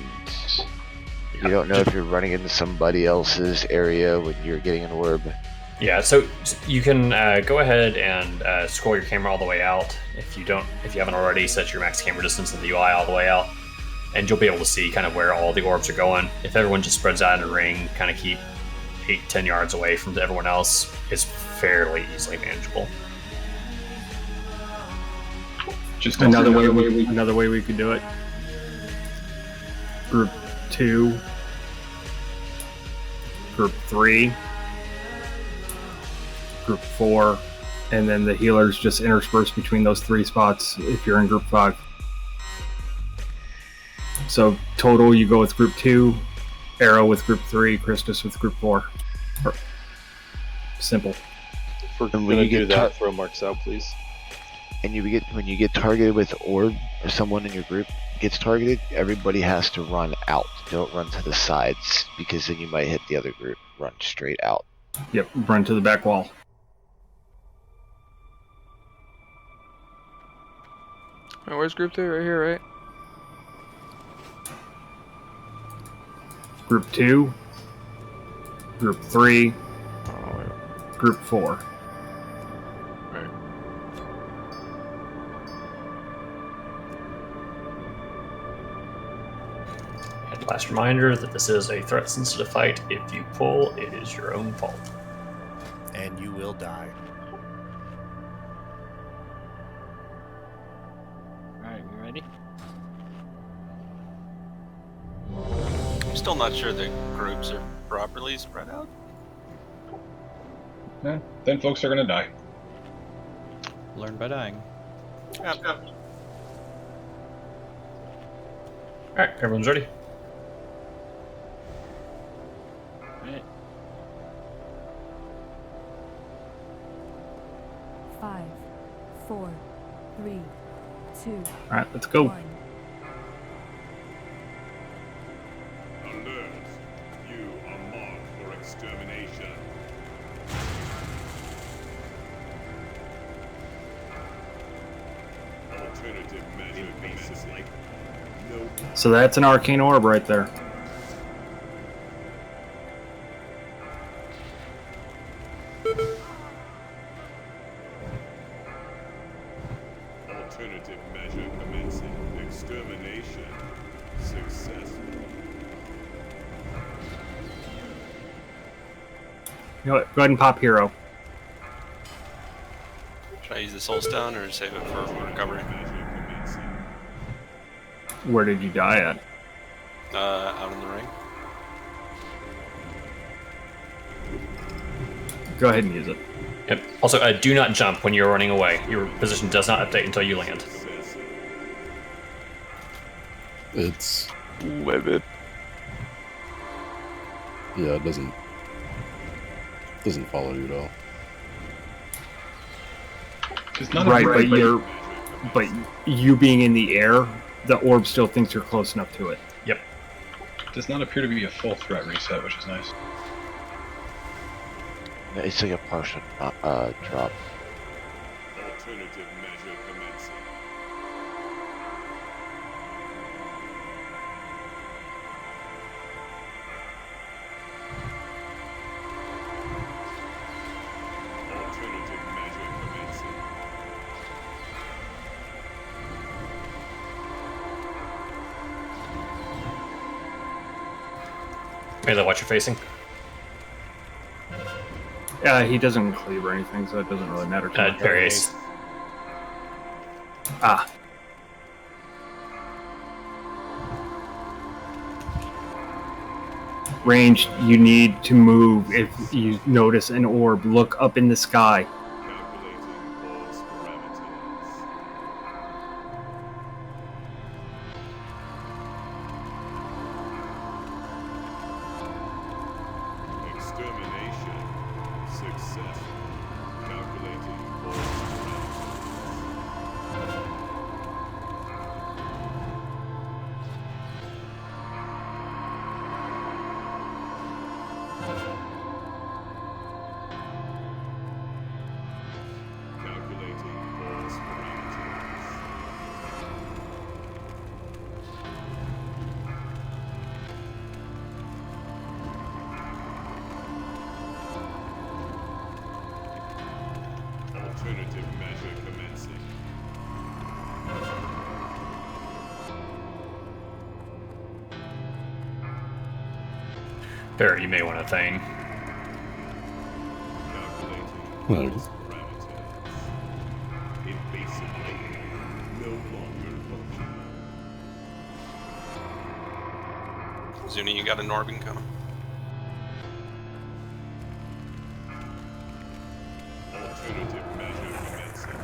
you don't know if you're running into somebody else's area when you're getting an orb. Yeah, so you can go ahead and scroll your camera all the way out. If you haven't already, set your max camera distance in the UI all the way out, and you'll be able to see kind of where all the orbs are going. If everyone just spreads out in a ring, kind of keep 8-10 yards away from everyone else, it's fairly easily manageable. Just another way we could do it. Group 2, Group 3, Group 4, and then the healers just intersperse between those 3 spots if you're in Group 5. So total, you go with Group 2, Arrow with Group 3, Christus with Group 4. Simple. If we're going to do that, throw marks out, please. And when you get targeted with orb, or someone in your group gets targeted, everybody has to run out. Don't run to the sides, because then you might hit the other group. Run straight out. Yep, run to the back wall. Alright, where's group 3? Right here, right? Group 2, Group 3, Group 4. And last reminder that this is a threat-sensitive fight. If you pull, it is your own fault. And you will die. Alright, you ready? I'm still not sure the groups are properly spread out. Yeah, then folks are gonna die. Learn by dying. Yep. Alright, everyone's ready? Alright. 5, 4, 3, 2. All right, let's go. Alert! You are marked for extermination. Alternative measure commencing. No. So that's an Arcane Orb right there. Alternative measure commencing. Extermination successful. You know what? Go ahead and pop hero. Should I use the soul stone or save it for recovery? Where did you die at? Out in the ring. Go ahead and use it. Yep. Also, do not jump when you're running away. Your position does not update until you land. It's livid. Yeah, it doesn't follow you at all. Right, but you being in the air, the orb still thinks you're close enough to it. Yep. Does not appear to be a full threat reset, which is nice. It's like a partial drop. Alternative measure commencing. Alternative measure commencing. Melee, watch your facing. He doesn't cleave or anything, so it doesn't really matter. Various. Ah. Ranged, you need to move. If you notice an orb, look up in the sky. Extermination successful. Calculating force Calculating force parameters. Alternative measure commencing. Barry, you may want to thing. No. Invasive lane no longer functional. Zuni, you got an orb incoming? Alternative measure commencing.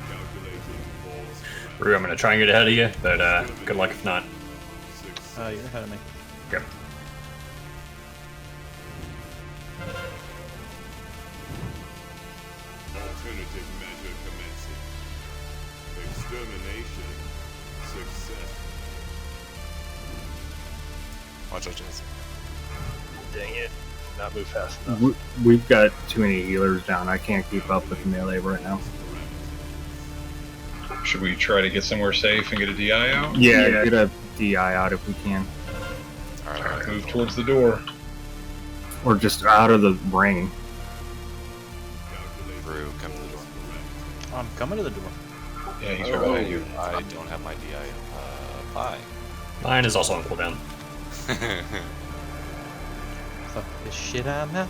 Calculating force Rue, I'm going to try and get ahead of you, but good luck if not. You're ahead of me. Yep. Alternative measure commencing. Extermination success. Watch out, Jason. Dang it. Not move fast enough. We've got too many healers down. I can't keep up with melee right now. Should we try to get somewhere safe and get a DI out? Yeah, get a DI out if we can. Alright, move towards the door. Or just out of the ring. Rue, come to the door. I'm coming to the door. Yeah, he's right behind you. I don't have my DI. Bye. Mine is also on cooldown. Fuck this shit I'm at.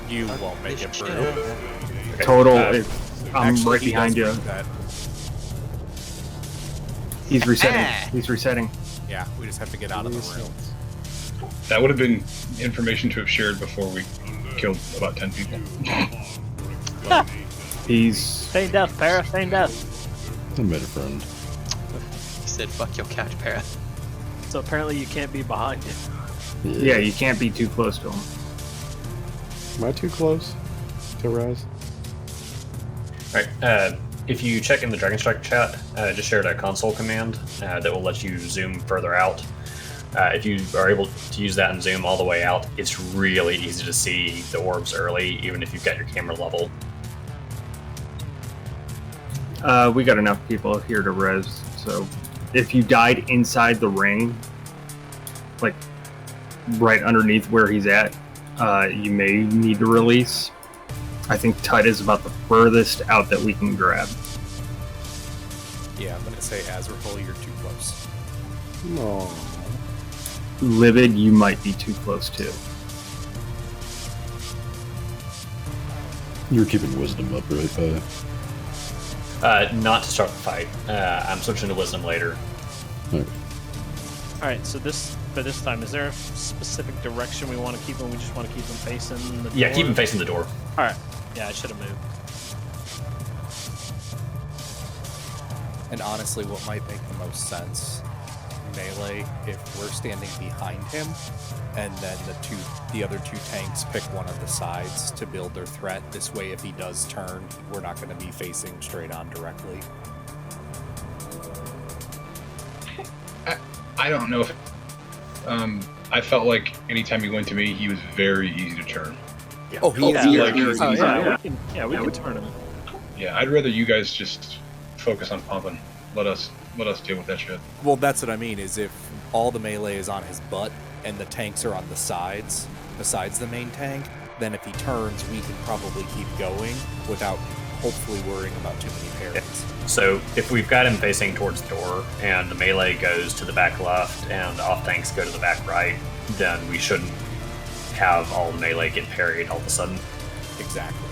You won't make it, Brew. Okay. Total, I'm Actually, right he behind you. does make that. He's resetting. He's resetting. Yeah, we just have to get out of the room. That would have been information to have shared before we killed about 10 people. He's Feign death, Para. Feign death. I made a friend. He said, "Fuck your catch path." So apparently you can't be behind it. Yeah, you can't be too close to him. Am I too close to Raz? Alright, if you check in the Dragon Strike chat, just shared a console command that will let you zoom further out. If you are able to use that and zoom all the way out, it's really easy to see the orbs early, even if you've got your camera level. We got enough people here to res, so if you died inside the ring, like right underneath where he's at, you may need to release. I think Tut is about the furthest out that we can grab. Yeah, I'm gonna say Azrael, you're too close. No. Livid, you might be too close too. You're keeping wisdom up, right, Not to start the fight. I'm switching to wisdom later. Okay. Alright, so for this time, is there a specific direction we want to keep them? We just want to keep them facing the door? Yeah, keep them facing the door. Alright. Yeah, I should have moved. And honestly, what might make the most sense, melee, if we're standing behind him, and then the other two tanks pick one of the sides to build their threat. This way, if he does turn, we're not going to be facing straight on directly. I don't know if... I felt like anytime he went to me, he was very easy to turn. Yeah. Oh, he is. Like, he's easy. We can turn him. Yeah, I'd rather you guys just focus on pumping. Let us deal with that shit. Well, that's what I mean, is if all the melee is on his butt and the tanks are on the sides, besides the main tank, then if he turns, we can probably keep going without hopefully worrying about too many parries. So if we've got him facing towards the door and the melee goes to the back left and the off tanks go to the back right, then we shouldn't have all the melee get parried all of a sudden. Exactly.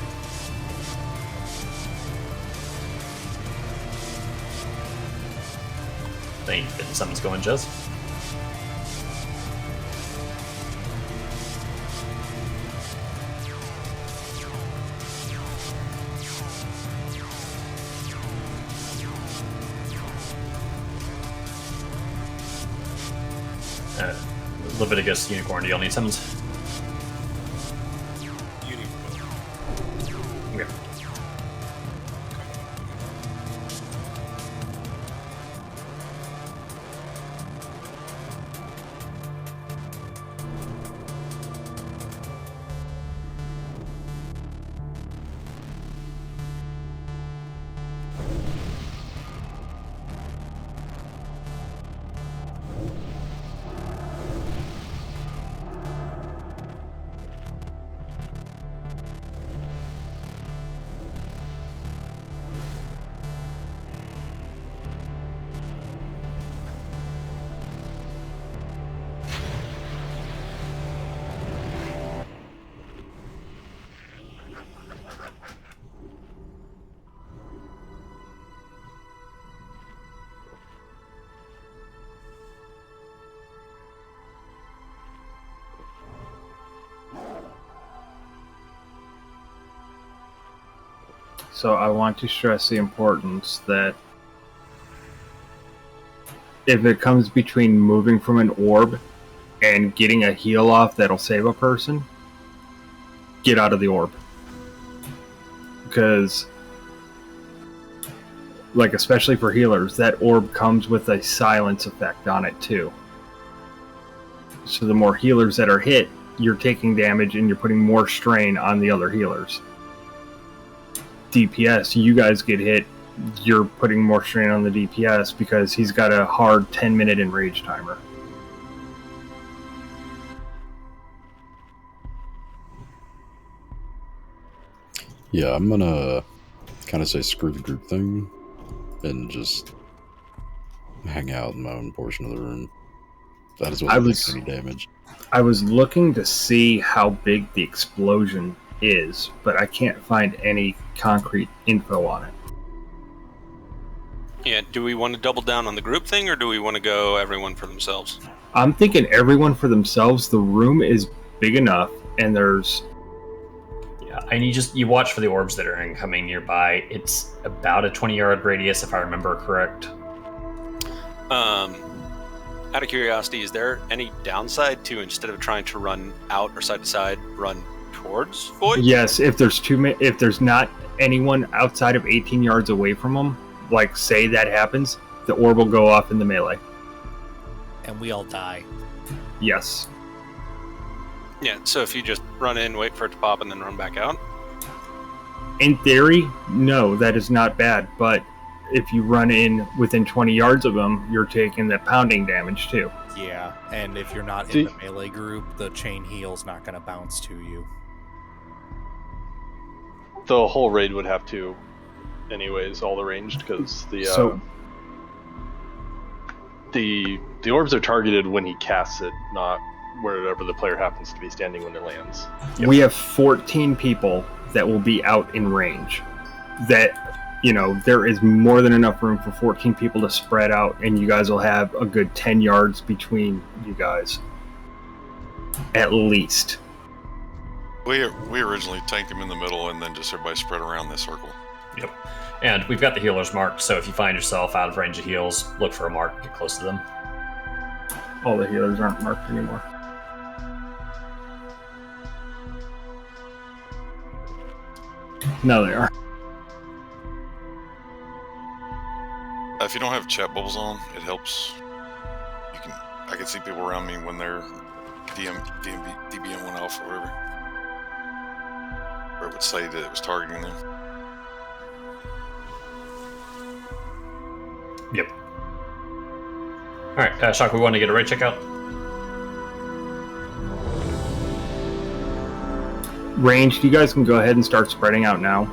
Thank you. Getting summons going, Jez. Leviticus, Unicorn, do y'all need summons? Okay. So I want to stress the importance that if it comes between moving from an orb and getting a heal off that'll save a person, get out of the orb. Because, like, especially for healers, that orb comes with a silence effect on it too. So the more healers that are hit, you're taking damage and you're putting more strain on the other healers. DPS, you guys get hit, you're putting more strain on the DPS because he's got a hard 10-minute enrage timer. Yeah, I'm gonna kind of say screw the group thing and just hang out in my own portion of the room. That is what makes any damage. I was looking to see how big the explosion is, but I can't find any concrete info on it. Yeah, do we want to double down on the group thing, or do we want to go everyone for themselves? I'm thinking everyone for themselves. The room is big enough, and there's... Yeah, And you watch for the orbs that are incoming nearby. It's about a 20-yard radius, if I remember correct. Out of curiosity, is there any downside to, instead of trying to run out or side to side, run towards Void? Yes, if there's not anyone outside of 18 yards away from them, like say that happens, the orb will go off in the melee. And we all die. Yes. Yeah, so if you just run in, wait for it to pop, and then run back out? In theory, no, that is not bad, but if you run in within 20 yards of them, you're taking the pounding damage too. Yeah, and if you're not in the melee group, the chain heal's not going to bounce to you. The whole raid would have to, anyways, all the ranged, because the orbs are targeted when he casts it, not wherever the player happens to be standing when it lands. We have 14 people that will be out in range. That, there is more than enough room for 14 people to spread out, and you guys will have a good 10 yards between you guys. At least. We originally tanked him in the middle and then just everybody spread around this circle. Yep. And we've got the healers marked, so if you find yourself out of range of heals, look for a mark, get close to them. All the healers aren't marked anymore. No, they are. If you don't have chat bubbles on, it helps. I can see people around me when their DBM went off or whatever. Or it would say that it was targeting them. Yep. Alright, Shock, we want to get a raid check out. Ranged, you guys can go ahead and start spreading out now.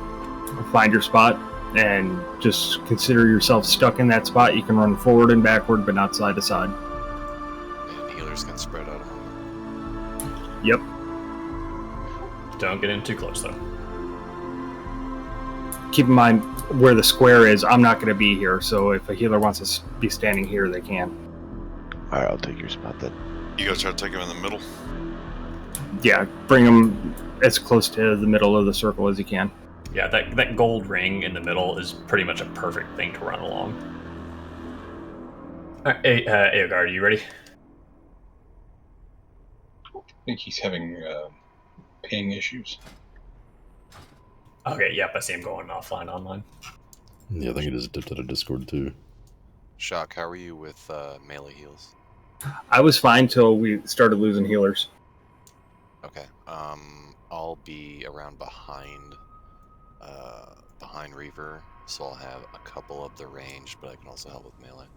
Find your spot, and just consider yourself stuck in that spot. You can run forward and backward, but not side to side. And healers can spread out among them. Yep. Don't get in too close, though. Keep in mind, where the square is, I'm not going to be here, so if a healer wants to be standing here, they can. Alright, I'll take your spot then. You guys try to take him in the middle? Yeah, bring them as close to the middle of the circle as you can. Yeah, that gold ring in the middle is pretty much a perfect thing to run along. Alright, Aogard, are you ready? I think he's having ping issues. Okay, yep, I see him going offline online. Yeah, I think it is dipped out of Discord too. Shock, how are you with melee heals? I was fine till we started losing healers. Okay, I'll be around behind Reaver, so I'll have a couple of the range, but I can also help with melee.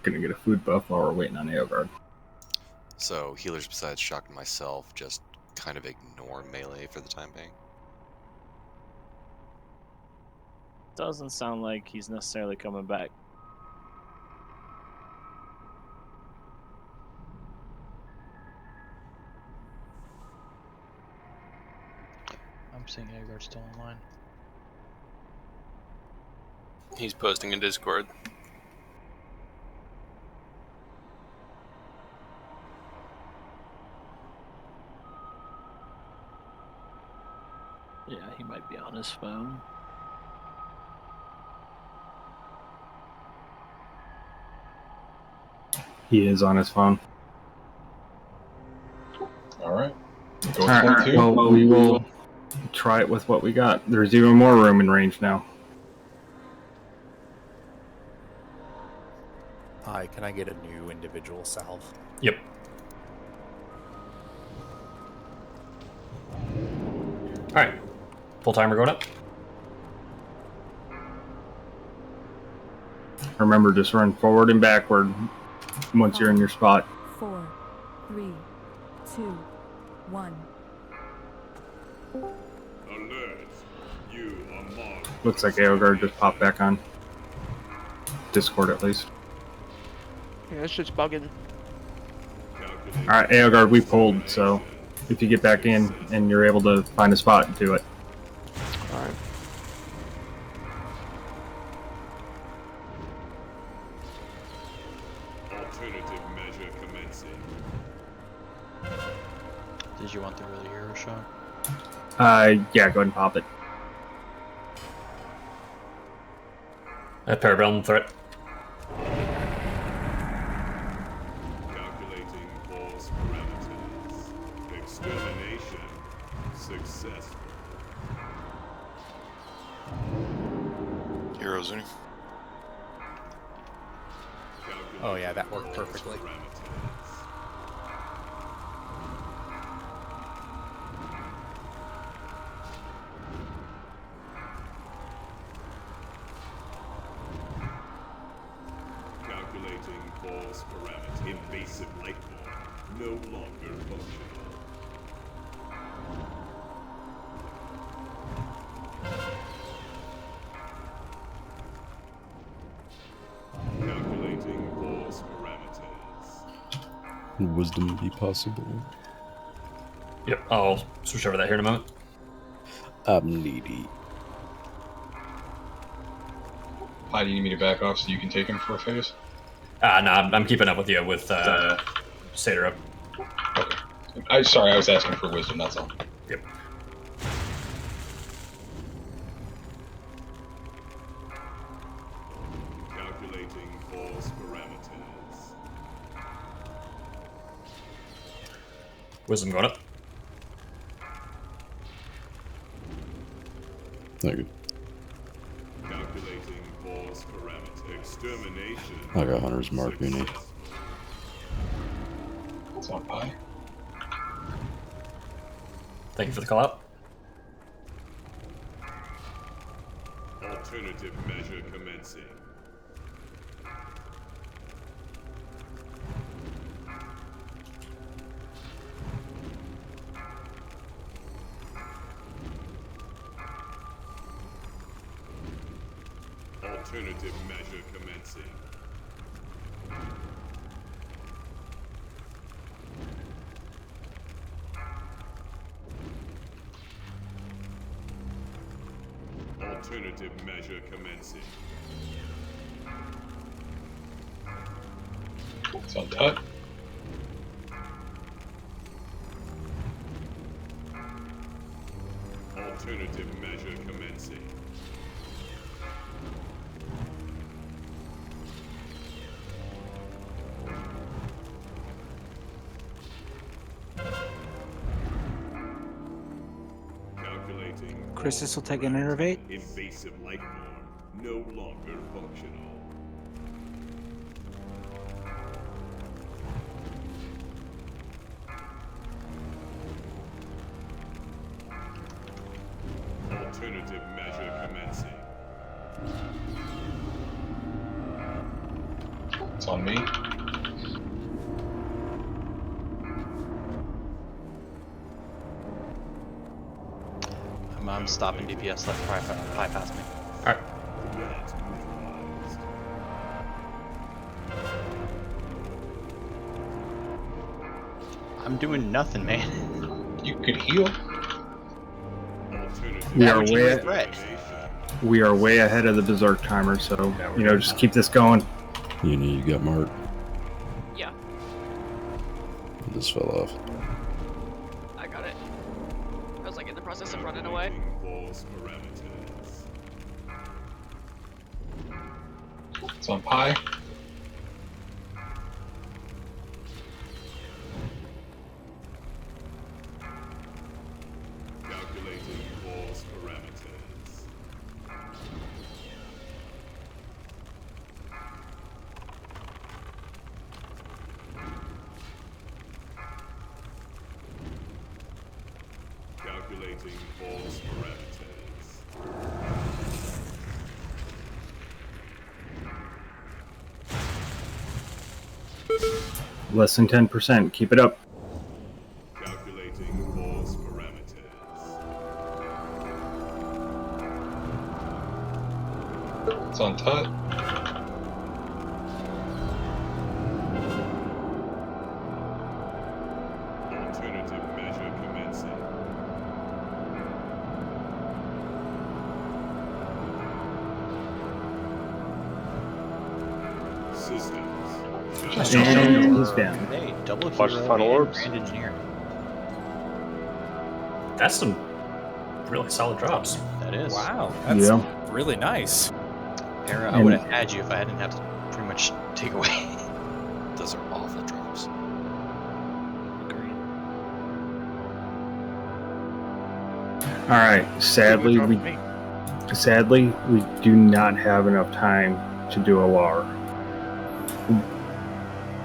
Gonna get a food buff while we're waiting on Aogard. So healers besides Shock and myself just kind of ignore melee for the time being. Doesn't sound like he's necessarily coming back. I'm seeing Aegard still online. He's posting in Discord. Yeah, he might be on his phone. He is on his phone. Alright. All right, well, we will try it with what we got. There's even more room in range now. Hi, can I get a new individual salve? Yep. Alright. Full timer going up. Remember, just run forward and backward once you're in your spot. 4, 3, 2, 1. Alert. You are marked. Looks like Aogard just popped back on. Discord, at least. Yeah, this shit's bugging. Alright, Aogard, we pulled, so if you get back in and you're able to find a spot, do it. Alright. Alternative Yeah, go ahead and pop it. Parabellum threat. Calculating false parameters. Extermination successful. Heroes, any? Oh yeah, that worked perfectly. Calculating false parameter. Invasive life form no longer functional. Calculating false parameters. Wisdom be possible? Yep, I'll switch over that here in a moment. I'm needy. Hi, do you need me to back off so you can take him for a phase? No, I'm keeping up with you with Satyr up. Okay. Sorry, I was asking for wisdom, that's all. Yep. Calculating false parameters. Wisdom going up. Thank you. Calculating false parameter. Extermination. I got Hunter's Mark, you need. It's on high. Thank you for the call out. Alternative measure commencing. Alternative measure commencing. Alternative measure commencing. It's on tut. Alternative measure commencing. Calculating. Chris, this will take an innervate. Invasive life form no longer functional. Alternative measure commencing. It's on me. I'm stopping DPS, let fly past me. Alright. I'm doing nothing, man. You could heal. We are way ahead of the Berserk timer, so just keep this going. You got Mark. Yeah, This fell off. I got it. I was like in the process of running away. It's on pie. Calculating false parameters. Calculating false parameters. Less than 10%. Keep it up. Calculating false parameters. It's on tut. Alternative measure commencing. Systems. And he's down. Hey, double Watch the hero final and orbs. Grand engineer. That's some really solid drops. That is. Wow, that's Yeah. really nice. Para, I would have had you if I hadn't have to pretty much take away. Those are awful drops. Agreed. All right. Sadly, we do not have enough time to do a LAR.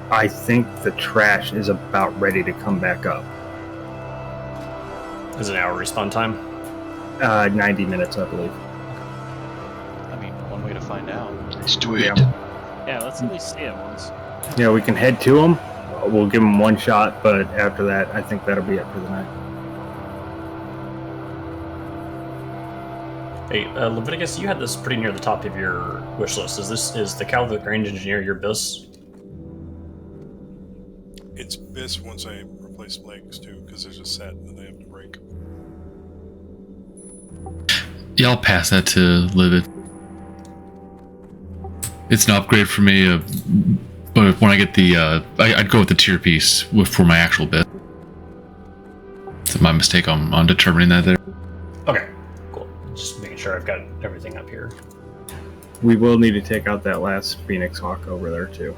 I think the trash is about ready to come back up. Is it an hour respawn time? 90 minutes, I believe. I mean, one way to find out. Let's do it. Yeah, let's at least see it once. Yeah, we can head to them. We'll give them one shot, but after that, I think that'll be it for the night. Hey, Leviticus, you had this pretty near the top of your wish list. Is the Calvert Grange Engineer your BIS? It's this once I replace legs too, because there's a set that they have to break. Yeah, I'll pass that to Livid. It's an upgrade for me, but when I get the, I'd go with the tier piece for my actual bit. It's my mistake on determining that there. Okay, cool. Just making sure I've got everything up here. We will need to take out that last Phoenix Hawk over there, too.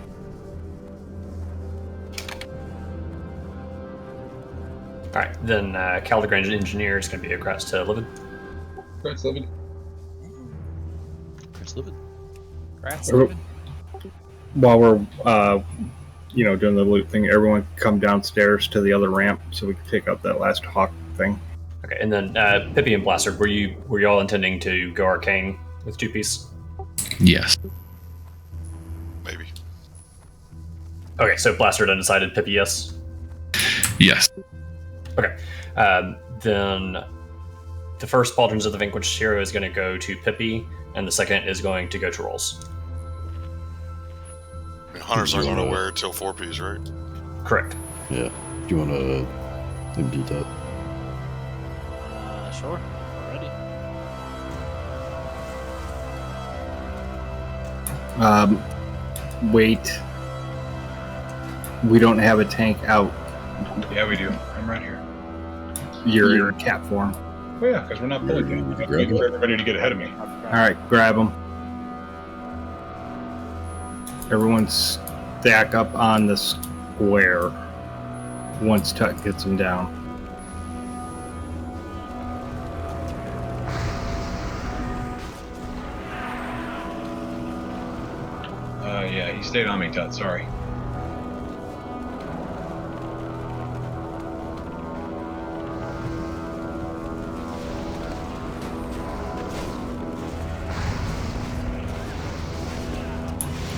Alright, then Cal the Grange Engineer is going to be a congrats to Livid. Congrats, Livid. Congrats, Livid. Congrats, Livid. While we're, doing the loot thing, everyone come downstairs to the other ramp so we can take out that last Hawk thing. Okay, and then Pippi and Blaster, were you all intending to go Arcane with 2-piece? Yes. Maybe. Okay, so Blaster undecided, Pippi yes? Yes. Okay, then the first Pauldrons of the Vanquished Hero is going to go to Pippi, and the second is going to go to Rolls. I mean, hunters aren't going to wear it till 4Ps, right? Correct. Yeah. Do you want to empty that? Sure. Already. Wait. We don't have a tank out. Yeah, we do. I'm right here. You're in cat form. Oh yeah, because we're not fully done. I'm waiting for everybody to get ahead of me. Alright, grab them. Everyone stack up on the square once Tut gets them down. Yeah, he stayed on me, Tut. Sorry.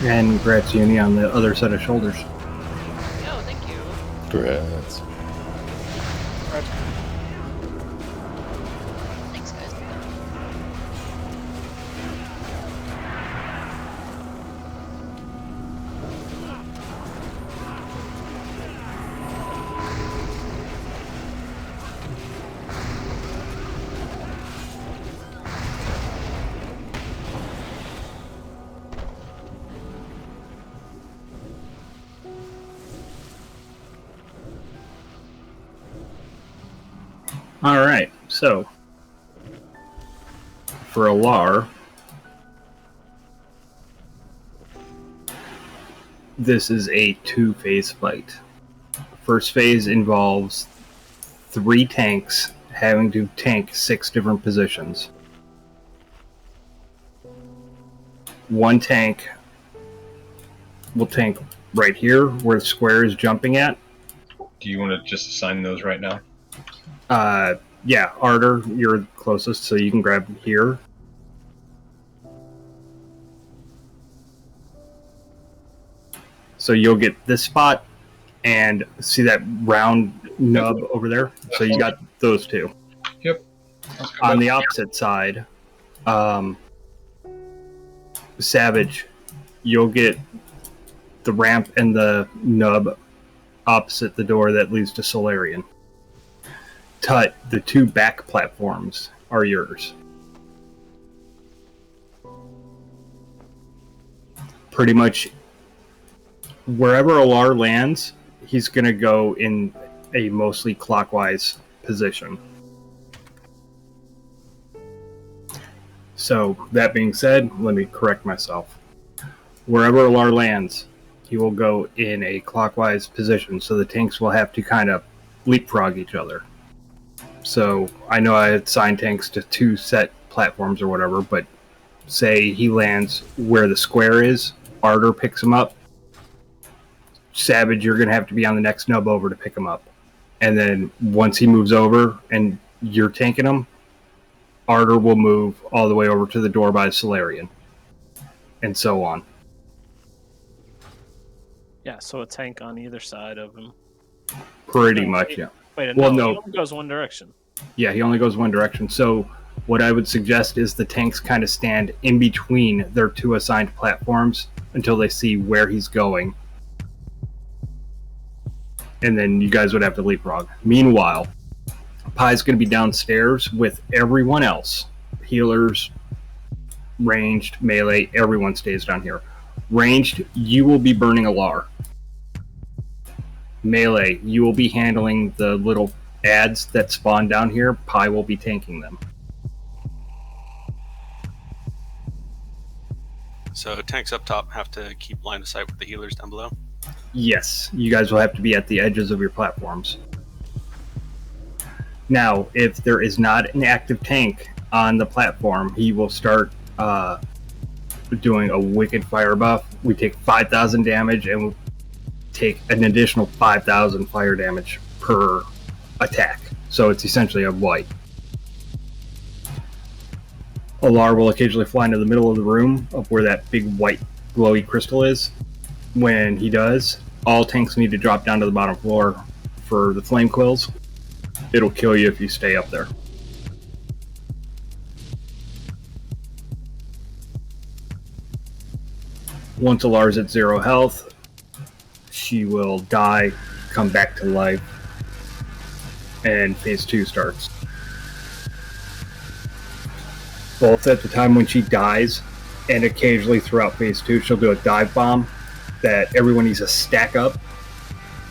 And congrats, Uni, on the other set of shoulders. Oh, thank you. Congrats. Thanks, guys. Alright, so for a LAR, this is a 2-phase fight. First phase involves 3 tanks having to tank 6 different positions. One tank will tank right here where the square is jumping at. Do you want to just assign those right now? Yeah, Arter, you're closest, so you can grab here. So you'll get this spot, and see that round nub over there? So you got those two. Yep. On the opposite side, Savage, you'll get the ramp and the nub opposite the door that leads to Solarian. Tut, the 2 back platforms are yours. Pretty much wherever Alar lands, he's going to go in a mostly clockwise position. So, that being said, let me correct myself. Wherever Alar lands, he will go in a clockwise position, so the tanks will have to kind of leapfrog each other. So, I know I had assigned tanks to 2 set platforms or whatever, but say he lands where the square is, Ardor picks him up. Savage, you're going to have to be on the next nub over to pick him up. And then once he moves over and you're tanking him, Ardor will move all the way over to the door by Solarian. And so on. Yeah, so a tank on either side of him. Pretty much, yeah. Wait, Well, no, no. he only goes one direction. Yeah, he only goes one direction. So what I would suggest is the tanks kind of stand in between their 2 assigned platforms until they see where he's going. And then you guys would have to leapfrog. Meanwhile, Pie's going to be downstairs with everyone else. Healers, ranged, melee, everyone stays down here. Ranged, you will be burning Alar. Melee, you will be handling the little ads that spawn down here. Pie will be tanking them. So tanks up top have to keep line of sight with the healers down below? Yes, you guys will have to be at the edges of your platforms. Now, if there is not an active tank on the platform, he will start doing a wicked fire buff. We take 5,000 damage and we'll take an additional 5,000 fire damage per attack. So it's essentially a wipe. Alar will occasionally fly into the middle of the room of where that big white glowy crystal is. When he does, all tanks need to drop down to the bottom floor for the flame quills. It'll kill you if you stay up there. Once Alar's at 0 health, she will die, come back to life, and phase 2 starts. Both at the time when she dies, and occasionally throughout phase 2, she'll do a dive bomb that everyone needs to stack up,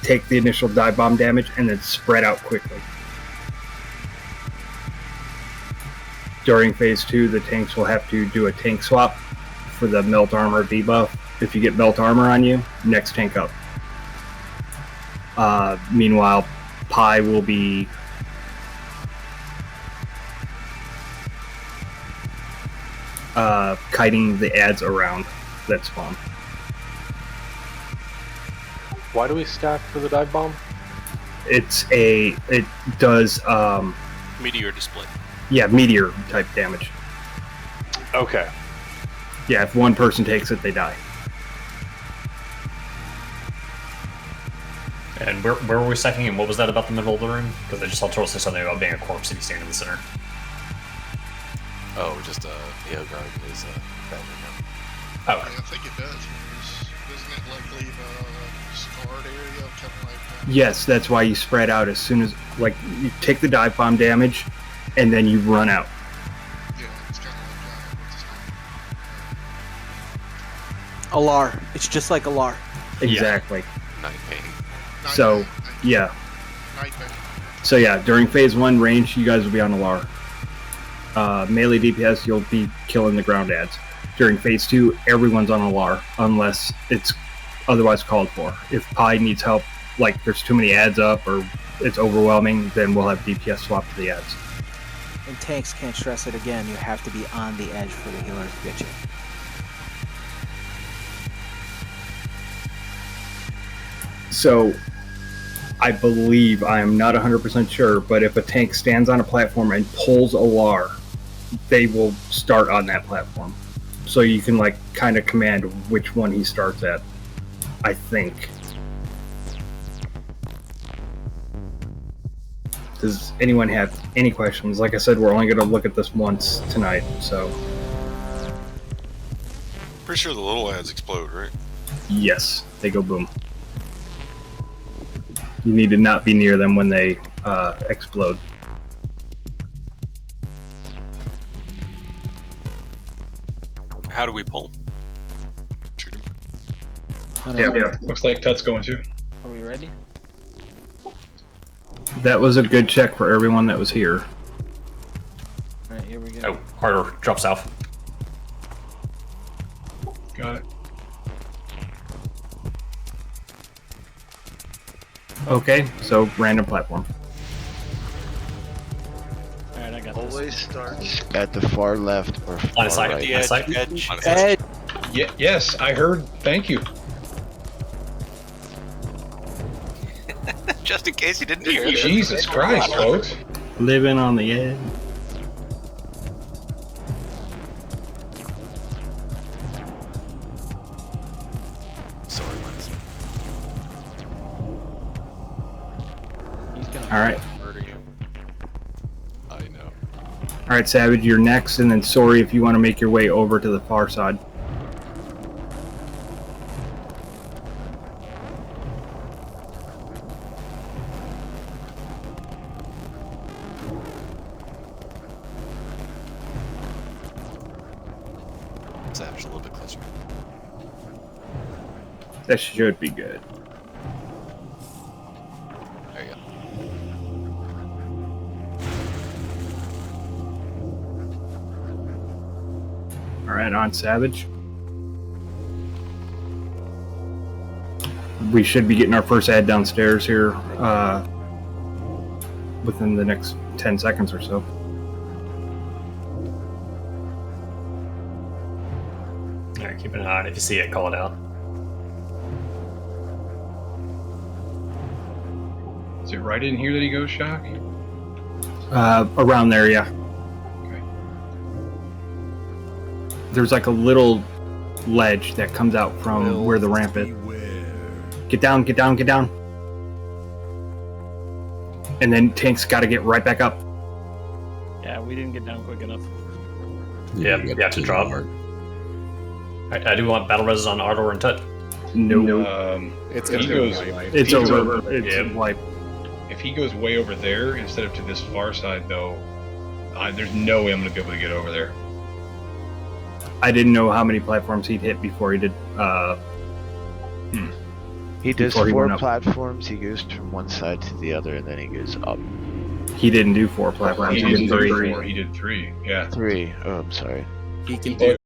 take the initial dive bomb damage, and then spread out quickly. During phase 2, the tanks will have to do a tank swap for the melt armor debuff. If you get melt armor on you, next tank up. Meanwhile, Pi will be kiting the ads around that spawn. Why do we stack for the dive bomb? It does Meteor display. yeah, meteor type damage. Okay. Yeah, if one person takes it, they die. And where were we stacking, and what was that about the middle of the room? Because I just saw Turtle say something about being a corpse if you stand in the center. Oh, just Neo Guard is better now. Oh, I think it does. Doesn't it like leave a scarred area, kind of like that? Yes, that's why you spread out as soon as, like, you take the dive bomb damage, and then you run out. Yeah, it's kind of Alar. It's just like Alar. Exactly. Night pain. So, yeah. Night pain. So yeah, during phase 1 range, you guys will be on Alar. Melee DPS, you'll be killing the ground ads. During phase 2, everyone's on Alar, unless it's otherwise called for. If Pi needs help, like there's too many ads up or it's overwhelming, then we'll have DPS swap to the ads. And tanks, can't stress it again, you have to be on the edge for the healer to get you. So, I believe, I am not 100% sure, but if a tank stands on a platform and pulls Alar, they will start on that platform. So you can, like, kind of command which one he starts at, I think. Does anyone have any questions? Like I said, we're only going to look at this once tonight, so... Pretty sure the little ads explode, right? Yes, they go boom. You need to not be near them when they explode. How do we pull? Shoot him. Yeah. Looks like Tut's going to. Are we ready? That was a good check for everyone that was here. Alright, here we go. Oh, Ardor, drop south. Got it. Okay, so random platform. Alright, I got this. Always starts at the far left or far right. Edge. Yes, I heard. Thank you. Just in case you didn't hear it. Jesus Christ, folks. Living on the edge. Sorry, All right. murder you. I know. All right, Savage, you're next, and then Sorry if you want to make your way over to the far side. Savage, a little bit closer. That should be good. There you go. All right, on Savage. We should be getting our first ad downstairs here within the next 10 seconds or so. Alright, keep an eye on it. If you see it, call it out. Is it right in here that he goes, Shock? Around there, yeah. Okay. There's like a little ledge that comes out from where the ramp is. Get down, get down, get down. And then Tank's got to get right back up. Yeah, we didn't get down quick enough. Yeah, you have to drop. I do want battle res on Ardor and Tut. No. It's It's It's over. It's wipe. If he goes way over there instead of to this far side, though, there's no way I'm going to be able to get over there. I didn't know how many platforms he'd hit before he did. He does Before he 4 went up. platforms. He goes from one side to the other, and then he goes up. He didn't do 4 platforms. He He did did 3. 3. He did 3. Yeah. 3. Oh, I'm sorry. He can do